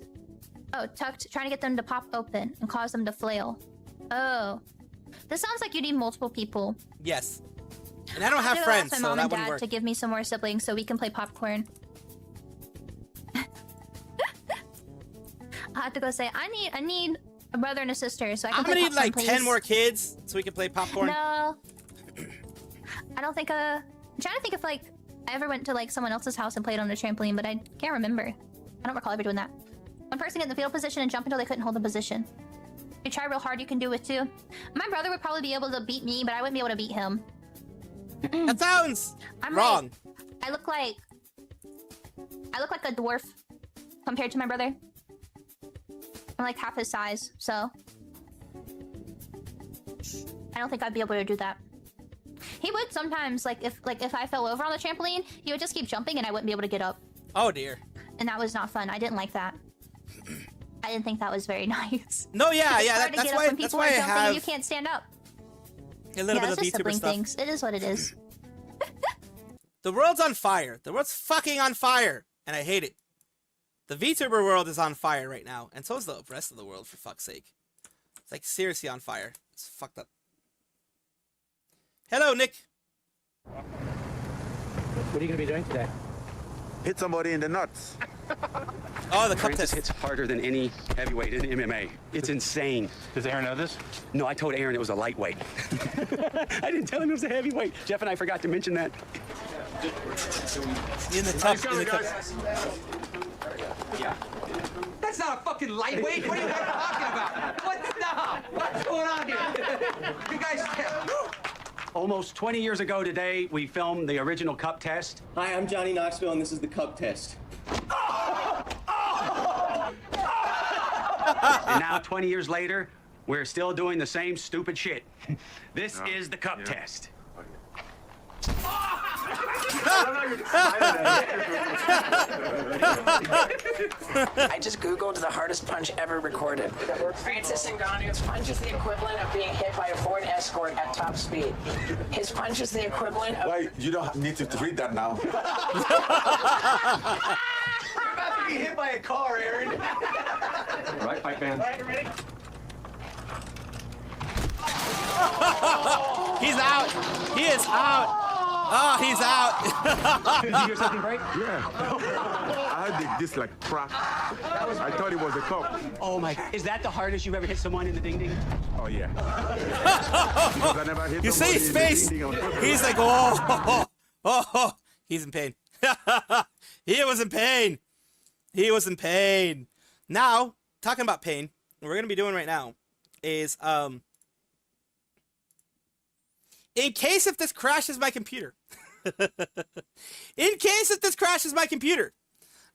[SPEAKER 2] Oh, tucked, trying to get them to pop open and cause them to flail. Oh. This sounds like you need multiple people.
[SPEAKER 1] Yes. And I don't have friends,
[SPEAKER 2] my
[SPEAKER 1] so
[SPEAKER 2] mom
[SPEAKER 1] that
[SPEAKER 2] and
[SPEAKER 1] wouldn't
[SPEAKER 2] dad
[SPEAKER 1] work.
[SPEAKER 2] to give me some more siblings so we can play popcorn. I have to go say, I need a brother and a sister so I can
[SPEAKER 1] I'm
[SPEAKER 2] play
[SPEAKER 1] gonna need
[SPEAKER 2] popcorn,
[SPEAKER 1] like
[SPEAKER 2] please.
[SPEAKER 1] 10 more kids so we can play popcorn.
[SPEAKER 2] No. I don't think, I'm trying to think if, like, I ever went to, like, someone else's house and played on a trampoline, but I can't remember. I don't recall ever doing that. One person get in the field position and jump until they couldn't hold the position. If you try real hard, you can do it too. My brother would probably be able to beat me, but I wouldn't be able to beat him.
[SPEAKER 1] That sounds
[SPEAKER 2] I'm
[SPEAKER 1] wrong.
[SPEAKER 2] I look like a dwarf compared to my brother. I'm like half his size, so I don't think I'd be able to do that. He would sometimes, if I fell over on the trampoline, he would just keep jumping and I wouldn't be able to get up.
[SPEAKER 1] Oh dear.
[SPEAKER 2] And that was not fun. I didn't like that. I didn't think that was very nice.
[SPEAKER 1] No, yeah,
[SPEAKER 2] It's
[SPEAKER 1] yeah.
[SPEAKER 2] hard to
[SPEAKER 1] That's
[SPEAKER 2] get up
[SPEAKER 1] why.
[SPEAKER 2] when
[SPEAKER 1] That's
[SPEAKER 2] people
[SPEAKER 1] why
[SPEAKER 2] are
[SPEAKER 1] I
[SPEAKER 2] jumping
[SPEAKER 1] have
[SPEAKER 2] and you can't stand up.
[SPEAKER 1] a little bit
[SPEAKER 2] it's
[SPEAKER 1] of
[SPEAKER 2] just
[SPEAKER 1] VTuber
[SPEAKER 2] sibling
[SPEAKER 1] stuff.
[SPEAKER 2] things. It is what it is.
[SPEAKER 1] The world's on fire. The world's fucking on fire, and I hate it. The VTuber world is on fire right now, and so is the rest of the world, for fuck's sake. It's like seriously on fire. It's fucked up. Hello, Nick.
[SPEAKER 12] What are you gonna be doing today?
[SPEAKER 13] Hit somebody in the nuts.
[SPEAKER 1] Oh, the cup
[SPEAKER 14] Francis
[SPEAKER 1] test
[SPEAKER 14] hits harder than any heavyweight in MMA. It's insane.
[SPEAKER 3] Does Aaron know this?
[SPEAKER 14] No, I told Aaron it was a lightweight. I didn't tell him it was a heavyweight. Jeff and I forgot to mention that.
[SPEAKER 1] In the cup. In the cup.
[SPEAKER 14] Yeah.
[SPEAKER 15] That's not a fucking lightweight. What are you guys talking about? What? No. What's going on here? You guys.
[SPEAKER 14] Almost 20 years ago today, we filmed the original cup test.
[SPEAKER 16] Hi, I'm Johnny Knoxville, and this is the cup test.
[SPEAKER 14] And now, 20 years later, we're still doing the same stupid shit. This is the cup test.
[SPEAKER 17] I just googled the hardest punch ever recorded. Francis Ngannou's punch is the equivalent of being hit by a Ford Escort at top speed. His punch is the equivalent of...
[SPEAKER 13] Wait, you don't need to read that now.
[SPEAKER 15] You're about to be hit by a car, Aaron.
[SPEAKER 3] Right, fight man.
[SPEAKER 15] All right, ready?
[SPEAKER 1] He's out. He is out. Oh, he's out.
[SPEAKER 14] Did you hear something break?
[SPEAKER 13] Yeah. I heard this like crack. I thought it was a cup.
[SPEAKER 14] Oh my! Is that the hardest you've ever hit someone in the ding ding?
[SPEAKER 13] Oh yeah. Because I never hit
[SPEAKER 1] You see his
[SPEAKER 13] somebody in the
[SPEAKER 1] face?
[SPEAKER 13] ding-ding on purpose.
[SPEAKER 1] He's like, oh, he's in pain. He was in pain. He was in pain. Now, talking about pain, what we're gonna be doing right now is in case if this crashes my computer. In case if this crashes my computer.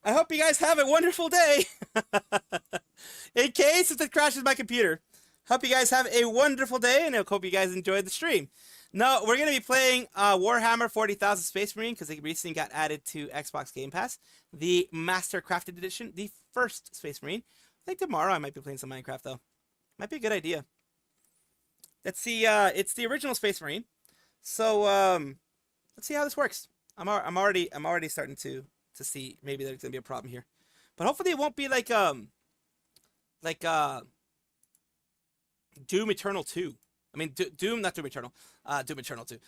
[SPEAKER 1] I hope you guys have a wonderful day. In case if this crashes my computer. Hope you guys have a wonderful day, and I hope you guys enjoyed the stream. No, we're going to be playing Warhammer 40,000 Space Marine because it recently got added to Xbox Game Pass. The Master Crafted Edition, the first Space Marine. I think tomorrow I might be playing some Minecraft, though. Might be a good idea. Let's see, it's the original Space Marine. So, let's see how this works. I'm already starting to see maybe there's gonna be a problem here, but hopefully it won't be like Doom Eternal 2. I mean Doom, not Doom Eternal. Doom Eternal 2.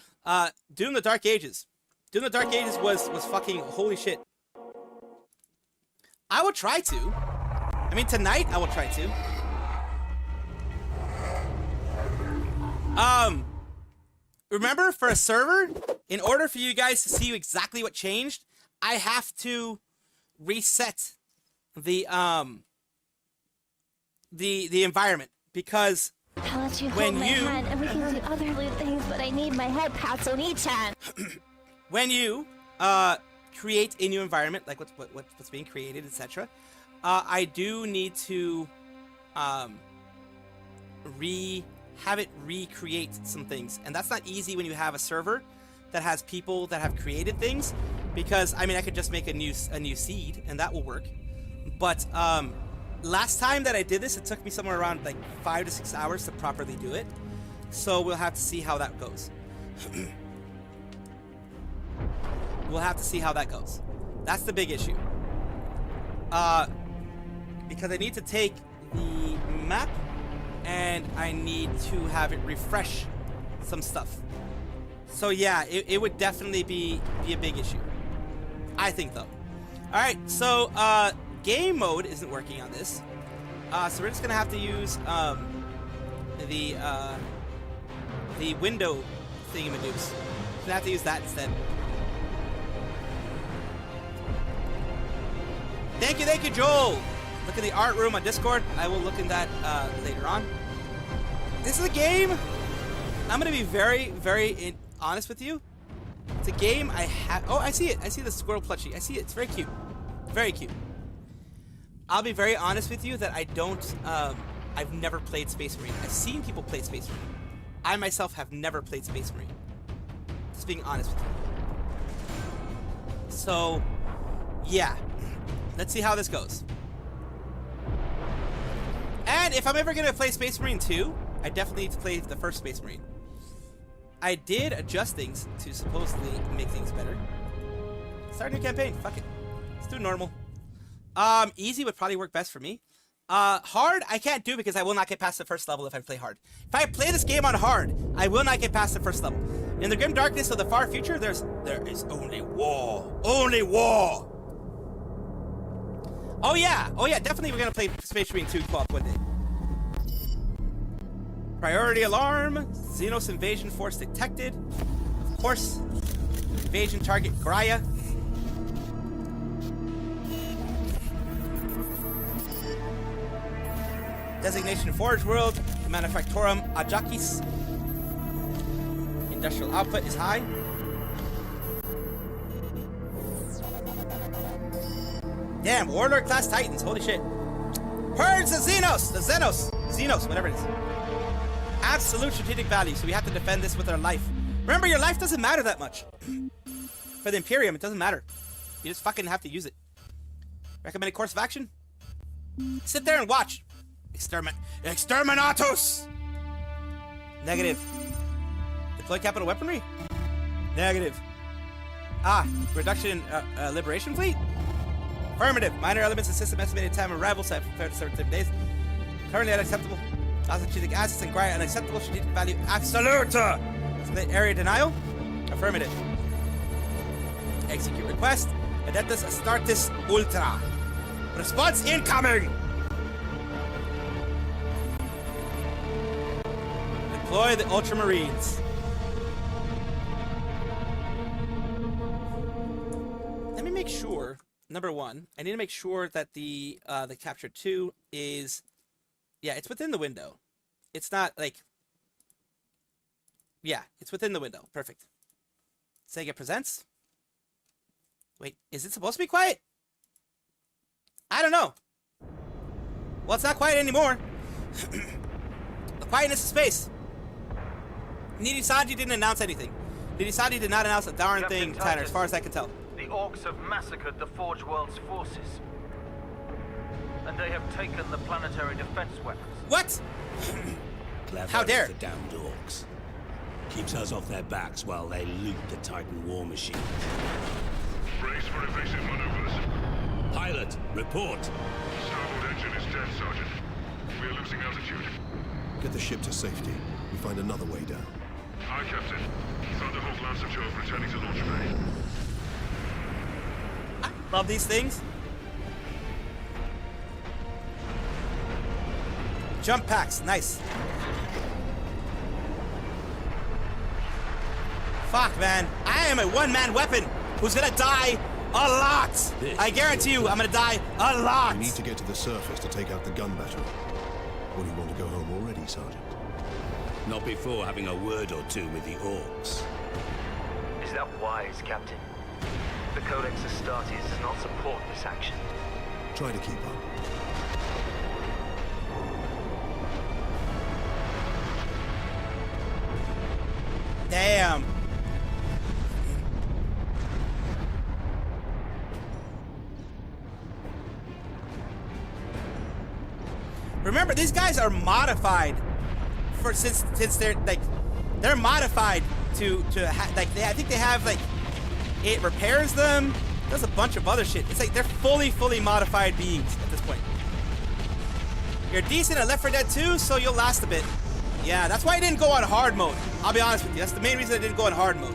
[SPEAKER 1] Doom the Dark Ages. Doom the Dark Ages was fucking holy shit. I will try to. I mean tonight I will try to. Remember, for a server, in order for you guys to see exactly what changed, I have to reset the environment, because
[SPEAKER 5] I'll let you
[SPEAKER 1] when
[SPEAKER 5] hold my
[SPEAKER 1] you
[SPEAKER 5] hand and we can do other things, but I need my head pat on each hand.
[SPEAKER 1] when you create a new environment, like what's being created, etc., I do need to have it recreate some things, and that's not easy when you have a server that has people that have created things, because I mean I could just make a new seed and that will work, But last time that I did this, it took me somewhere around like 5 to 6 hours to properly do it. So we'll have to see how that goes. We'll have to see how that goes. That's the big issue. Because I need to take the map and I need to have it refresh some stuff. So yeah, it would definitely be a big issue. I think though. Alright, so game mode isn't working on this. So we're just gonna have to use the window thingamadoos. We're gonna have to use that instead. Thank you, Joel! Look at the art room on Discord. I will look in that later on. This is a game. I'm gonna be very, very honest with you. It's a game I have. Oh, I see it. I see the squirrel plushie. I see it. It's very cute. Very cute. I'll be very honest with you that I don't. I've never played Space Marine. I've seen people play Space Marine. I myself have never played Space Marine. Just being honest with you. So, yeah. Let's see how this goes. And if I'm ever going to play Space Marine 2, I definitely need to play the first Space Marine. I did adjust things to supposedly make things better. Start a new campaign. Fuck it. Let's do normal. Easy would probably work best for me. Hard, I can't do because I will not get past the first level if I play hard. If I play this game on hard, I will not get past the first level. In the grim darkness of the far future, there is only war. Only war. Oh yeah, definitely we're gonna play Space Marine 2 co-op one day. Priority alarm, Xenos invasion force detected. Of course, invasion target Graia. Designation Forge World, Manufactorum Ajakis. Industrial output is high. Damn, Warlord class Titans, holy shit. Purge the Xenos, whatever it is. Absolute strategic value, so we have to defend this with our life. Remember, your life doesn't matter that much. For the Imperium, it doesn't matter. You just fucking have to use it. Recommended course of action? Sit there and watch. Exterminatus! Negative. Deploy capital weaponry? Negative. Reduction in liberation fleet? Affirmative. Minor elements of system estimated time of arrival set for 37 days. Currently unacceptable. Also strategic assets and Graia unacceptable. Strategic value absolute. Split area denial? Affirmative. Execute request. Adeptus Astartes Ultra. Response incoming! Deploy the Ultramarines. Let me make sure. Number one, I need to make sure that the capture 2 is, yeah, it's within the window. It's not like, yeah, it's within the window. Perfect. Sega presents. Wait, is it supposed to be quiet? I don't know. Well, it's not quiet anymore. The quietness of space. Nijisanji didn't announce anything. Nijisanji did not announce a darn thing, Tanner, as far as I can tell.
[SPEAKER 12] The Orcs have massacred the Forge World's forces. And they have taken the planetary defense weapons.
[SPEAKER 1] What?
[SPEAKER 18] Clever
[SPEAKER 1] How dare?
[SPEAKER 18] The damned Orcs. Keeps us off their backs while they loot the Titan war machine.
[SPEAKER 13] Brace for evasive maneuvers.
[SPEAKER 18] Pilot, report.
[SPEAKER 13] Starboard engine is dead, Sergeant. We are losing altitude.
[SPEAKER 4] Get the ship to safety. We find another way down.
[SPEAKER 13] Aye, Captain. Thunderhawk Lancer Jove returning to launch bay.
[SPEAKER 1] Love these things. Jump packs, nice. Fuck, man. I am a one-man weapon who's gonna die a lot. I guarantee you, I'm gonna die a lot.
[SPEAKER 4] We need to get to the surface to take out the gun battery. Or do you want to go home already, Sergeant?
[SPEAKER 18] Not before having a word or two with the Orcs.
[SPEAKER 12] Is that wise, Captain? The Codex Astartes does not support this action.
[SPEAKER 4] Try to keep up.
[SPEAKER 1] Damn. remember, these guys are modified for since they're like they're modified to like I think they have like it repairs them, does a bunch of other shit. It's like they're fully modified beings at this point. You're decent at Left 4 Dead 2, so you'll last a bit. Yeah, that's why I didn't go on hard mode. I'll be honest with you. That's the main reason I didn't go on hard mode.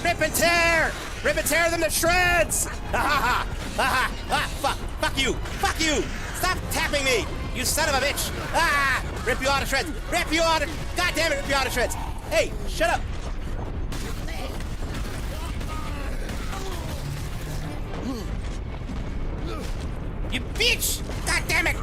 [SPEAKER 1] Rip and tear! Rip and tear them to shreds! Ha ha ha! Fuck you! Fuck you! Stop tapping me! You son of a bitch! Ah! Rip you out of shreds! Rip you out of... God damn it, rip you out of shreds! Hey, shut up! You bitch! God damn it!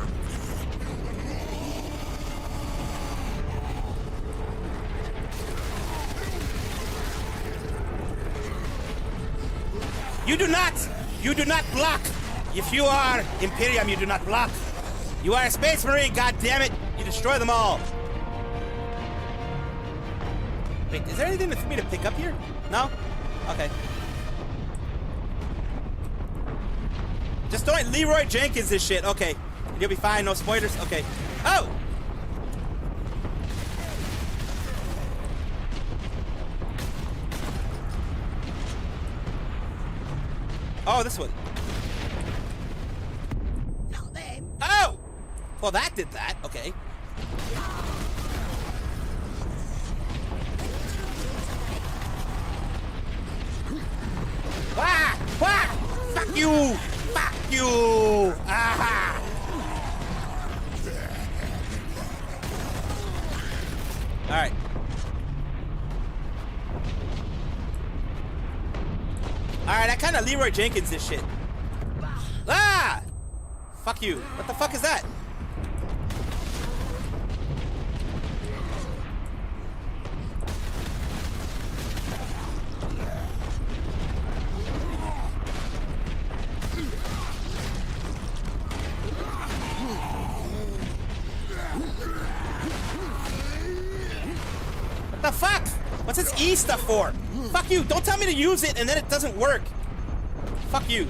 [SPEAKER 1] You do not block. If you are Imperium, you do not block. You are a Space Marine, god damn it. You destroy them all. Wait, is there anything for me to pick up here? No? Okay. Just don't Leroy Jenkins this shit. Okay. You'll be fine, no spoilers. Okay. Oh! Oh, this one. Oh! Well, that did that. Okay. Wah! Wah! Fuck you! Fuck you! Aha! Alright. Alright, I kind of Leroy Jenkins this shit. Ah! Fuck you. What the fuck is that? What the fuck? What's this E stuff for? Fuck you. Don't tell me to use it and then it doesn't work. Fuck you.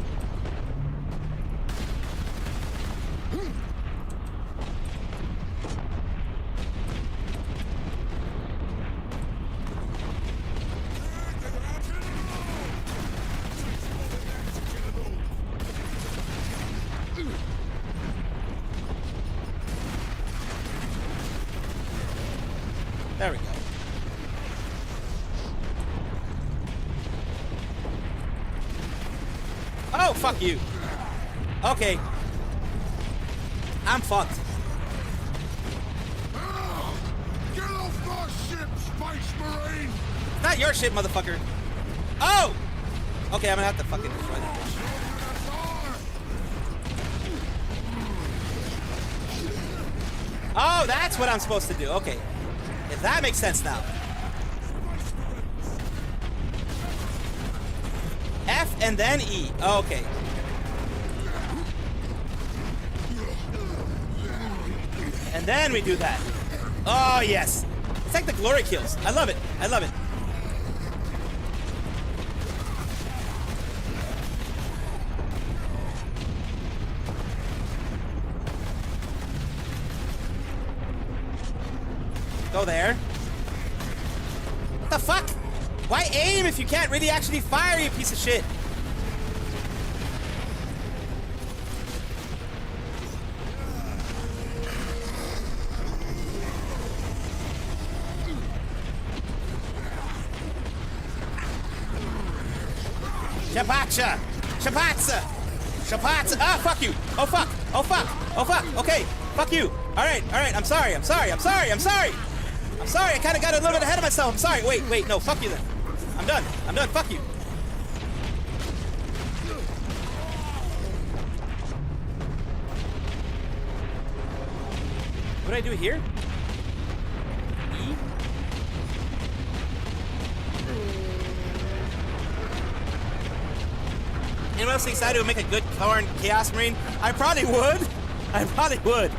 [SPEAKER 1] There we go. Oh, fuck you. Okay. I'm fucked.
[SPEAKER 4] Get off my ship, Space Marine!
[SPEAKER 1] Not your shit, motherfucker. Oh! Okay, I'm gonna have to fucking destroy that bitch. Oh, that's what I'm supposed to do. Okay. Yeah, that makes sense now. F and then E. Okay. And then we do that. Oh, yes. It's like the glory kills. I love it. I love it. Go there. What the fuck? Why aim if you can't really actually fire, you piece of shit? Shapacha! Shapatsa! Shapatsa! Ah, fuck you! Oh, fuck! Oh, fuck! Oh, fuck! Okay, fuck you! Alright, alright, I'm sorry, I'm sorry, I'm sorry, I'm sorry! I'm sorry, I kind of got a little bit ahead of myself. I'm sorry. Wait, no, fuck you then. I'm done, fuck you. What do I do here? E? Anyone else excited to make a good Thorn Chaos Marine? I probably would. I probably would.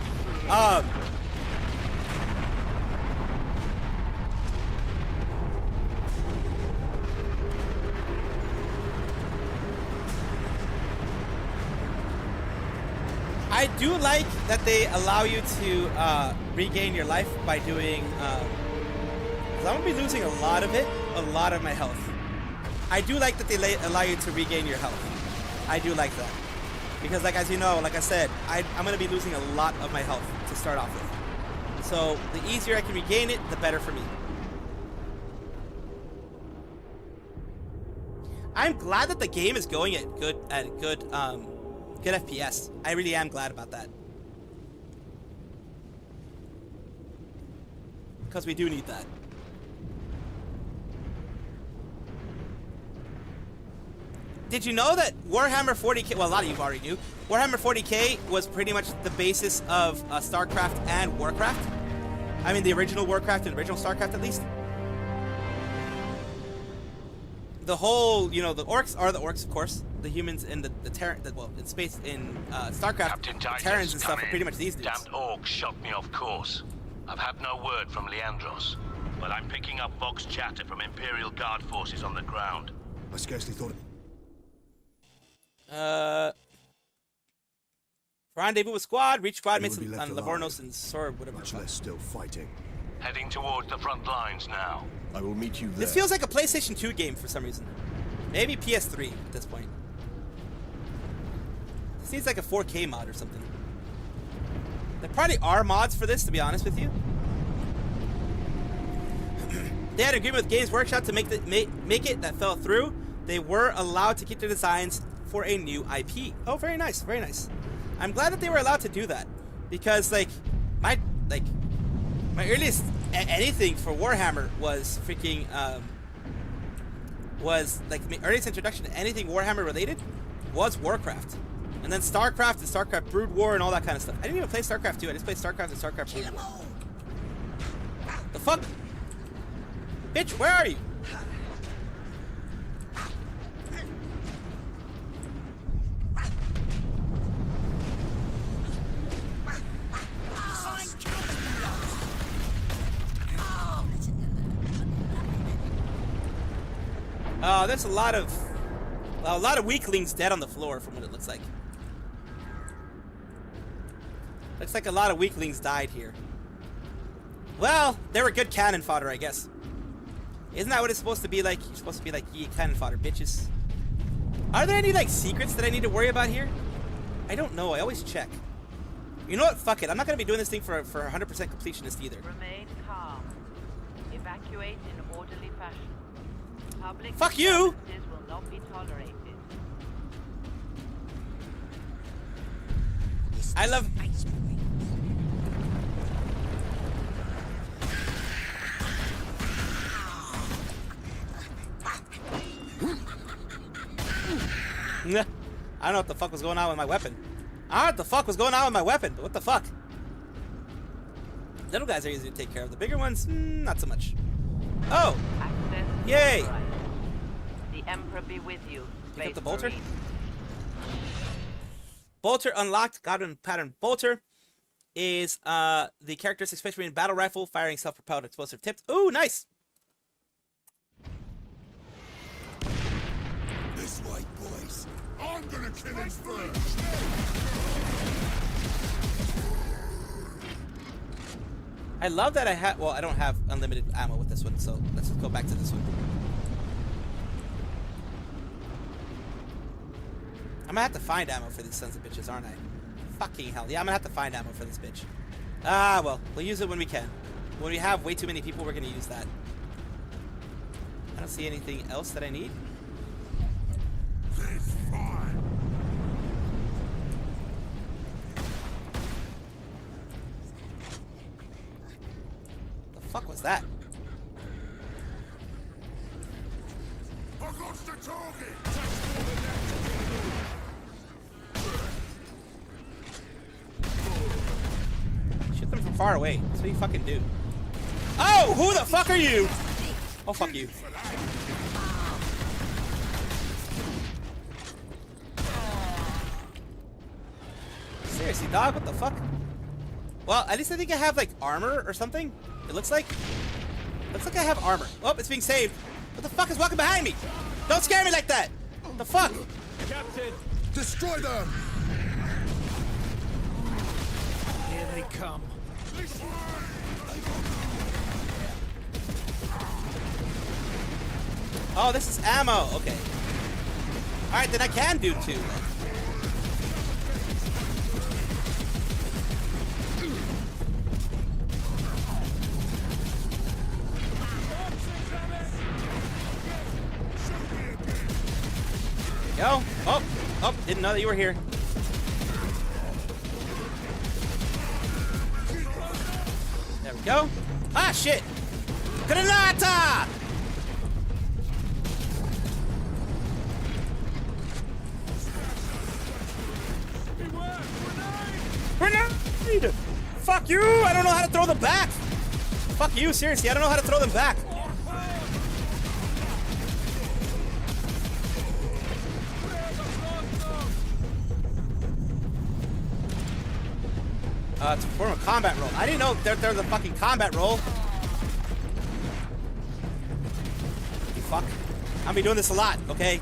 [SPEAKER 1] I do like that they allow you to regain your life by doing. 'Cause I'm gonna be losing a lot of my health. I do like that they allow you to regain your health. I do like that because, like as you know, like I said, I'm gonna be losing a lot of my health to start off with. So the easier I can regain it, the better for me. I'm glad that the game is going at good FPS. I really am glad about that. Because we do need that. Did you know that Warhammer 40k, well, a lot of you already knew, Warhammer 40k was pretty much the basis of StarCraft and Warcraft? I mean, the original Warcraft and original StarCraft, at least. The whole, you know, the orcs are the orcs, of course. The humans in the Terran, well, in space, in StarCraft, the Terrans and stuff are pretty much these dudes.
[SPEAKER 18] Damned orcs shot me off course. I've had no word from Leandros, but I'm picking up Vox chatter from Imperial Guard forces on the ground.
[SPEAKER 4] I scarcely thought.
[SPEAKER 1] Rendezvous with squad, reach squad mates on Livornos and Sor, whatever.
[SPEAKER 4] Much less still fighting.
[SPEAKER 18] Heading towards the front lines now.
[SPEAKER 4] I will meet you there.
[SPEAKER 1] This feels like a PlayStation 2 game for some reason. Maybe PS3 at this point. This needs like a 4K mod or something. There probably are mods for this, to be honest with you. They had an agreement with Games Workshop to make it that fell through. They were allowed to keep their designs for a new IP. Oh, very nice, very nice. I'm glad that they were allowed to do that because, like, my earliest anything for Warhammer was freaking was like my earliest introduction to anything Warhammer related was Warcraft, and then StarCraft and StarCraft Brood War and all that kind of stuff. I didn't even play StarCraft 2. I just played StarCraft and StarCraft Brood War. The fuck, bitch? Where are you? Oh, there's a lot of weaklings dead on the floor from what it looks like. Looks like a lot of weaklings died here. Well, they were good cannon fodder, I guess. Isn't that what it's supposed to be like? You're supposed to be like, yeah, cannon fodder, bitches. Are there any, like, secrets that I need to worry about here? I don't know. I always check. You know what? Fuck it. I'm not going to be doing this thing for 100% completionist either.
[SPEAKER 19] Remain calm. Evacuate in orderly fashion. Public
[SPEAKER 1] Fuck you!
[SPEAKER 19] Will not be tolerated.
[SPEAKER 1] I love. I don't know what the fuck was going on with my weapon. I don't know what the fuck was going on with my weapon, but what the fuck? Little guys are easy to take care of. The bigger ones, not so much. Oh! Yay!
[SPEAKER 19] The Emperor be with you.
[SPEAKER 1] Pick up the bolter. Bolter unlocked. Godwin pattern bolter is the characteristic Space Marine battle rifle firing self-propelled explosive tipped. Ooh, nice!
[SPEAKER 4] This white boys. I'm gonna kill him first.
[SPEAKER 1] I love that I have. Well, I don't have unlimited ammo with this one, so let's just go back to this one. I'm gonna have to find ammo for these sons of bitches, aren't I? Fucking hell. Yeah, I'm gonna have to find ammo for this bitch. Ah, well, we'll use it when we can. When we have way too many people, we're gonna use that. I don't see anything else that I need. The fuck was that? Shoot them from far away. That's what you fucking do. Oh, who the fuck are you? Oh, fuck you. Seriously, dog, what the fuck? Well, at least I think I have, like, armor or something. It looks like. Looks like I have armor. Oh, it's being saved. What the fuck is walking behind me? Don't scare me like that. What the fuck?
[SPEAKER 4] Captain, destroy them.
[SPEAKER 12] Here they come.
[SPEAKER 1] Oh, this is ammo. Okay. All right, then I can do 2. Go. Oh, oh, didn't know that you were here. There we go. Ah, shit. Granata! Grenade! Fuck you! I don't know how to throw them back! Fuck you, seriously, I don't know how to throw them back. To perform a combat roll. I didn't know there's a fucking combat roll. You fuck. I'll be doing this a lot, okay?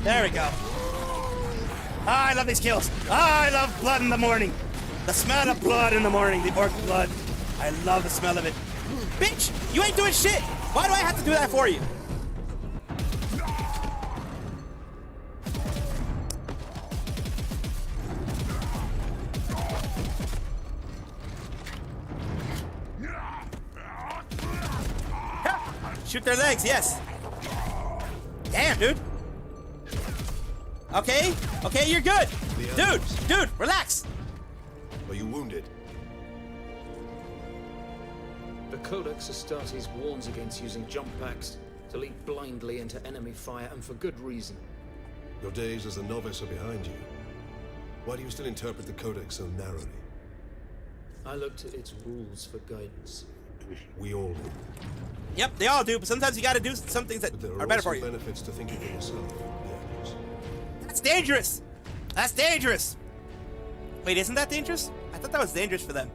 [SPEAKER 1] There we go. Ah, I love these kills. Ah, I love blood in the morning. The smell of blood in the morning, the orc blood. I love the smell of it. Bitch, you ain't doing shit. Why do I have to do that for you? Shoot their legs, yes. Damn, dude. Okay, okay, you're good. Dude, relax.
[SPEAKER 4] Are you wounded?
[SPEAKER 12] The Codex Astartes warns against using jump packs to leap blindly into enemy fire, and for good reason.
[SPEAKER 4] Your days as a novice are behind you. Why do you still interpret the Codex so narrowly?
[SPEAKER 12] I looked at its rules for guidance.
[SPEAKER 4] We all do.
[SPEAKER 1] Yep, they all do, but sometimes you gotta do some things that are better for you.
[SPEAKER 4] Benefits to thinking for yourself. Yes.
[SPEAKER 1] That's dangerous! That's dangerous! Wait, isn't that dangerous? I thought that was dangerous for them.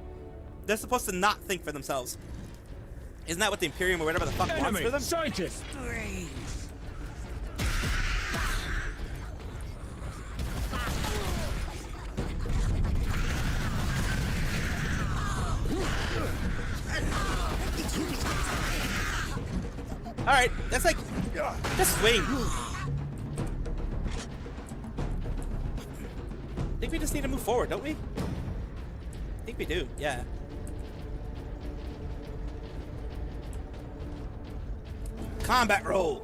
[SPEAKER 1] They're supposed to not think for themselves. Isn't that what the Imperium or whatever the fuck wants for them?
[SPEAKER 12] Scientist!
[SPEAKER 1] Alright, that's like... Just swing. I think we just need to move forward, don't we? I think we do, yeah. Combat roll!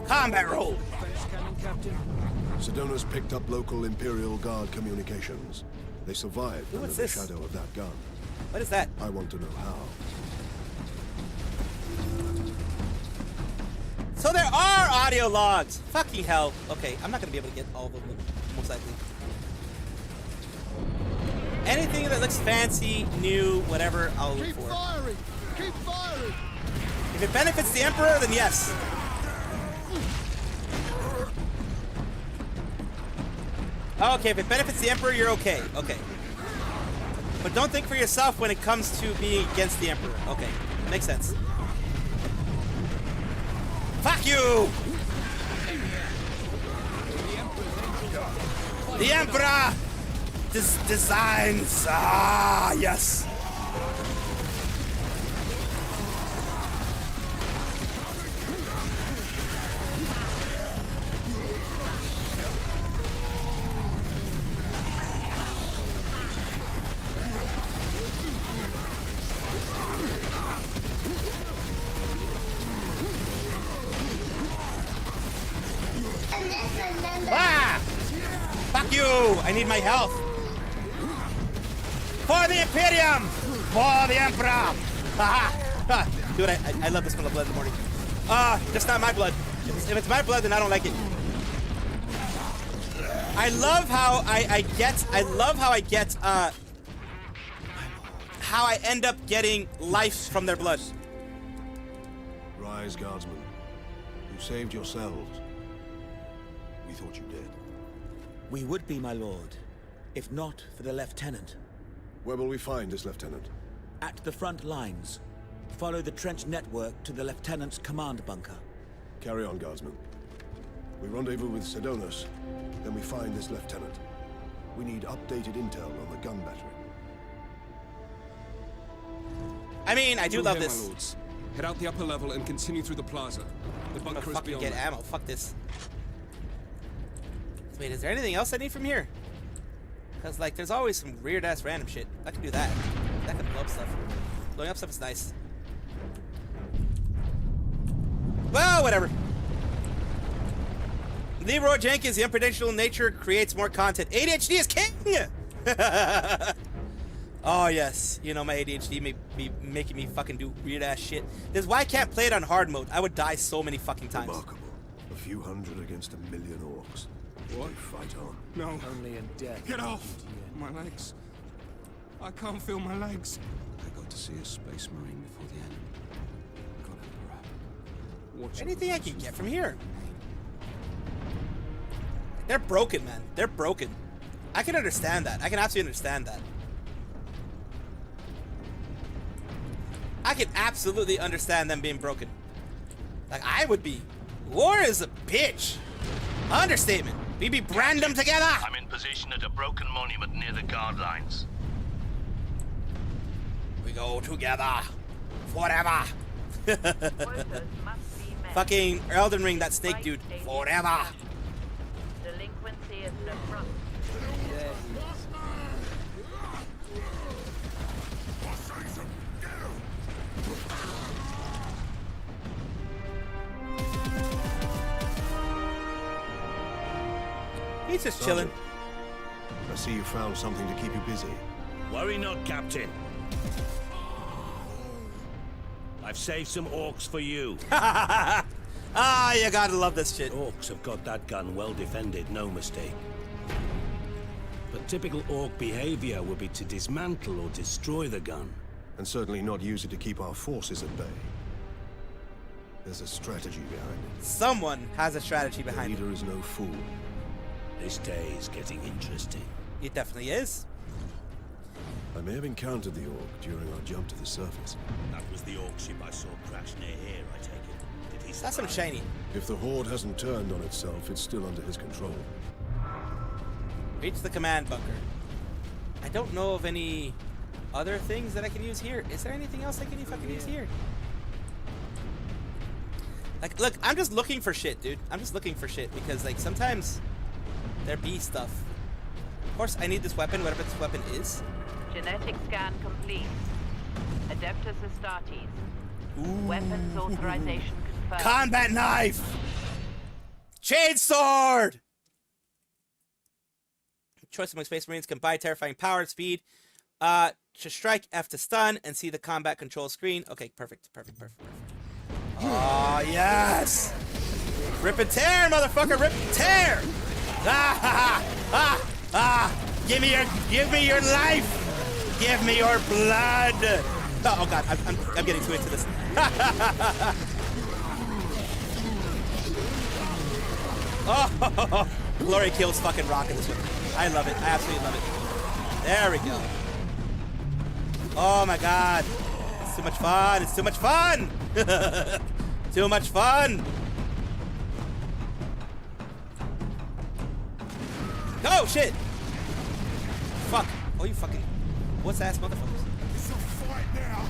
[SPEAKER 1] Combat roll!
[SPEAKER 4] Sedona's picked up local Imperial Guard communications. They survived under the shadow of that gun.
[SPEAKER 1] What is that?
[SPEAKER 4] I want to know how.
[SPEAKER 1] So there are audio logs! Fucking hell. Okay, I'm not gonna be able to get all of them, most likely. Anything that looks fancy, new, whatever, I'll look for.
[SPEAKER 20] Keep firing! Keep firing!
[SPEAKER 1] If it benefits the Emperor, then yes. Okay, if it benefits the Emperor, you're okay. Okay. But don't think for yourself when it comes to being against the Emperor. Okay, makes sense. Fuck you! The Emperor designs. Ah, yes. Ah! Fuck you! I need my health. For the Imperium! For the Emperor! Haha! Dude, I love the smell of blood in the morning. Just not my blood. If it's my blood, then I don't like it. I love how I end up getting life from their blood.
[SPEAKER 4] Rise, guardsmen. You saved yourselves. We thought you did.
[SPEAKER 21] We would be, my lord, if not for the lieutenant.
[SPEAKER 4] Where will we find this lieutenant?
[SPEAKER 21] At the front lines. Follow the trench network to the lieutenant's command bunker.
[SPEAKER 4] Carry on, guardsman. We rendezvous with Sedonis, then we find this lieutenant. We need updated intel on the gun battery.
[SPEAKER 1] I mean, I do
[SPEAKER 8] Through
[SPEAKER 1] love
[SPEAKER 8] here,
[SPEAKER 1] this.
[SPEAKER 8] my lords. Head out the upper level and continue through the plaza. The
[SPEAKER 1] I'm gonna
[SPEAKER 8] bunker is
[SPEAKER 1] fucking
[SPEAKER 8] beyond
[SPEAKER 1] get
[SPEAKER 8] that.
[SPEAKER 1] ammo. Fuck this. Wait, is there anything else I need from here? Because, like, there's always some weird-ass random shit. I can do that. That can blow up stuff. Blowing up stuff is nice. Well, whatever. Leroy Jenkins, the unpredictable nature creates more content. ADHD is king! Oh, yes. You know, my ADHD may be making me fucking do weird-ass shit. This is why I can't play it on hard mode. I would die so many fucking times.
[SPEAKER 4] Remarkable. A few hundred against 1 million orcs.
[SPEAKER 8] What?
[SPEAKER 4] They fight on.
[SPEAKER 8] No.
[SPEAKER 21] Only in death.
[SPEAKER 8] Get off! My legs. I can't feel my legs. I got to see a space marine before the end. God, Emperor. Watch
[SPEAKER 1] Anything I can get from here? They're broken, man. They're broken. I can understand that. I can absolutely understand that. I can absolutely understand them being broken. Like, I would be. War is a bitch. Understatement. We be brand them together.
[SPEAKER 18] I'm in position at a broken monument near the guard lines.
[SPEAKER 1] We go together. Forever. Fucking Elden Ring, that snake dude. Forever.
[SPEAKER 19] Delinquency is the front.
[SPEAKER 1] He's just chilling.
[SPEAKER 4] I see you found something to keep you busy.
[SPEAKER 18] Worry not, Captain. I've saved some orcs for you.
[SPEAKER 1] Ah, you gotta love this shit.
[SPEAKER 18] Orcs have got that gun well defended, no mistake. But typical orc behavior would be to dismantle or destroy the gun.
[SPEAKER 4] And certainly not use it to keep our forces at bay. There's a strategy behind it.
[SPEAKER 1] Someone has a strategy behind it.
[SPEAKER 4] The leader is no fool.
[SPEAKER 18] This day is getting interesting.
[SPEAKER 1] It definitely is.
[SPEAKER 4] I may have encountered the orc during our jump to the surface.
[SPEAKER 18] That was the orc ship I saw crash near here, I take it. Did he
[SPEAKER 1] That's some shiny.
[SPEAKER 4] If the horde hasn't turned on itself, it's still under his control.
[SPEAKER 1] Reach the command bunker. I don't know of any other things that I can use here. Is there anything else I can fucking use here? Like, look, I'm just looking for shit, dude. I'm just looking for shit because, like, sometimes there be stuff. Of course, I need this weapon, whatever this weapon is.
[SPEAKER 19] Genetic scan complete. Adeptus Astartes. Weapons authorization confirmed.
[SPEAKER 1] Combat knife! Chainsword! Choice among Space Marines can buy terrifying power and speed. To strike, F to stun, and see the combat control screen. Okay, perfect, perfect, perfect, perfect. Oh, yes! Rip and tear, motherfucker! Rip and tear! Ah, ha, ha, ah! Give me your life! Give me your blood! Oh god, I'm getting too into this. Oh, glory kills fucking rock in this one. I love it. I absolutely love it. There we go. Oh my god. It's too much fun. It's too much fun. Too much fun. Oh shit. Fuck. Oh, you fucking what's ass motherfuckers.
[SPEAKER 20] It's a fight now.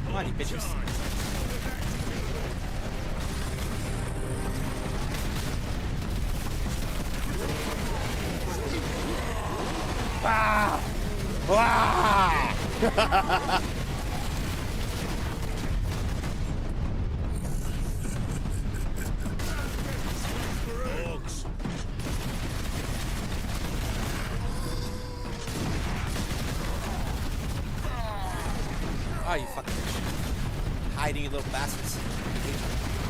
[SPEAKER 1] Come on, you bitches. Ah! Ah! Oh, you fucking bitch. Hiding, you little bastards.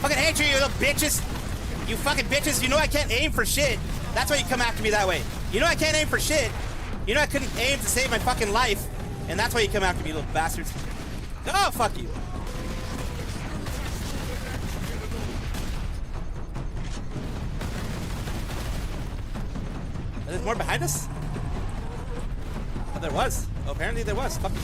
[SPEAKER 1] Fucking hate you, you little bitches! You fucking bitches, you know I can't aim for shit. That's why you come after me that way. You know I can't aim for shit. You know I couldn't aim to save my fucking life. And that's why you come after me, little bastards. Oh, fuck you. There's more behind us? Oh, there was. Oh, apparently there was. Fucking.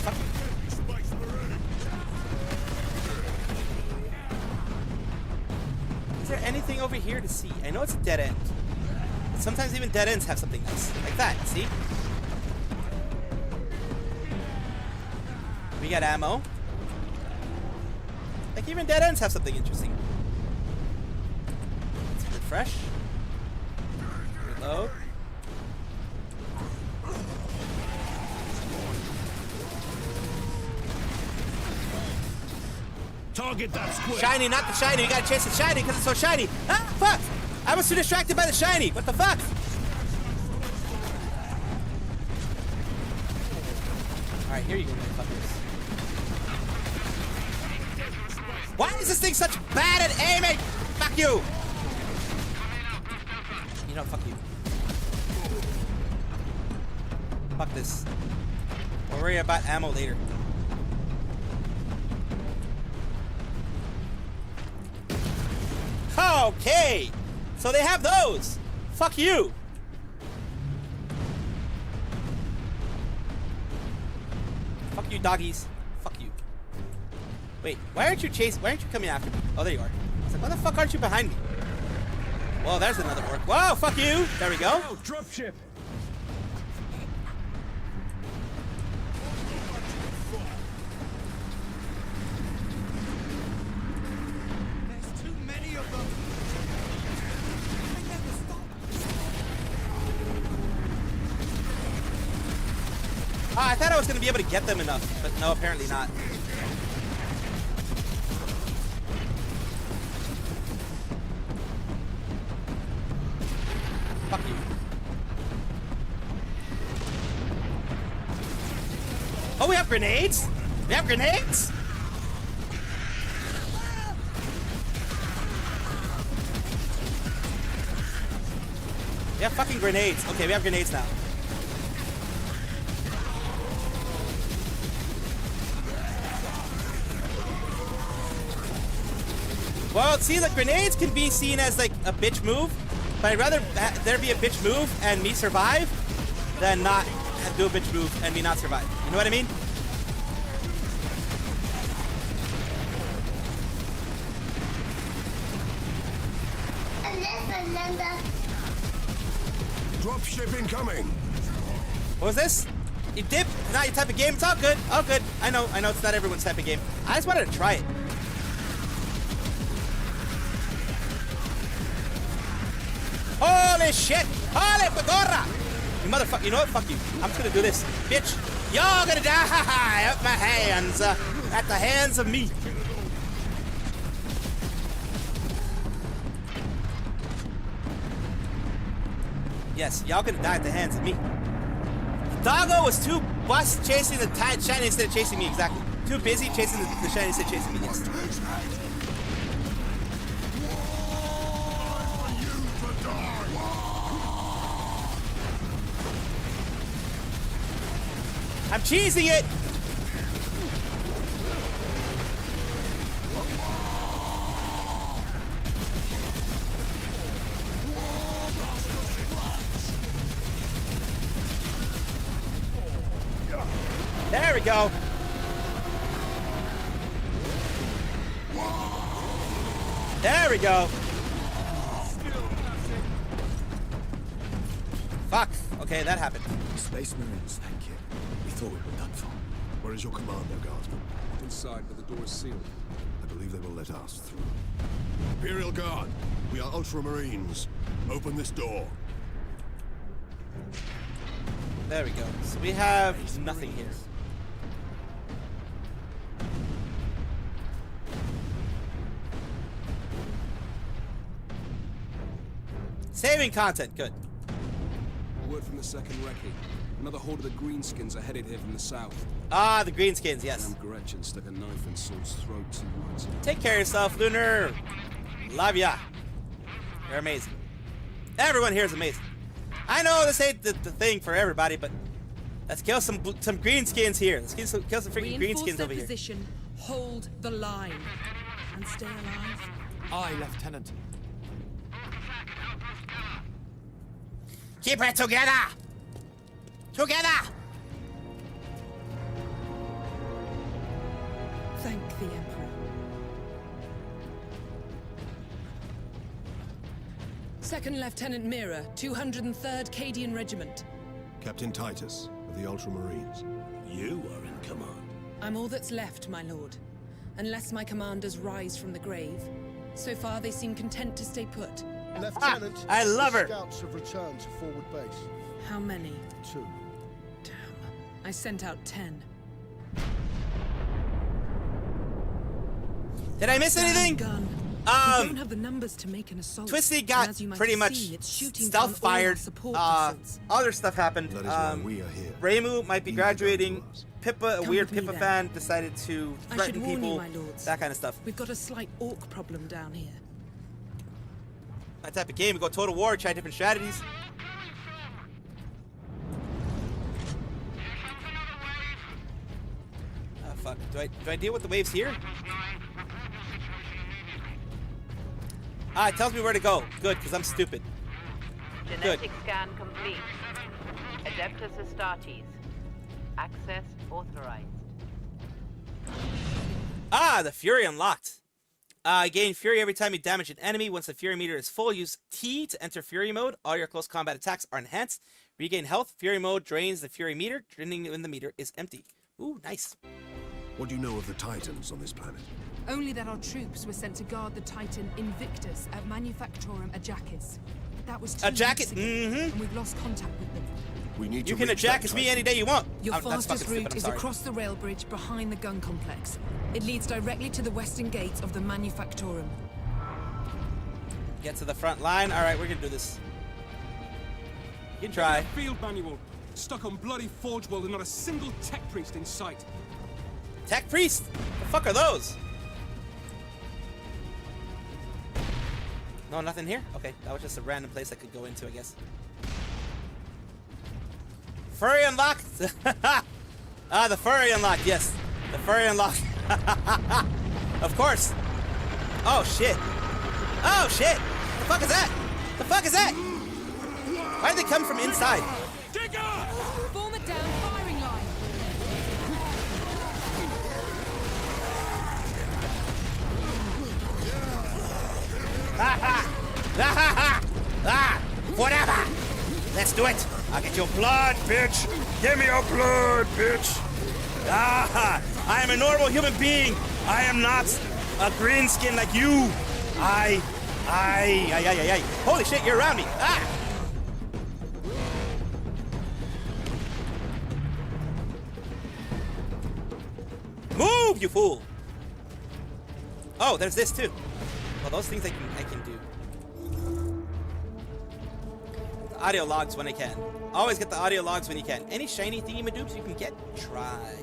[SPEAKER 1] there anything over here to see? I know it's a dead end. But sometimes even dead ends have something nice. Like that, see? We got ammo. Like even dead ends have something interesting. Let's refresh. Reload.
[SPEAKER 18] Target that squid.
[SPEAKER 1] Shiny, not the shiny. We gotta chase the shiny because it's so shiny. Ah, fuck! I was too distracted by the shiny. What the fuck? Alright, here you go, motherfuckers. Why is this thing such bad at aiming? Fuck you! You know, fuck you. Fuck this. We'll worry about ammo later. Okay! So they have those! Fuck you! Fuck you, doggies. Fuck you. Wait, why aren't you coming after me? Oh, there you are. I was like, why the fuck aren't you behind me? Well, there's another orc. Whoa, fuck you! There we go.
[SPEAKER 18] Oh, dropship.
[SPEAKER 8] There's too many of them.
[SPEAKER 1] I thought I was gonna be able to get them enough, but no, apparently not. Fuck you. Oh, we have grenades? We have grenades? We have fucking grenades. Okay, we have grenades now. Well, see, like, grenades can be seen as, like, a bitch move, but I'd rather there be a bitch move and me survive than not do a bitch move and me not survive. You know what I mean?
[SPEAKER 4] Dropship incoming.
[SPEAKER 1] What was this? You dip? Not your type of game? It's all good. All good. I know it's not everyone's type of game. I just wanted to try it. Holy shit! Holy pagora! You motherfucker, you know what? Fuck you. I'm just gonna do this. Bitch, you're gonna die at my hands. At the hands of me. Yes, y'all gonna die at the hands of me. The doggo was too bust chasing the shiny instead of chasing me, exactly. Too busy chasing the shiny instead of chasing me, yes. I'm cheesing it! There we go. There we go. Fuck. Okay, that happened.
[SPEAKER 4] Space Marines, thank you. We thought we were done for. Where is your commander, Guardsman?
[SPEAKER 8] Inside, but the door is sealed.
[SPEAKER 4] I believe they will let us through. Imperial Guard, we are Ultramarines. Open this door.
[SPEAKER 1] There we go. So we have nothing here. Saving content, good.
[SPEAKER 8] Word from the second recce. Another horde of the Greenskins are headed here from the south.
[SPEAKER 1] Ah, the Greenskins, yes.
[SPEAKER 8] Sam Gretchen stuck a knife in Saul's throat 2 months ago.
[SPEAKER 1] Take care of yourself, Lunar. Love ya. You're amazing. Everyone here is amazing. I know this ain't the thing for everybody, but let's kill some Greenskins here. Let's kill some freaking Greenskins over here.
[SPEAKER 9] Position. Hold the line. And stay alive.
[SPEAKER 21] Aye, Lieutenant.
[SPEAKER 1] Keep it together! Together!
[SPEAKER 9] Thank the Emperor. Second Lieutenant Mira, 203rd Cadian Regiment.
[SPEAKER 4] Captain Titus of the Ultramarines.
[SPEAKER 18] You are in command.
[SPEAKER 9] I'm all that's left, my lord. Unless my commanders rise from the grave. So far, they seem content to stay put.
[SPEAKER 20] Lieutenant,
[SPEAKER 1] I love her.
[SPEAKER 20] Scouts have returned to forward base.
[SPEAKER 9] How many?
[SPEAKER 20] 2.
[SPEAKER 9] Damn. I sent out 10.
[SPEAKER 1] Did I miss anything?
[SPEAKER 9] Gun. We don't have the numbers to make an assault.
[SPEAKER 1] Twisty got
[SPEAKER 9] As you might
[SPEAKER 1] pretty
[SPEAKER 9] have
[SPEAKER 1] much
[SPEAKER 9] seen, it's shooting
[SPEAKER 1] stealth
[SPEAKER 9] down all our
[SPEAKER 1] fired.
[SPEAKER 9] support vessels.
[SPEAKER 1] Other stuff happened.
[SPEAKER 4] That is why we are here.
[SPEAKER 1] Reimu might be graduating. Pippa, a
[SPEAKER 9] Come
[SPEAKER 1] weird
[SPEAKER 9] with me
[SPEAKER 1] Pippa
[SPEAKER 9] then.
[SPEAKER 1] fan, decided to
[SPEAKER 9] I
[SPEAKER 1] threaten
[SPEAKER 9] should warn
[SPEAKER 1] people.
[SPEAKER 9] you, my lords.
[SPEAKER 1] That kind of stuff.
[SPEAKER 9] We've got a slight orc problem down here.
[SPEAKER 1] My type of game. We go total war, try different strategies. Oh fuck. Do I deal with the waves here? Ah, it tells me where to go. Good, because I'm stupid.
[SPEAKER 19] Genetic scan complete. Adeptus Astartes. Access authorized.
[SPEAKER 1] Ah, the Fury unlocked. Gain Fury every time you damage an enemy. Once the Fury meter is full, use T to enter Fury mode. All your close combat attacks are enhanced. Regain health. Fury mode drains the Fury meter, draining when the meter is empty. Ooh, nice.
[SPEAKER 4] What do you know of the Titans on this planet?
[SPEAKER 9] Only that our troops were sent to guard the Titan Invictus at Manufactorum Ajakis. That was 2
[SPEAKER 1] Ajakis?
[SPEAKER 9] weeks ago, and we've lost contact with them.
[SPEAKER 4] We need
[SPEAKER 1] You
[SPEAKER 4] to
[SPEAKER 1] can
[SPEAKER 4] reach that
[SPEAKER 1] Ajakis me
[SPEAKER 4] Titan.
[SPEAKER 1] any day you want.
[SPEAKER 9] Your
[SPEAKER 1] That's
[SPEAKER 9] fastest
[SPEAKER 1] fucking stupid,
[SPEAKER 9] route
[SPEAKER 1] I'm
[SPEAKER 9] is
[SPEAKER 1] sorry.
[SPEAKER 9] across the rail bridge behind the gun complex. It leads directly to the western gates of the Manufactorum.
[SPEAKER 1] Get to the front line. All right, we're gonna do this. You can try.
[SPEAKER 8] Field manual. Stuck on bloody Forge World and not a single tech priest in sight.
[SPEAKER 1] Tech priest? The fuck are those? No, nothing here? Okay, that was just a random place I could go into, I guess. Furry unlocked! Ah, the furry unlocked, yes. The furry unlocked. Of course. Oh, shit. Oh, shit! The fuck is that? The fuck is that? Why did they come from inside?
[SPEAKER 9] Form a down firing line.
[SPEAKER 1] Whatever! Let's do it! I'll get your blood, bitch! Give me your blood, bitch! Ah! I am a normal human being! I am not a green skin like you! I. Holy shit, you're around me! Ah! Move, you fool! Oh, there's this too. Well, those things I can do. The audio logs when I can. Always get the audio logs when you can. Any shiny thingy-madoobs you can get, try.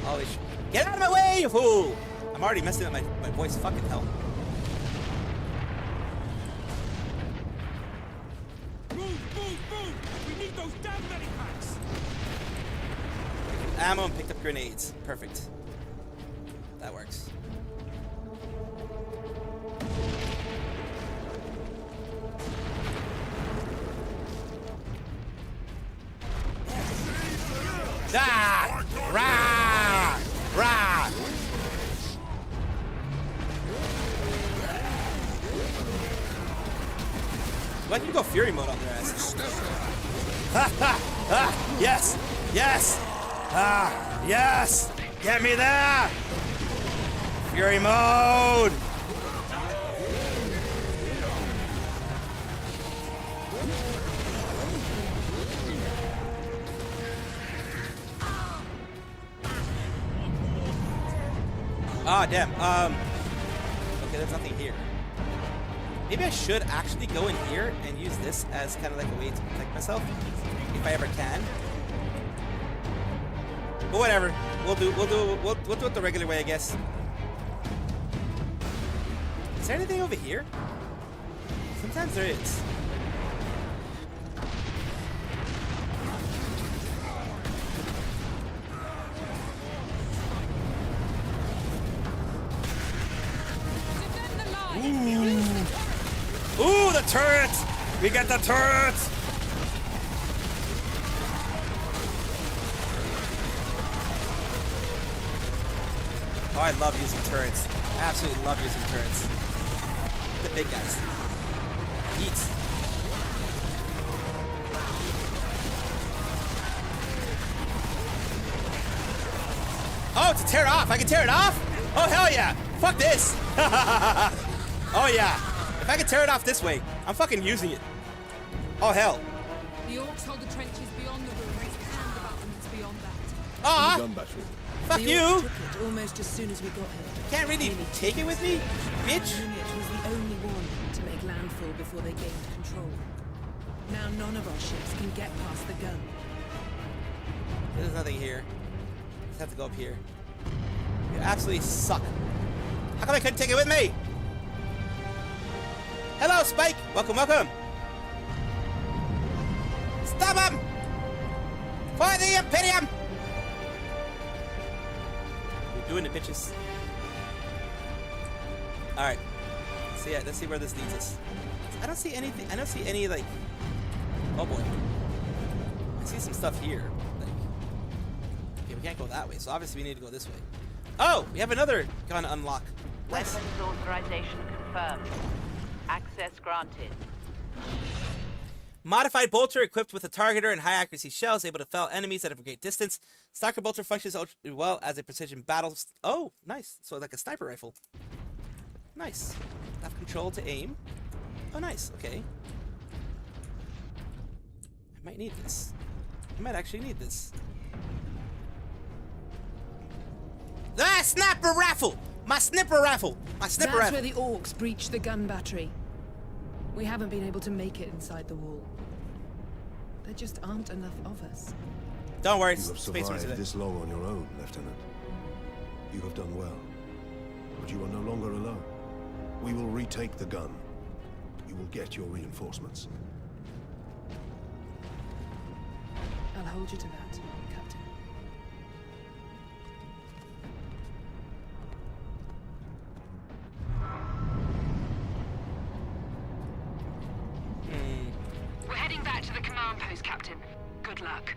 [SPEAKER 1] Always. Get out of my way, you fool! I'm already messing up my voice. Fucking hell.
[SPEAKER 8] We need those damn medipacks!
[SPEAKER 1] Ammo and picked up grenades. Perfect. That works. Ah! Rah! Rah! Why don't you go Fury mode on their ass? Ha ha! Ah! Yes! Yes! Ah! Yes! Get me there! Fury mode! Ah, damn. Okay, there's nothing here. Maybe I should actually go in here and use this as kind of like a way to protect myself, if I ever can. But whatever, we'll do it the regular way, I guess. Is there anything over here? Sometimes there is. Ooh, the turret! We got the turret! Oh, I love using turrets. I absolutely love using turrets. The big guys. Yeet. Oh, to tear it off. I can tear it off? Oh, hell yeah. Fuck this. Oh, yeah. If I can tear it off this way, I'm fucking using it. Oh, hell.
[SPEAKER 9] The orcs hold the trenches beyond the ruins, and the battlements beyond that.
[SPEAKER 1] Ah! Fuck
[SPEAKER 9] The
[SPEAKER 1] you.
[SPEAKER 9] orcs took it almost as soon as we got here.
[SPEAKER 1] Can't really take it with me, bitch.
[SPEAKER 9] The unit was the only one to make landfall before they gained control. Now none of our ships can get past the gun.
[SPEAKER 1] There's nothing here. Just have to go up here. You absolutely suck. How come I couldn't take it with me? Hello, Spike. Welcome, welcome. Stop him! For the Imperium! We're doing it, bitches. Alright. Let's see where this leads us. I don't see anything. I don't see any, like... Oh, boy. I see some stuff here. Like... Okay, we can't go that way, so obviously we need to go this way. Oh! We have another gun to unlock. Nice.
[SPEAKER 19] Weapons authorization confirmed. Access granted.
[SPEAKER 1] Modified bolter equipped with a targeter and high accuracy shells, able to fell enemies at a great distance. Stalker bolter functions well as a precision battle. Oh, nice. So like a sniper rifle. Nice. Have control to aim. Oh, nice. Okay. I might need this. I might actually need this. Ah, sniper rifle! My snipper rifle! My snipper
[SPEAKER 9] That's
[SPEAKER 1] rifle!
[SPEAKER 9] where the orcs breached the gun battery. We haven't been able to make it inside the wall. There just aren't enough of us.
[SPEAKER 1] Don't worry,
[SPEAKER 4] You have
[SPEAKER 1] Space Marines
[SPEAKER 4] survived this long on your own, Lieutenant. You have done well. But you are no longer alone. We will retake the gun. You will get your reinforcements.
[SPEAKER 9] I'll hold you to that, Captain.
[SPEAKER 7] We're heading back to the command post, Captain. Good luck.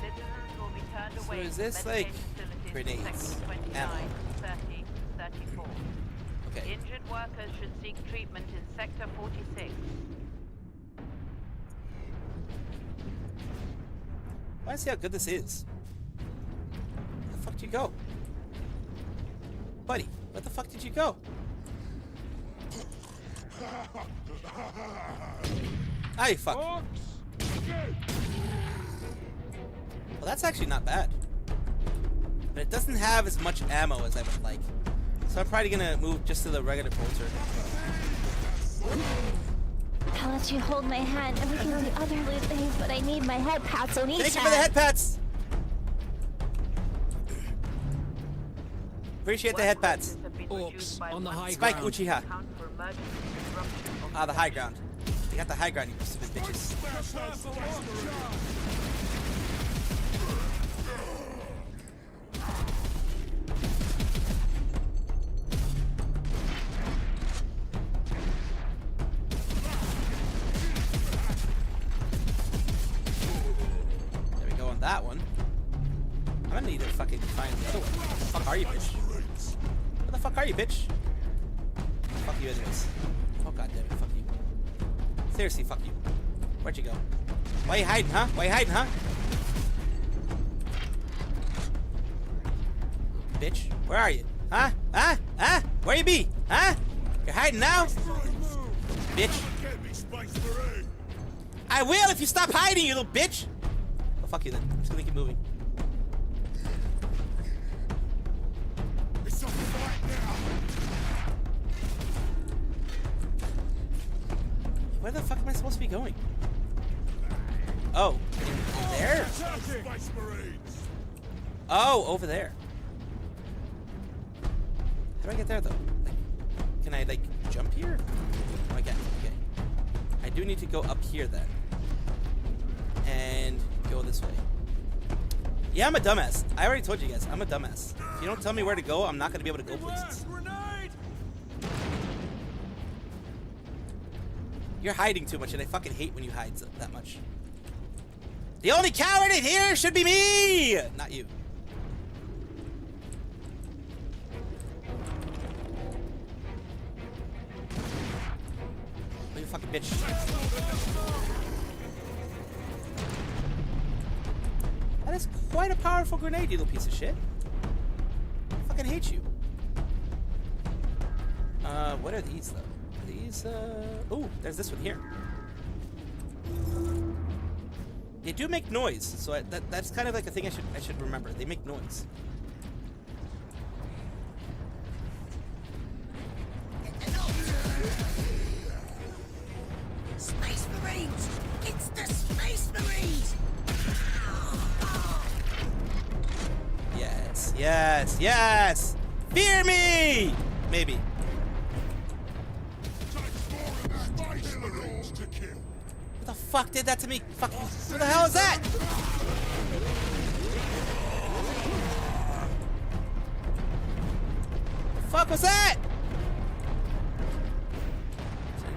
[SPEAKER 19] Citizens will be turned
[SPEAKER 1] So
[SPEAKER 19] away
[SPEAKER 1] is
[SPEAKER 19] from
[SPEAKER 1] this,
[SPEAKER 19] medication
[SPEAKER 1] like,
[SPEAKER 19] facilities in
[SPEAKER 1] grenades?
[SPEAKER 19] Sector 29,
[SPEAKER 1] Ammo?
[SPEAKER 19] 30, 34.
[SPEAKER 1] Okay.
[SPEAKER 19] Injured workers should seek treatment in Sector 46.
[SPEAKER 1] I want to see how good this is. Where the fuck did you go? Buddy, where the fuck did you go? Ah, you fuck. Well, that's actually not bad. But it doesn't have as much ammo as I would like. So I'm probably gonna move just to the regular bolter.
[SPEAKER 5] I'll let you hold my hand and we can do other loot things, but I need my head pats on each
[SPEAKER 1] Thank you for the head pats! Appreciate the head pats.
[SPEAKER 15] Orcs on the high
[SPEAKER 1] Spike
[SPEAKER 15] ground.
[SPEAKER 1] Uchiha. Ah, the high ground. You got the high ground, you stupid bitches. There we go on that one. I'm gonna need to fucking find the other one. Where the fuck are you, bitch? Where the fuck are you, bitch? Fuck you anyways. Oh god damn it, fuck you. Seriously, fuck you. Where'd you go? Why you hiding, huh? Why you hiding, huh? Bitch, where are you? Huh? Huh? Huh? Where you be? Huh? You're hiding now? Bitch. I will if you stop hiding, you little bitch! Oh, fuck you then. I'm just gonna keep moving. Where the fuck am I supposed to be going? Oh, there? Oh, over there. How do I get there, though? Like, can I, like, jump here? Oh, I can. Okay. I do need to go up here, then. And go this way. Yeah, I'm a dumbass. I already told you guys, I'm a dumbass. If you don't tell me where to go, I'm not going to be able to go places. You're hiding too much, and I fucking hate when you hide that much. The only coward in here should be me! Not you. bitch. That is quite a powerful grenade, you little piece of shit. I fucking hate you. What are these though? These, ooh, there's this one here. They do make noise, so that's kind of like a thing I should remember. They make noise.
[SPEAKER 10] Space Marines! It's the Space Marines!
[SPEAKER 1] Yes, yes, yes! Fear me! Maybe. What the fuck did that to me? Fuck. What the hell is that? The fuck was that?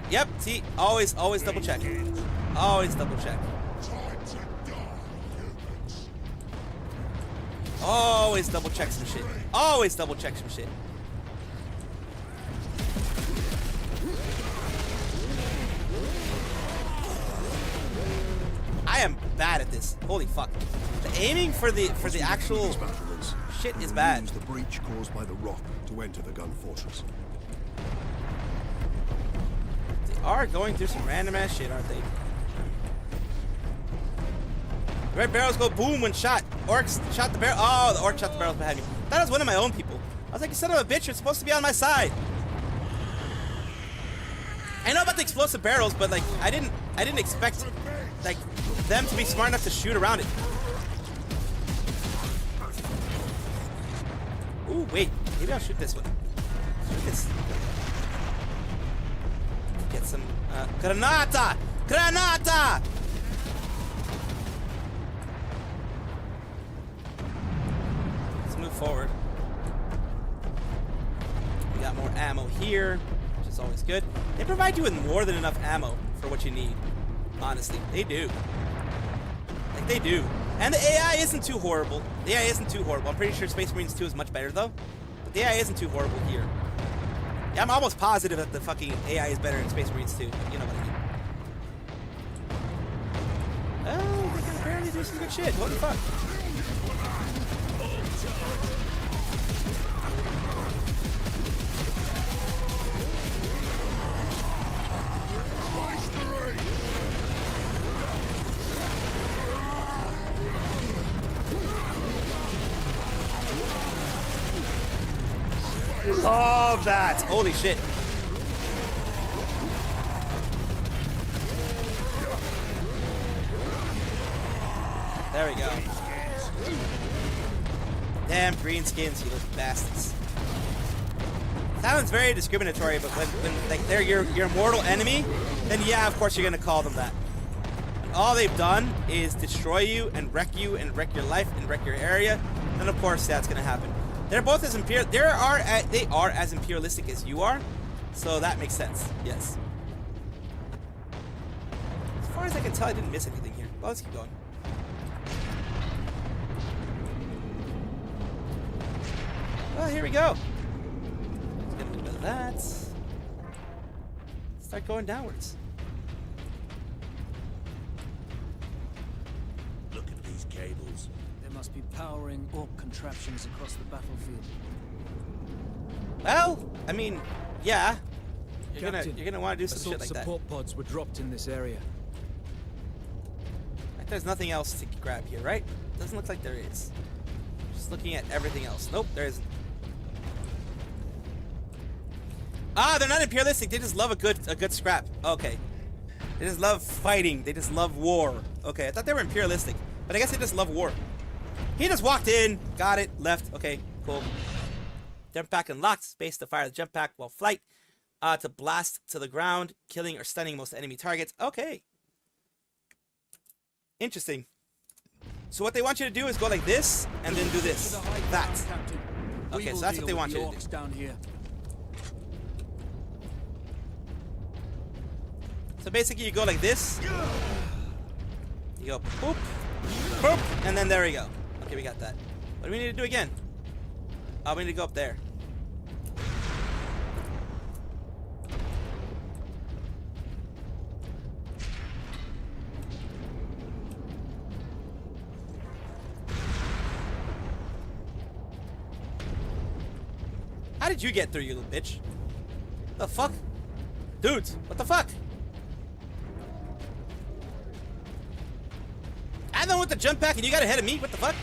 [SPEAKER 1] Yep, see, always double check. Always double check. Always double check some shit. Always double check some shit. I am bad at this. Holy fuck. The aiming for the actual shit is bad.
[SPEAKER 4] Use the breach caused by the rock to enter the gun fortress.
[SPEAKER 1] They are going through some random ass shit, aren't they? Red barrels go boom when shot. Orcs shot the barrel. Oh, the orc shot the barrels behind me. That was one of my own people. I was like, you son of a bitch, you're supposed to be on my side. I know about the explosive barrels, but like I didn't expect like them to be smart enough to shoot around it. Ooh, wait. Maybe I'll shoot this one. Shoot this. Get some granata! Granata! Let's move forward. We got more ammo here, which is always good. They provide you with more than enough ammo for what you need. Honestly, they do. Like, they do. And the AI isn't too horrible. The AI isn't too horrible. I'm pretty sure Space Marines 2 is much better, though. But the AI isn't too horrible here. Yeah, I'm almost positive that the fucking AI is better in Space Marines 2. You know what I mean. Oh, they can apparently do some good shit. What the fuck? Love that! Holy shit. There we go. Damn greenskins, you little bastards. Sounds very discriminatory, but when like they're your mortal enemy, then yeah, of course you're gonna call them that. And all they've done is destroy you and wreck your life and wreck your area, then of course that's gonna happen. They're both as they are as imperialistic as you are, so that makes sense. Yes. As far as I can tell, I didn't miss anything here. Well, let's keep going. Well, here we go. Let's get a little bit of that. Start going downwards.
[SPEAKER 21] Look at these cables. There must be powering orc contraptions across the battlefield.
[SPEAKER 1] Well, I mean, yeah. You're gonna want to do some shit like that.
[SPEAKER 21] Support pods were dropped in this area.
[SPEAKER 1] Like there's nothing else to grab here, right? Doesn't look like there is. Just looking at everything else. Nope, there isn't. Ah, they're not imperialistic. They just love a good scrap. Okay. They just love fighting. They just love war. Okay, I thought they were imperialistic, but I guess they just love war. He just walked in, got it, left. Okay, cool. Jump pack unlocked. Space to fire the jump pack while flight. To blast to the ground, killing or stunning most enemy targets. Okay. Interesting. So what they want you to do is go like this, and then do this. That. Okay, so that's what they want you to do.
[SPEAKER 21] Down here.
[SPEAKER 1] So basically you go like this. You go boop, boop, and then there we go. Okay, we got that. What do we need to do again? Oh, we need to go up there. How did you get through, you little bitch? The fuck? Dudes, what the fuck? I'm the one with the jump pack and you got ahead of me? What the fuck?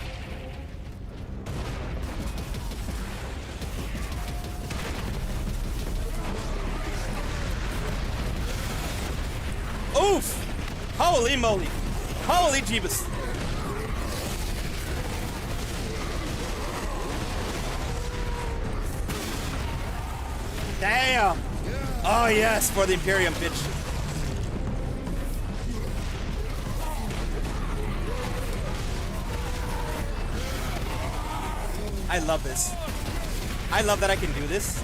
[SPEAKER 1] Oof! Holy moly! Holy Jeebus! Damn! Oh yes, for the Imperium, bitch. I love this. I love that I can do this.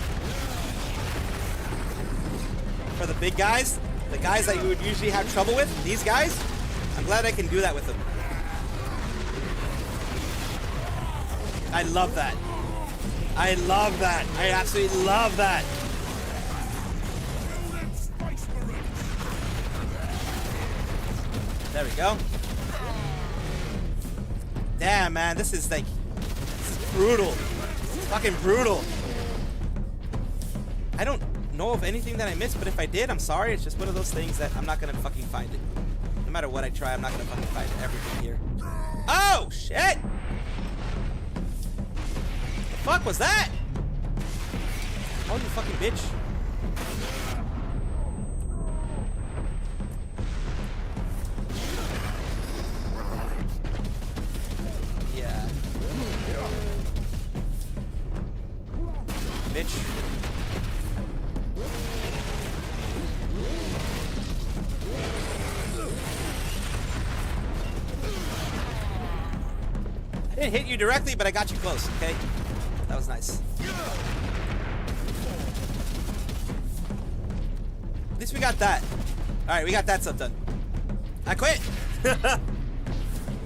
[SPEAKER 1] For the big guys, the guys that you would usually have trouble with, these guys, I'm glad I can do that with them. I love that. I love that. I absolutely love that. There we go. Damn, man, this is like, this is brutal. It's fucking brutal. I don't know of anything that I missed, but if I did, I'm sorry. It's just one of those things that I'm not gonna fucking find it. No matter what I try, I'm not gonna fucking find everything here. Oh, shit! The fuck was that? Oh, you fucking bitch. Yeah. Bitch. I didn't hit you directly, but I got you close, okay? That was nice. At least we got that. Alright, we got that stuff done. I quit!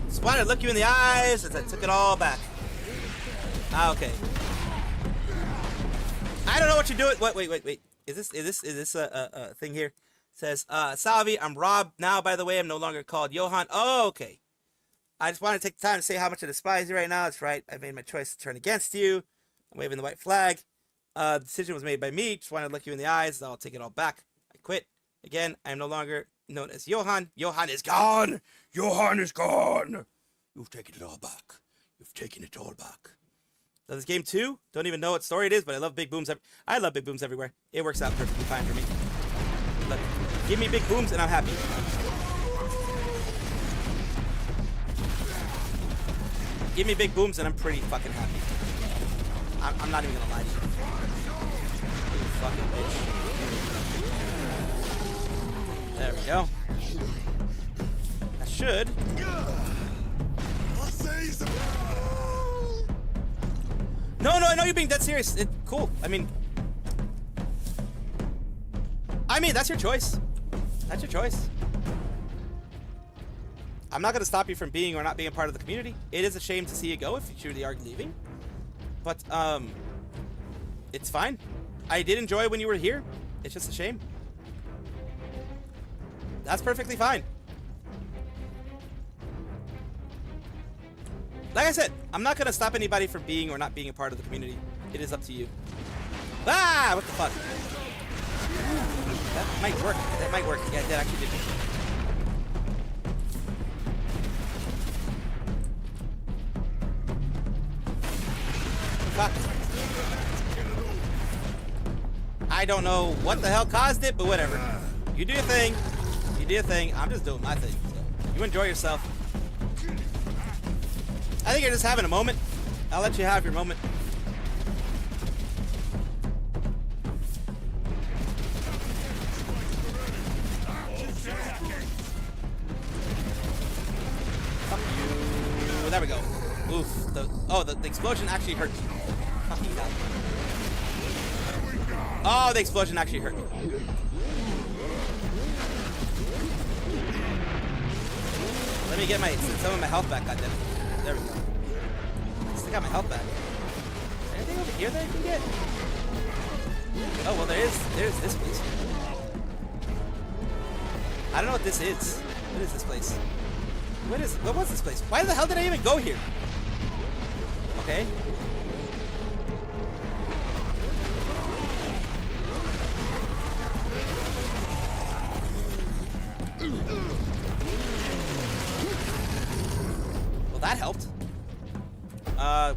[SPEAKER 1] Just wanted to look you in the eyes as I took it all back. Ah, okay. I don't know what you're doing. Wait. Is this a thing here? It says, Salvi, I'm Rob now, by the way. I'm no longer called Johan. Oh, okay. I just want to take the time to say how much I despise you right now. That's right. I made my choice to turn against you. I'm waving the white flag. The decision was made by me. Just wanted to look you in the eyes. I'll take it all back. I quit. Again, I am no longer known as Johan. Johan is gone. Johan is gone. You've taken it all back. You've taken it all back. So this game 2, don't even know what story it is, but I love big booms. I love big booms everywhere. It works out perfectly fine for me. Look, give me big booms and I'm happy. Give me big booms and I'm pretty fucking happy. I'm not even gonna lie to you. You fucking bitch. There we go. I should. No, I know you're being dead serious. Cool. I mean, that's your choice. That's your choice. I'm not going to stop you from being or not being a part of the community. It is a shame to see you go if you truly are leaving. But, it's fine. I did enjoy when you were here. It's just a shame. That's perfectly fine. Like I said, I'm not going to stop anybody from being or not being a part of the community. It is up to you. Ah! What the fuck? That might work. That might work. Yeah, that actually did. Fuck. I don't know what the hell caused it, but whatever. You do your thing. You do your thing. I'm just doing my thing. So you enjoy yourself. I think you're just having a moment. I'll let you have your moment. Fuck you. There we go. Oof. The explosion actually hurt me. Fucking hell. Oh, the explosion actually hurt me. Let me get some of my health back, goddammit. There we go. Still got my health back. Is there anything over here that I can get? Oh, well, there's this place. I don't know what this is. What is this place? What was this place? Why the hell did I even go here? Okay. Well, that helped.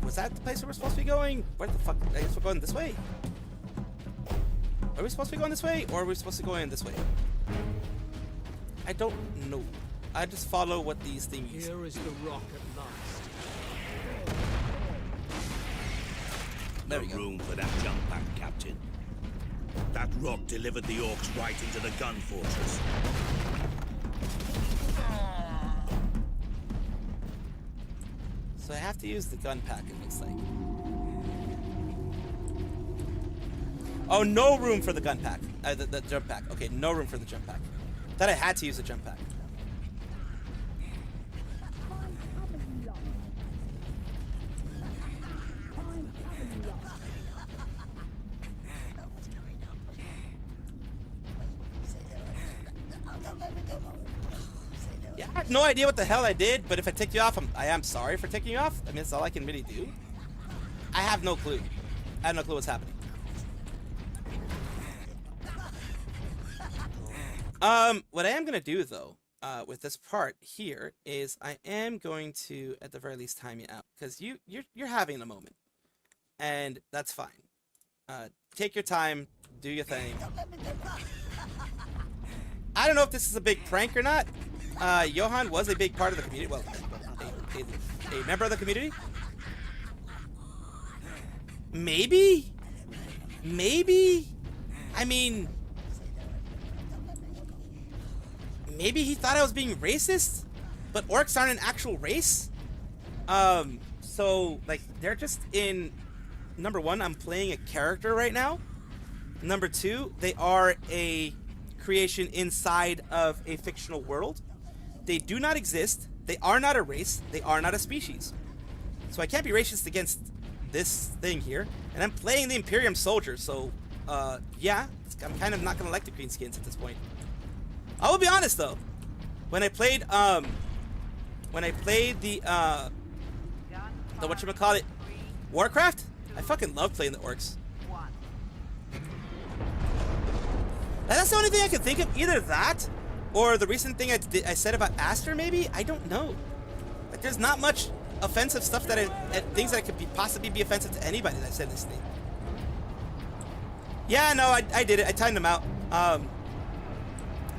[SPEAKER 1] Was that the place where we're supposed to be going? Where the fuck? I guess we're going this way. Are we supposed to be going this way, or are we supposed to go in this way? I don't know. I just follow what these things.
[SPEAKER 21] Here is the rock at last.
[SPEAKER 18] No room for that jump pack, Captain. That rock delivered the orcs right into the gun fortress.
[SPEAKER 1] So I have to use the gun pack, it looks like. Oh, no room for the gun pack. The jump pack. Okay, no room for the jump pack. Thought I had to use the jump pack. Yeah, I have no idea what the hell I did, but if I tick you off, I am sorry for ticking you off. I mean, that's all I can really do. I have no clue. I have no clue what's happening. What I am gonna do though, with this part here is I am going to, at the very least, time you out because you're having a moment, and that's fine. Take your time, do your thing. I don't know if this is a big prank or not. Johan was a big part of the community. Well, a member of the community. Maybe. I mean. Maybe he thought I was being racist, but orcs aren't an actual race. So like they're just in. Number one, I'm playing a character right now. Number two, they are a creation inside of a fictional world. They do not exist. They are not a race. They are not a species. So I can't be racist against this thing here. And I'm playing the Imperium soldier, so yeah, I'm kind of not gonna like the greenskins at this point. I will be honest though, when I played the whatchamacallit, Warcraft, I fucking love playing the orcs. That's the only thing I can think of. Either that, or the recent thing I said about Aster. Maybe, I don't know. Like, there's not much offensive stuff things that could possibly be offensive to anybody that said this thing. Yeah, no, I did it. I timed him out.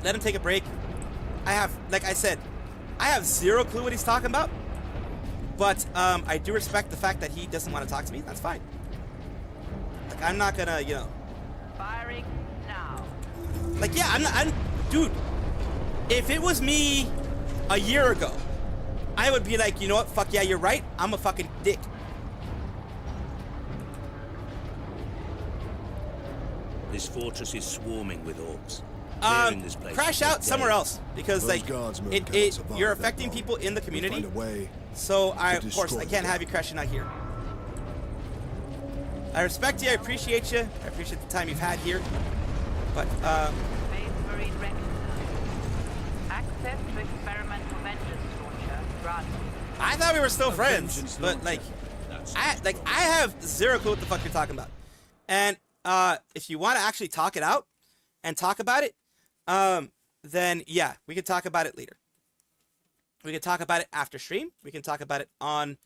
[SPEAKER 1] Let him take a break. I have, like I said, I have zero clue what he's talking about. But I do respect the fact that he doesn't want to talk to me. That's fine. Like, I'm not gonna, you know.
[SPEAKER 19] Firing now.
[SPEAKER 1] Like, yeah, dude. If it was me a year ago, I would be like, you know what? Fuck yeah, you're right. I'm a fucking dick.
[SPEAKER 18] This fortress is swarming with orcs.
[SPEAKER 1] Crash out somewhere else because like you're affecting people in the community. So of course I can't have you crashing out here. I respect you. I appreciate you. I appreciate the time you've had here. But
[SPEAKER 19] Space Marine recognized. Access to experimental vengeance launcher granted.
[SPEAKER 1] I thought we were still friends, but like I have zero clue what the fuck you're talking about. And if you want to actually talk it out and talk about it, then yeah, we can talk about it later. We can talk about it after stream. We can talk about it on,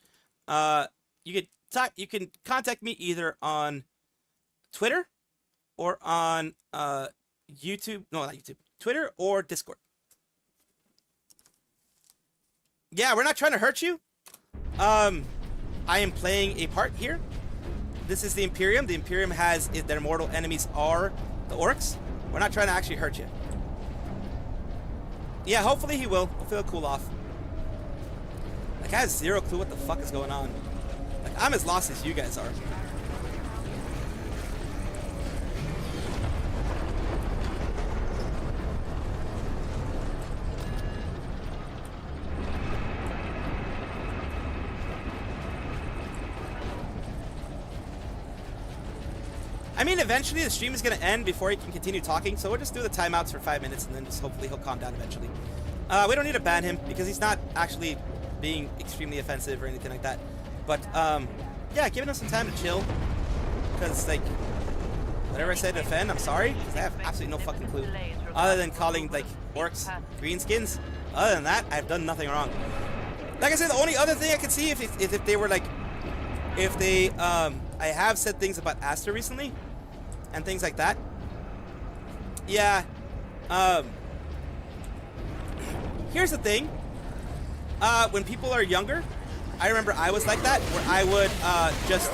[SPEAKER 1] you can contact me either on Twitter or on, YouTube. No, not YouTube. Twitter or Discord. Yeah, we're not trying to hurt you. I am playing a part here. This is the Imperium. The Imperium has their mortal enemies are the orcs. We're not trying to actually hurt you. Yeah, hopefully he will. Hopefully he'll cool off. Like, I have zero clue what the fuck is going on. Like, I'm as lost as you guys are. I mean, eventually the stream is going to end before he can continue talking, so we'll just do the timeouts for 5 minutes and then just hopefully he'll calm down eventually. We don't need to ban him because he's not actually being extremely offensive or anything like that. But, yeah, giving him some time to chill because, like, Whatever I said to offend, I'm sorry, because I have absolutely no fucking clue. Other than calling, like, orcs greenskins. Other than that, I've done nothing wrong. Like I said, the only other thing I could see if they were like, if they, I have said things about Aster recently, and things like that. Yeah, here's the thing. When people are younger, I remember I was like that, where I would just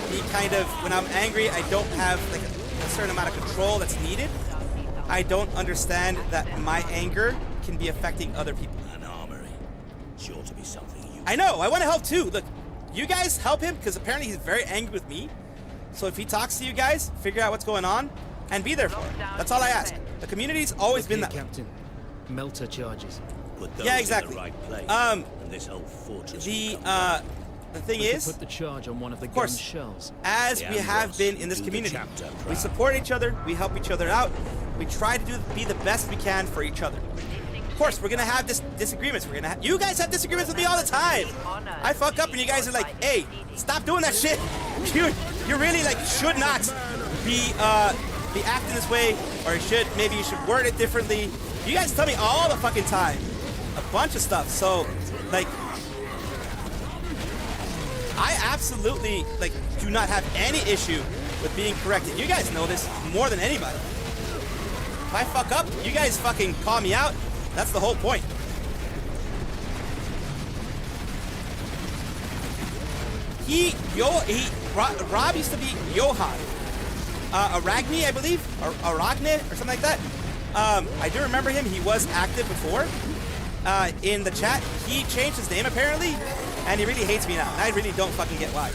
[SPEAKER 1] be kind of, when I'm angry, I don't have like a certain amount of control that's needed. I don't understand that my anger can be affecting other people.
[SPEAKER 18] An armory. Sure to be something you...
[SPEAKER 1] I know, I want to help too. Look, you guys help him, because apparently he's very angry with me. So if he talks to you guys, figure out what's going on, and be there for him. That's all I ask. The community's always been that.
[SPEAKER 21] Captain. Melter charges.
[SPEAKER 18] Put those
[SPEAKER 1] Yeah, exactly.
[SPEAKER 18] in the right place, and this whole fortress
[SPEAKER 1] the thing is,
[SPEAKER 21] put the charge on one of the
[SPEAKER 1] of course,
[SPEAKER 21] gun shells.
[SPEAKER 1] as we have been in this community, we support each other, we help each other out, we try to be the best we can for each other. Of course, we're gonna have disagreements. You guys have disagreements with me all the time. I fuck up, and you guys are like, "Hey, stop doing that shit. You really like should not be acting this way, or maybe you should word it differently." You guys tell me all the fucking time a bunch of stuff. So, like, I absolutely like do not have any issue with being corrected. You guys know this more than anybody. If I fuck up, you guys fucking call me out. That's the whole point. Rob used to be Johan. Aragni, I believe, or Aragne, or something like that. I do remember him. He was active before in the chat. He changed his name apparently, and he really hates me now. And I really don't fucking get why.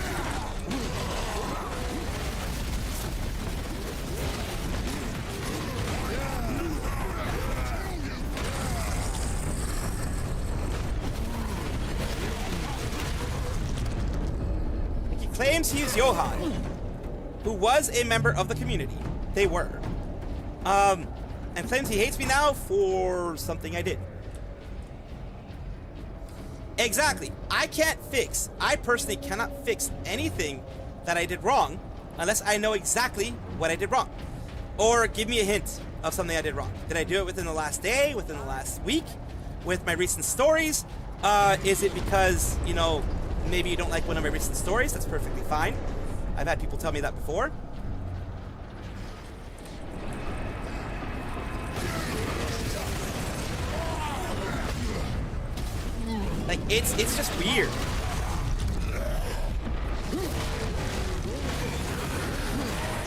[SPEAKER 1] He claims he's Johan, who was a member of the community. They were. And claims he hates me now for something I did. Exactly. I personally cannot fix anything that I did wrong unless I know exactly what I did wrong. Or give me a hint of something I did wrong. Did I do it within the last day, within the last week, with my recent stories? Is it because, you know, maybe you don't like one of my recent stories? That's perfectly fine. I've had people tell me that before. Like, it's just weird.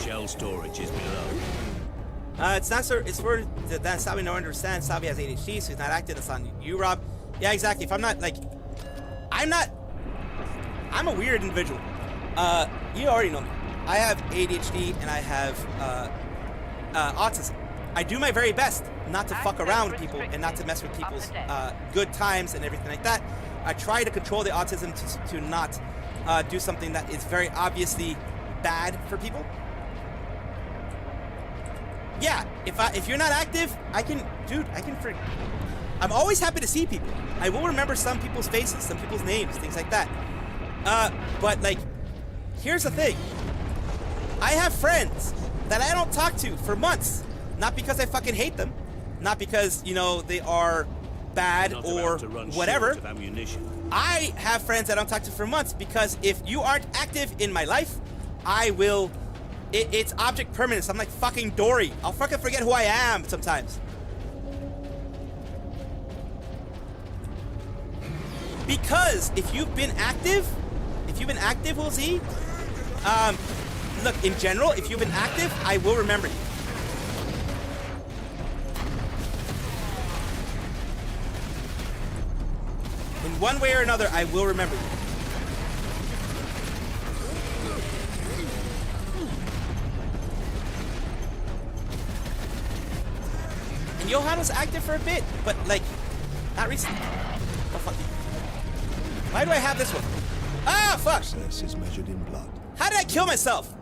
[SPEAKER 18] Shell storage is below.
[SPEAKER 1] It's not, sir. It's for that Sabi no understand. Sabi has ADHD, so he's not active. That's on you, Rob. Yeah, exactly. If I'm not, like, I'm a weird individual. You already know me. I have ADHD and I have autism. I do my very best not to fuck around with people and not to mess with people's good times and everything like that. I try to control the autism to not do something that is very obviously bad for people. Yeah, if you're not active, I'm always happy to see people. I will remember some people's faces, some people's names, things like that. But like, here's the thing. I have friends that I don't talk to for months. Not because I fucking hate them. Not because, you know, they are bad or whatever. I have friends I don't talk to for months because if you aren't active in my life, I will... It's object permanence. I'm like fucking Dory. I'll fucking forget who I am sometimes. Because if you've been active, Will Z, look, in general, if you've been active, I will remember you. In one way or another, I will remember you. And Johan was active for a bit, but like, not recently. Oh, fuck you. Why do I have this one? Ah, fuck!
[SPEAKER 4] Success is measured in blood.
[SPEAKER 1] How did I kill myself?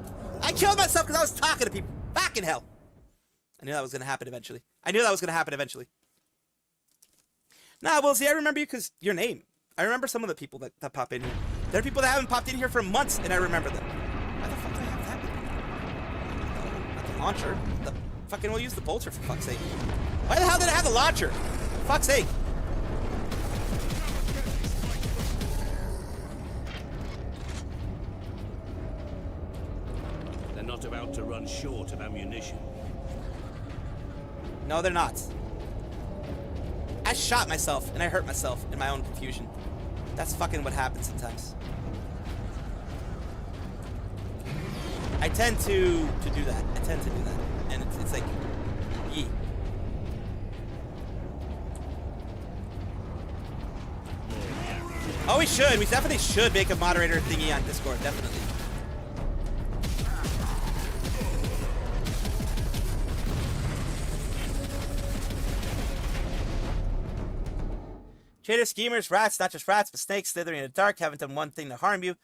[SPEAKER 1] I killed myself because I was talking to people. Fucking hell. I knew that was going to happen eventually. Nah, well, see, I remember you because your name. I remember some of the people that pop in here. There are people that haven't popped in here for months, and I remember them. Why the fuck do I have that with me? launcher. The fucking we'll use the bolter for fuck's sake. Why the hell did I have the launcher? For fuck's sake.
[SPEAKER 18] They're not about to run short of ammunition.
[SPEAKER 1] No, they're not. I shot myself and I hurt myself in my own confusion. That's fucking what happens sometimes. I tend to do that. I tend to do that. And it's like, yee. Oh, we should. We definitely should make a moderator thingy on Discord. Definitely. Traitors, schemers, rats, not just rats, but snakes slithering in the dark, haven't done one thing to harm you.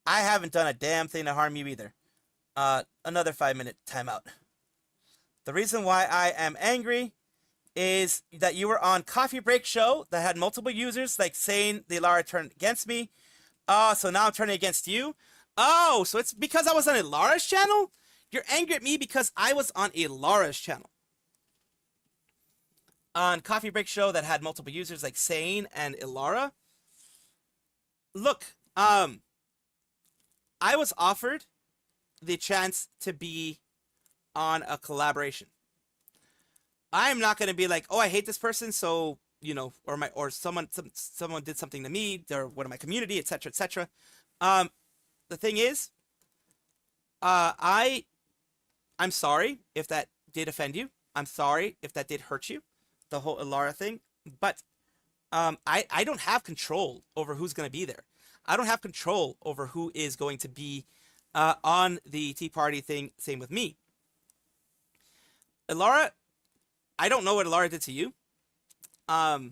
[SPEAKER 1] I haven't done a damn thing to harm you either. Another 5-minute timeout. The reason why I am angry is that you were on Coffee Break Show that had multiple users like saying the Ilara turned against me. So now I'm turning against you. Oh, so it's because I was on Ilara's channel? You're angry at me because I was on Ilara's channel. On Coffee Break Show that had multiple users like Sane and Ilara. Look, I was offered the chance to be on a collaboration. I'm not going to be like, oh, I hate this person, so, you know, or someone did something to me, or one of my community, etc., etc. The thing is, I'm sorry if that did offend you. I'm sorry if that did hurt you. The whole Ilara thing, but I don't have control over who's going to be there. I don't have control over who is going to be on the Tea Party thing. Same with me. Ilara, I don't know what Ilara did to you. I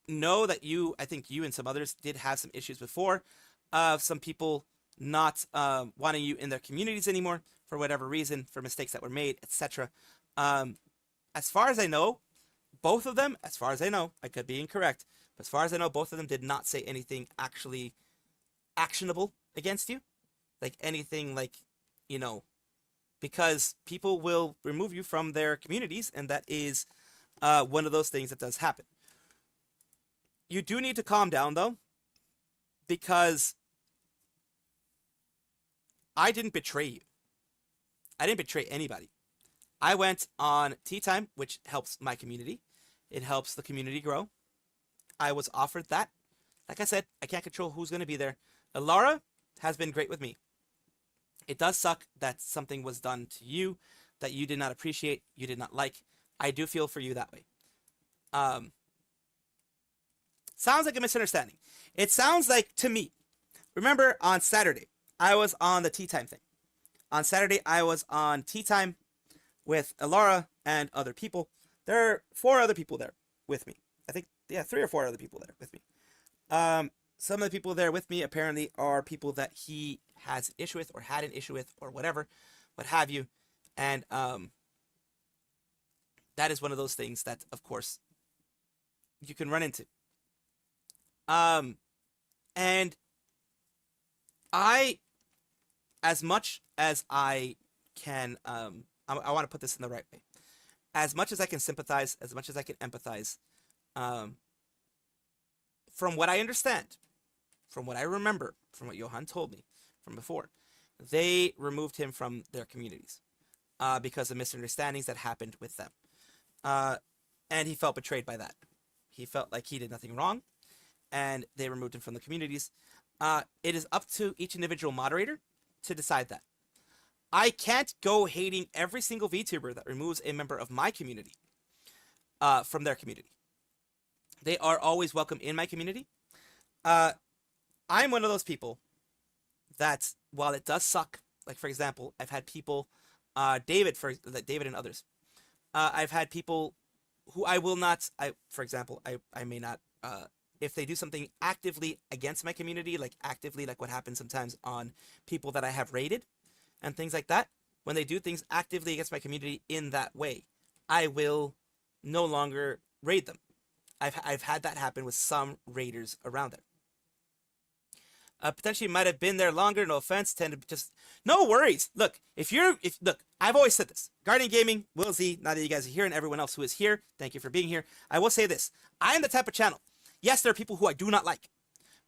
[SPEAKER 1] know that I think you and some others did have some issues before. Some people not wanting you in their communities anymore for whatever reason, for mistakes that were made, etc. As far as I know, both of them, as far as I know, I could be incorrect, but as far as I know, both of them did not say anything actually actionable against you. Like anything like, you know, because people will remove you from their communities, and that is one of those things that does happen. You do need to calm down, though, because I didn't betray you. I didn't betray anybody. I went on Tea Time, which helps my community. It helps the community grow. I was offered that. Like I said, I can't control who's going to be there. Ilara has been great with me. It does suck that something was done to you that you did not appreciate, you did not like. I do feel for you that way. Sounds like a misunderstanding. It sounds like, to me, remember on Saturday, I was on the Tea Time thing. On Saturday, I was on Tea Time with Ilara and other people. There are 4 other people there with me. I think, yeah, 3 or 4 other people there with me. Some of the people there with me apparently are people that he has an issue with or had an issue with or whatever, what have you. And that is one of those things that, of course, you can run into. And I, as much as I can, I want to put this in the right way. As much as I can sympathize, as much as I can empathize, from what I understand, from what I remember, from what Johan told me from before, they removed him from their communities because of misunderstandings that happened with them. And he felt betrayed by that. He felt like he did nothing wrong, and they removed him from the communities. It is up to each individual moderator to decide that. I can't go hating every single VTuber that removes a member of my community from their community. They are always welcome in my community. I'm one of those people that, while it does suck, like for example, I've had people, David and others, I've had people who I will not, for example, I may not, if they do something actively against my community, like actively, like what happens sometimes on people that I have raided and things like that, when they do things actively against my community in that way, I will no longer raid them. I've had that happen with some raiders around there. potentially might have been there longer. No offense, tend to just no worries. Look, look, I've always said this. Guardian Gaming, Will Z, now that you guys are here, and everyone else who is here, thank you for being here. I will say this: I am the type of channel. Yes, there are people who I do not like,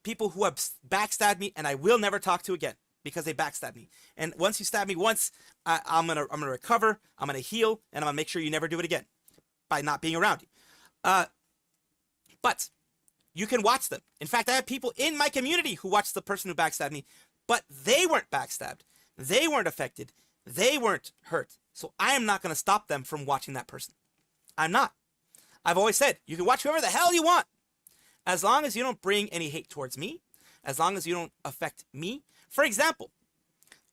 [SPEAKER 1] people who have backstabbed me, and I will never talk to again because they backstabbed me. And once you stab me once, I'm gonna recover, I'm gonna heal, and I'm gonna make sure you never do it again by not being around you. But you can watch them. In fact, I have people in my community who watched the person who backstabbed me, but they weren't backstabbed. They weren't affected. They weren't hurt. So I am not going to stop them from watching that person. I'm not. I've always said, you can watch whoever the hell you want. As long as you don't bring any hate towards me. As long as you don't affect me. For example,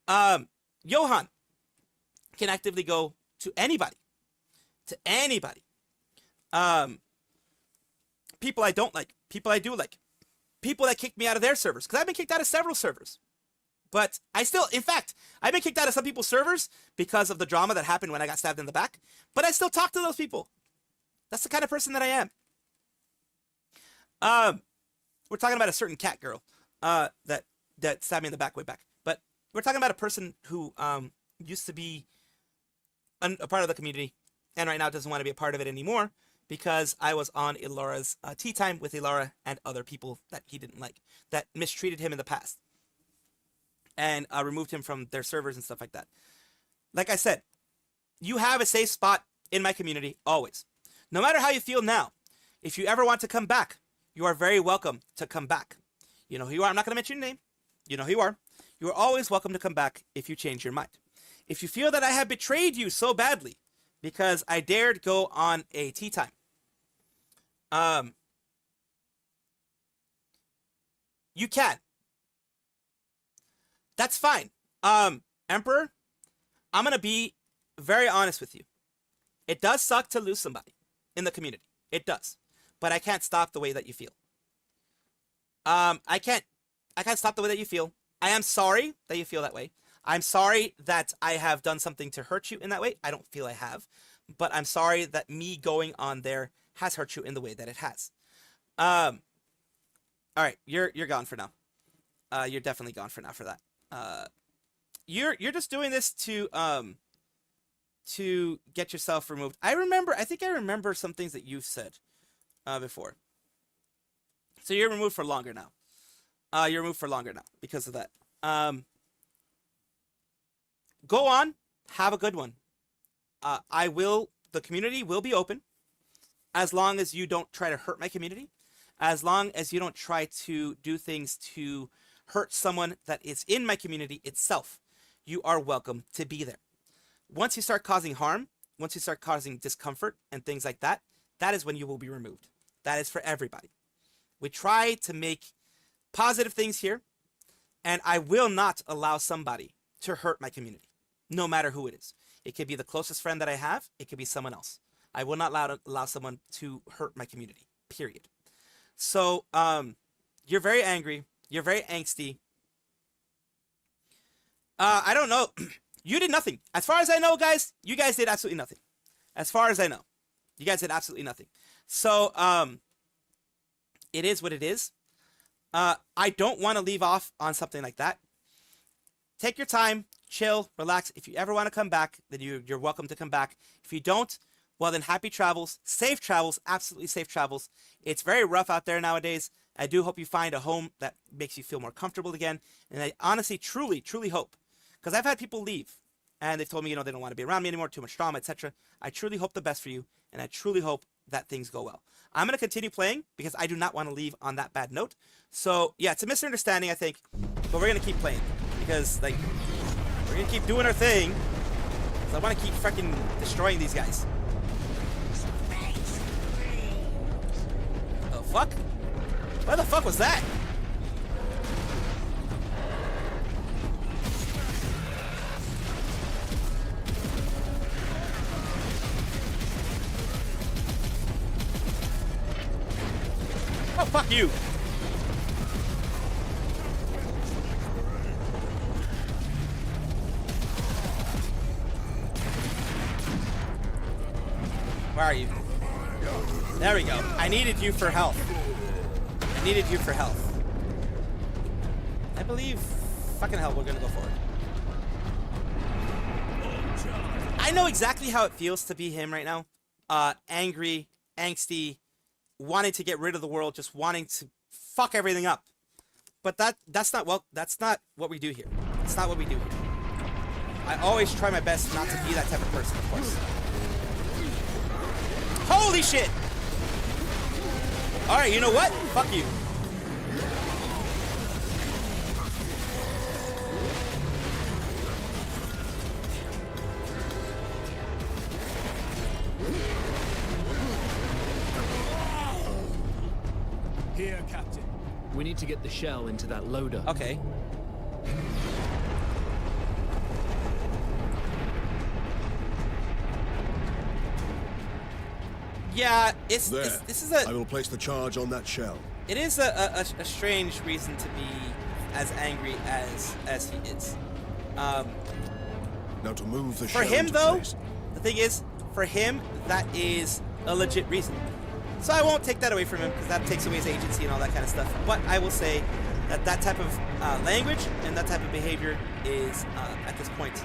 [SPEAKER 1] Johan can actively go to anybody. To anybody. People I don't like. People I do like. People that kicked me out of their servers. Because I've been kicked out of several servers. But I still, in fact, I've been kicked out of some people's servers because of the drama that happened when I got stabbed in the back. But I still talk to those people. That's the kind of person that I am. We're talking about a certain cat girl that stabbed me in the back way back. But we're talking about a person who used to be a part of the community and right now doesn't want to be a part of it anymore because I was on Ilaura's tea time with Ilaura and other people that he didn't like, that mistreated him in the past. And removed him from their servers and stuff like that. Like I said, you have a safe spot in my community, always. No matter how you feel now, if you ever want to come back, you are very welcome to come back. You know who you are. I'm not going to mention your name. You know who you are. You are always welcome to come back if you change your mind. If you feel that I have betrayed you so badly because I dared go on a tea time, you can. That's fine. Emperor, I'm going to be very honest with you. It does suck to lose somebody in the community. It does. But I can't stop the way that you feel. I can't stop the way that you feel. I am sorry that you feel that way. I'm sorry that I have done something to hurt you in that way. I don't feel I have. But I'm sorry that me going on there has hurt you in the way that it has. All right, you're gone for now. You're definitely gone for now for that. You're just doing this to get yourself removed. I think I remember some things that you've said before. So you're removed for longer now. You're removed for longer now because of that. Go on, have a good one. The community will be open as long as you don't try to hurt my community, as long as you don't try to do things to hurt someone that is in my community itself. You are welcome to be there. Once you start causing harm, once you start causing discomfort and things like that, that is when you will be removed. That is for everybody. We try to make positive things here, and I will not allow somebody to hurt my community, no matter who it is. It could be the closest friend that I have. It could be someone else. I will not allow someone to hurt my community, period. So, you're very angry. You're very angsty. I don't know. You did nothing. As far as I know, guys, you guys did absolutely nothing. As far as I know. You guys did absolutely nothing. So, it is what it is. I don't want to leave off on something like that. Take your time, chill, relax. If you ever want to come back, then you're welcome to come back. If you don't, well then happy travels, safe travels, absolutely safe travels. It's very rough out there nowadays. I do hope you find a home that makes you feel more comfortable again. And I honestly, truly, truly hope, because I've had people leave and they've told me, they don't want to be around me anymore, too much drama, etc. I truly hope the best for you, and I truly hope that things go well. I'm going to continue playing because I do not want to leave on that bad note. So, yeah, it's a misunderstanding, I think, but we're going to keep playing because, we're going to keep doing our thing because I want to keep freaking destroying these guys. The fuck? What the fuck was that? Oh, fuck you! Where are you? There we go. I needed you for health. I needed you for health. I believe, fucking hell, we're gonna go forward. I know exactly how it feels to be him right now. Angry, angsty, wanting to get rid of the world, just wanting to fuck everything up. But that's not what we do here. It's not what we do here. I always try my best not to be that type of person, of course. Holy shit! Alright, you know what? Fuck you.
[SPEAKER 21] Here, Captain. We need to get the shell into that loader.
[SPEAKER 1] Okay. Yeah, this is a...
[SPEAKER 4] I will place the charge on that shell.
[SPEAKER 1] It is a strange reason to be as angry as he is.
[SPEAKER 4] Now to move the
[SPEAKER 1] for
[SPEAKER 4] shell
[SPEAKER 1] him,
[SPEAKER 4] into
[SPEAKER 1] though,
[SPEAKER 4] place.
[SPEAKER 1] the thing is, for him, that is a legit reason. So I won't take that away from him, because that takes away his agency and all that kind of stuff. But I will say that that type of language and that type of behavior is, at this point,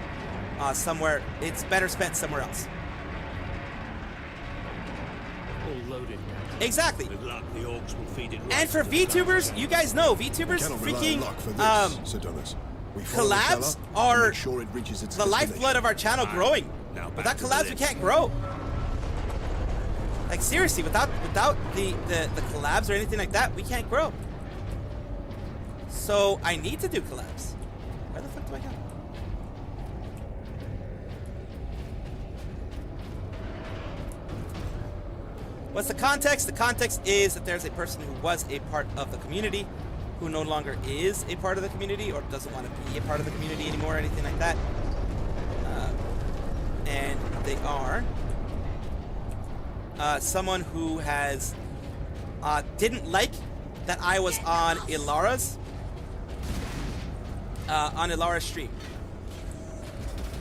[SPEAKER 1] somewhere, it's better spent somewhere else.
[SPEAKER 18] All loaded.
[SPEAKER 1] Exactly.
[SPEAKER 18] With luck, the orcs will feed it right
[SPEAKER 1] And for
[SPEAKER 18] to the
[SPEAKER 1] VTubers, you guys know, VTubers freaking collabs are
[SPEAKER 4] sure it reaches its
[SPEAKER 1] the lifeblood of our channel growing. Without collabs, we can't grow. Like seriously, without the collabs or anything like that, we can't grow. So I need to do collabs. Where the fuck do I go? What's the context? The context is that there's a person who was a part of the community who no longer is a part of the community or doesn't want to be a part of the community anymore or anything like that. And they are someone who has didn't like that I was on Ilara's stream.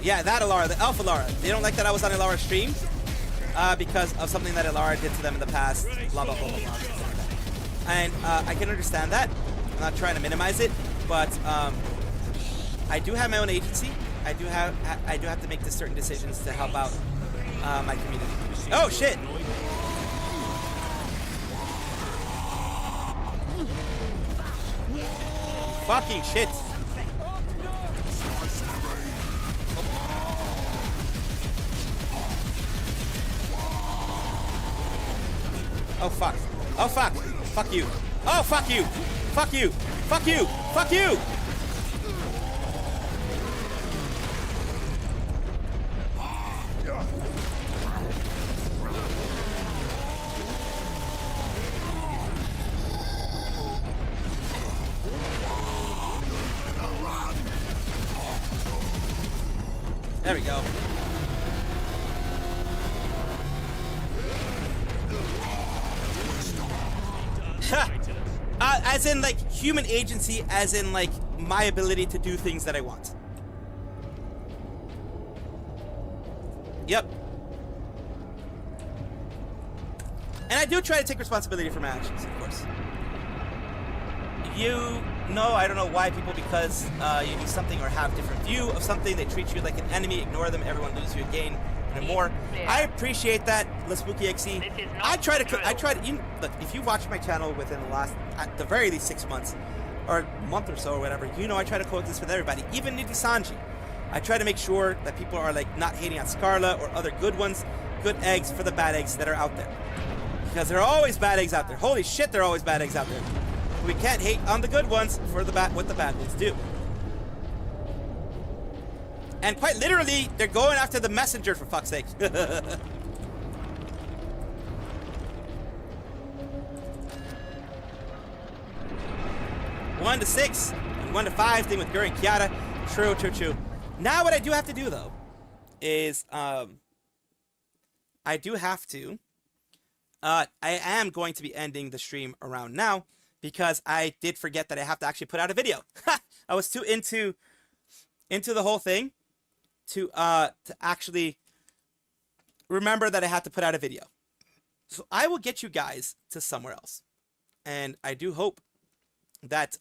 [SPEAKER 1] Yeah, that Ilara, the Elf Ilara. They don't like that I was on Ilara's stream because of something that Ilara did to them in the past. Blah blah blah blah blah. And I can understand that. I'm not trying to minimize it, but I do have my own agency. I do have to make certain decisions to help out my community. Oh shit! Fucking shit! Oh fuck! Oh fuck! Fuck you! Oh fuck you! Fuck you! Fuck you! Fuck you! There we go. As in, like, human agency, as in, like, my ability to do things that I want. Yep. And I do try to take responsibility for my actions, of course. You know, I don't know why people, because you do something or have different view of something, they treat you like an enemy, ignore them, everyone loses you again and more. I appreciate that, LaSpookyXE. I try to, look, if you watch my channel within the last, at the very least 6 months, or a month or so or whatever, you know I try to coexist with everybody, even Nijisanji. I try to make sure that people are like not hating on Scarla or other good ones, good eggs for the bad eggs that are out there. Because there are always bad eggs out there. Holy shit, there are always bad eggs out there. We can't hate on the good ones for what the bad ones do. And quite literally, they're going after the messenger, for fuck's sake. 1 to 6 and 1 to 5 thing with Guri and Kiara. True. Now what I do have to do though is I do have to I am going to be ending the stream around now because I did forget that I have to actually put out a video. I was too into the whole thing to actually remember that I had to put out a video. So I will get you guys to somewhere else. And I do hope that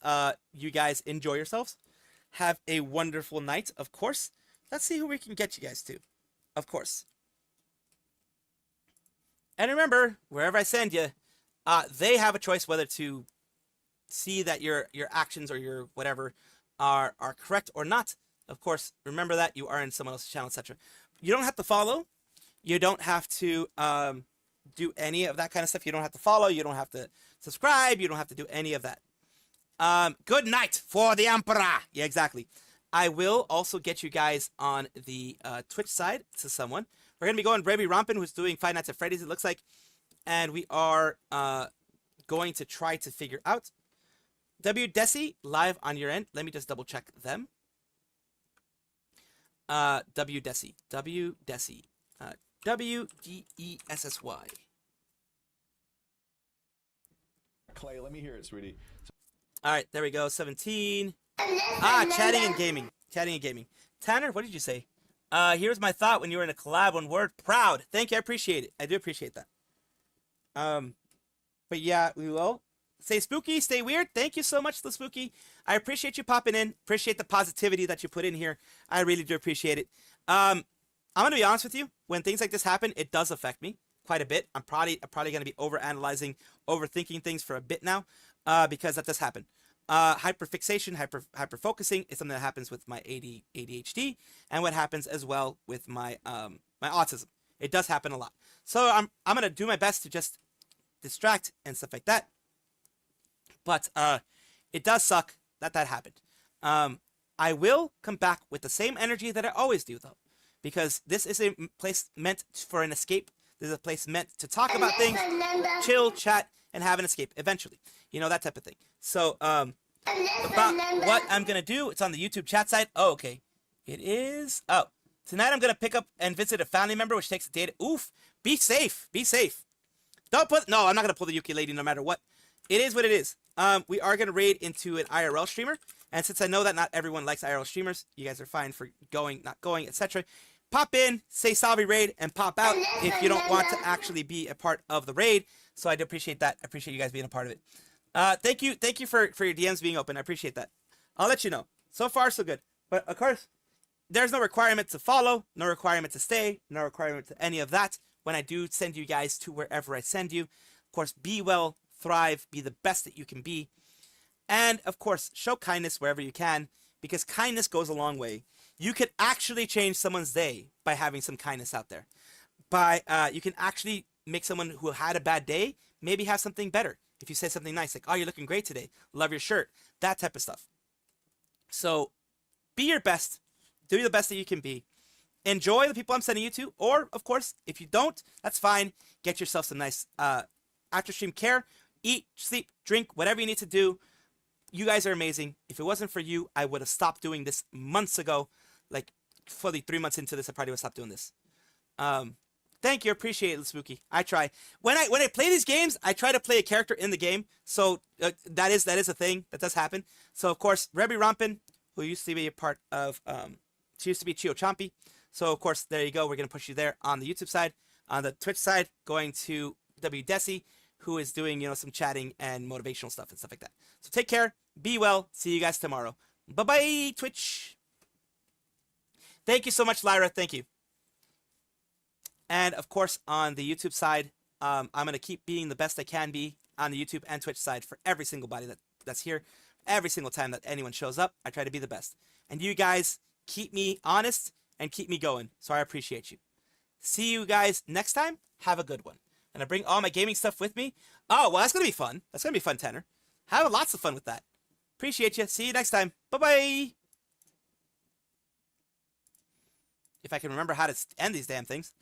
[SPEAKER 1] you guys enjoy yourselves. Have a wonderful night, of course. Let's see who we can get you guys to, of course. And remember, wherever I send you, they have a choice whether to see that your actions or your whatever are correct or not. Of course, remember that you are in someone else's channel, etc. You don't have to follow. You don't have to do any of that kind of stuff. You don't have to follow. You don't have to subscribe. You don't have to do any of that. Good night for the Emperor. Yeah, exactly. I will also get you guys on the Twitch side to someone. We're going to be going Rebby Rompin, who's doing Five Nights at Freddy's, it looks like. And we are going to try to figure out W Desi live on your end. Let me just double check them. W Desi. W-D-E-S-S-Y.
[SPEAKER 6] Clay, let me hear it, sweetie.
[SPEAKER 1] All right, there we go. 17. Chatting and gaming. Chatting and gaming. Tanner, what did you say? Here's my thought when you were in a collab. One word: proud. Thank you. I appreciate it. I do appreciate that. But yeah, we will. Stay spooky, stay weird. Thank you so much, the spooky. I appreciate you popping in. Appreciate the positivity that you put in here. I really do appreciate it. I'm gonna be honest with you. When things like this happen, it does affect me quite a bit. I'm probably gonna be overanalyzing, overthinking things for a bit now, because that does happen. Hyperfixation, hyper focusing is something that happens with my ADHD, and what happens as well with my my autism. It does happen a lot. So I'm gonna do my best to just distract and stuff like that. But it does suck that happened. I will come back with the same energy that I always do, though, because this is a place meant for an escape. This is a place meant to talk about things, chill, chat, and have an escape eventually. You know, that type of thing. So, about what I'm going to do, it's on the YouTube chat side. Oh, okay. It is. Oh, tonight I'm going to pick up and visit a family member, which takes a day to. Oof. Be safe. Be safe. Don't put. No, I'm not going to pull the ukulele no matter what. It is what it is. We are going to raid into an IRL streamer. And since I know that not everyone likes IRL streamers, you guys are fine for going, not going, etc. Pop in, say Salvi raid, and pop out if you don't want to actually be a part of the raid. So I do appreciate that. I appreciate you guys being a part of it. Thank you for your DMs being open. I appreciate that. I'll let you know. So far, so good. But of course, there's no requirement to follow, no requirement to stay, no requirement to any of that when I do send you guys to wherever I send you. Of course, be well, thrive, be the best that you can be. And of course, show kindness wherever you can, because kindness goes a long way. You could actually change someone's day by having some kindness out there. You can actually make someone who had a bad day maybe have something better. If you say something nice, like, oh, you're looking great today, love your shirt, that type of stuff. So be your best, do the best that you can be. Enjoy the people I'm sending you to, or of course, if you don't, that's fine. Get yourself some nice after stream care. Eat, sleep, drink, whatever you need to do. You guys are amazing. If it wasn't for you, I would have stopped doing this months ago. Like, fully 3 months into this, I probably would have stopped doing this. Thank you. Appreciate it, Spooky. I try. When I play these games, I try to play a character in the game. So that is a thing. That does happen. So, of course, Rebby Rompin, who used to be a part of... she used to be Chio Chompy. So, of course, there you go. We're going to push you there on the YouTube side. On the Twitch side, going to W Desi, who is doing, some chatting and motivational stuff and stuff like that. So take care. Be well. See you guys tomorrow. Bye-bye, Twitch. Thank you so much, Lyra. Thank you. And, of course, on the YouTube side, I'm going to keep being the best I can be on the YouTube and Twitch side for every single body that's here. Every single time that anyone shows up, I try to be the best. And you guys keep me honest and keep me going. So I appreciate you. See you guys next time. Have a good one. And I bring all my gaming stuff with me. Oh, well, that's going to be fun. That's going to be fun, Tanner. Have lots of fun with that. Appreciate you. See you next time. Bye-bye. If I can remember how to end these damn things.